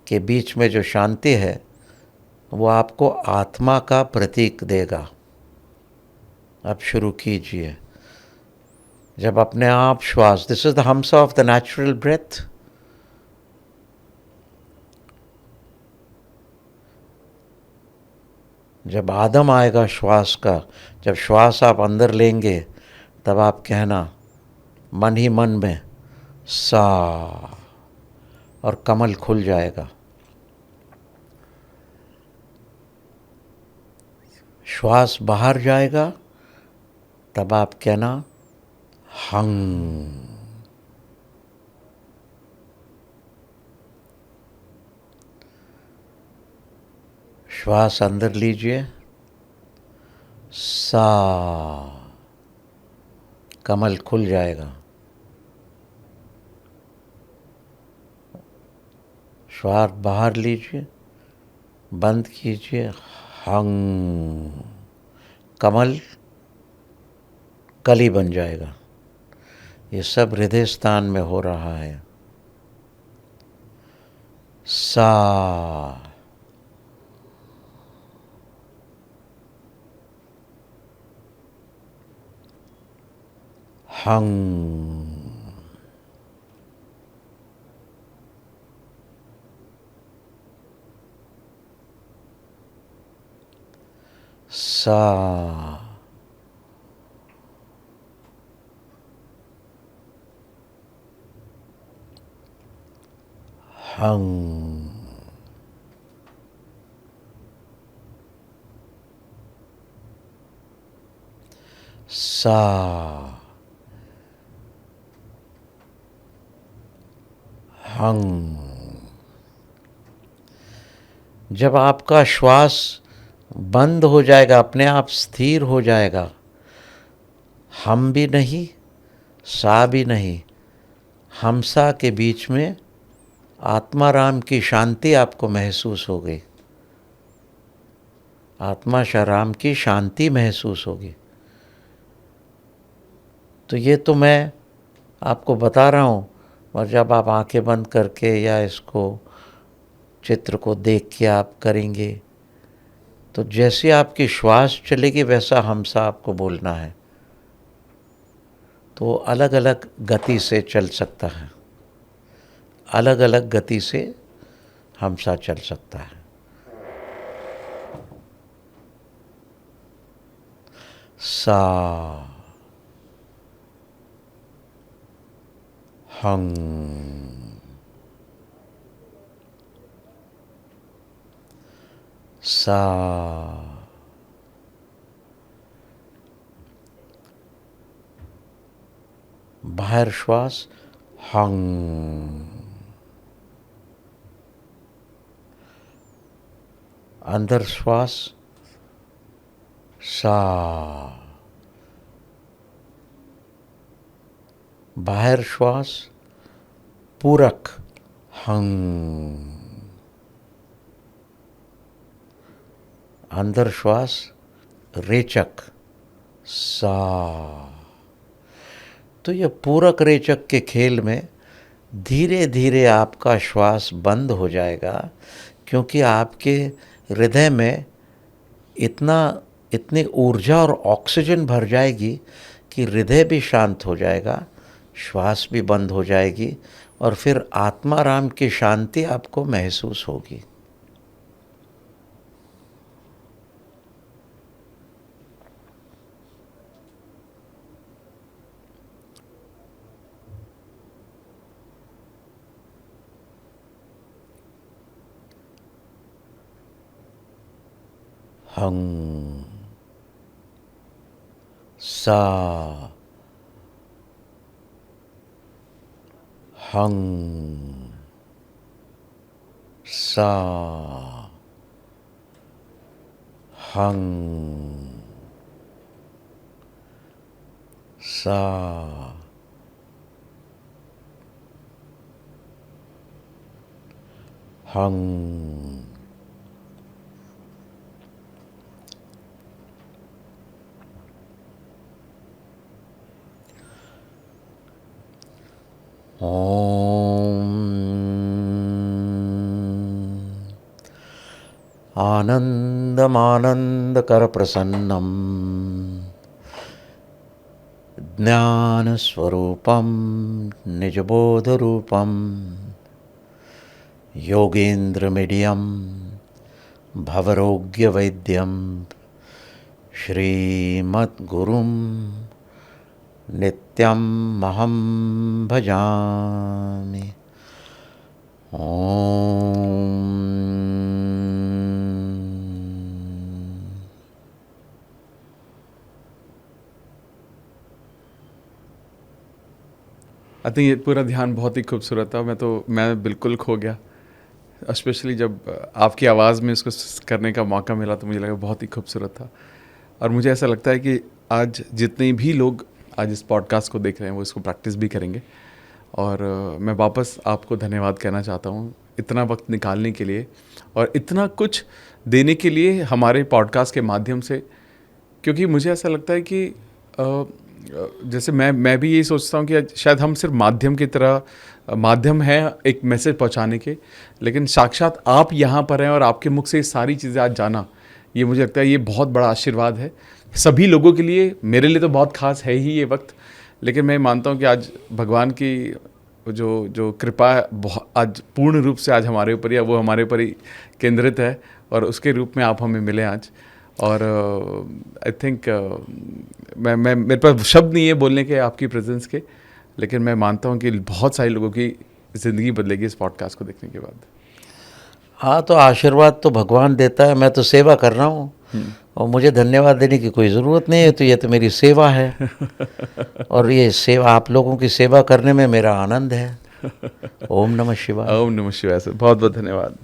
के बीच में जो शांति है वो आपको आत्मा का प्रतीक देगा। अब शुरू कीजिए। जब अपने आप श्वास, this is the Hamsa of the natural breath. जब आदम आएगा श्वास का, जब श्वास आप अंदर लेंगे तब आप कहना मन ही मन में सा, और कमल खुल जाएगा। श्वास बाहर जाएगा तब आप कहना हंग। श्वास अंदर लीजिए, सा, कमल खुल जाएगा। श्वास बाहर लीजिए, बंद कीजिए, हंग, कमल कली बन जाएगा। ये सब हृदय स्थान में हो रहा है। सा, हंग, सा, हंग, सा, हंग। जब आपका श्वास बंद हो जाएगा, अपने आप स्थिर हो जाएगा, हम भी नहीं सा भी नहीं, हमसा के बीच में आत्माराम की शांति आपको महसूस हो गई। आत्मा शाराम की शांति महसूस होगी। तो ये तो मैं आपको बता रहा हूँ, और जब आप आंखें बंद करके या इसको चित्र को देख के आप करेंगे तो जैसे आपकी श्वास चलेगी वैसा हमसा आपको बोलना है। तो अलग अलग गति से चल सकता है, अलग अलग गति से हमसा चल सकता है। सा, हंग, सा, बाहर श्वास हंग, अंदर श्वास सा, बाहर श्वास पूरक हंग, अंदर श्वास रेचक सा। तो ये पूरक रेचक के खेल में धीरे धीरे आपका श्वास बंद हो जाएगा, क्योंकि आपके हृदय में इतनी ऊर्जा और ऑक्सीजन भर जाएगी कि हृदय भी शांत हो जाएगा, श्वास भी बंद हो जाएगी, और फिर आत्माराम की शांति आपको महसूस होगी। हंग, सा, हंग, सा, हंग, सा, हंग। ओम आनंदमानंदकर प्रसन्नम ज्ञान स्वरूपम निजबोधरूपम योगेंद्र मीडियम भवरोग्य वैद्यम श्रीमद्गुरुम नित्यम महं भजामि। ओम। आई थिंक ये पूरा ध्यान बहुत ही खूबसूरत था। मैं बिल्कुल खो गया, स्पेशली जब आपकी आवाज़ में इसको करने का मौका मिला तो मुझे लगा बहुत ही खूबसूरत था। और मुझे ऐसा लगता है कि आज जितने भी लोग आज इस पॉडकास्ट को देख रहे हैं वो इसको प्रैक्टिस भी करेंगे। और मैं वापस आपको धन्यवाद कहना चाहता हूँ इतना वक्त निकालने के लिए और इतना कुछ देने के लिए हमारे पॉडकास्ट के माध्यम से, क्योंकि मुझे ऐसा लगता है कि जैसे मैं भी यही सोचता हूँ कि शायद हम सिर्फ माध्यम की तरह माध्यम है एक मैसेज पहुँचाने के, लेकिन साक्षात आप यहाँ पर हैं और आपके मुख से ये सारी चीज़ें आज जाना, ये मुझे लगता है ये बहुत बड़ा आशीर्वाद है सभी लोगों के लिए। मेरे लिए तो बहुत खास है ही ये वक्त, लेकिन मैं मानता हूँ कि आज भगवान की जो कृपा आज पूर्ण रूप से आज हमारे ऊपर ही, वो हमारे ऊपर ही केंद्रित है और उसके रूप में आप हमें मिले आज। और आई थिंक मैं मेरे पास शब्द नहीं है बोलने के आपकी प्रेजेंस के, लेकिन मैं मानता हूँ कि बहुत सारे लोगों की ज़िंदगी बदलेगी इस पॉडकास्ट को देखने के बाद। हाँ, तो आशीर्वाद तो भगवान देता है, मैं तो सेवा कर रहा हूँ और मुझे धन्यवाद देने की कोई ज़रूरत नहीं है। तो ये तो मेरी सेवा है और ये सेवा, आप लोगों की सेवा करने में मेरा आनंद है। ओम नमः शिवाय। ओम नमः शिवाय सर, बहुत बहुत धन्यवाद।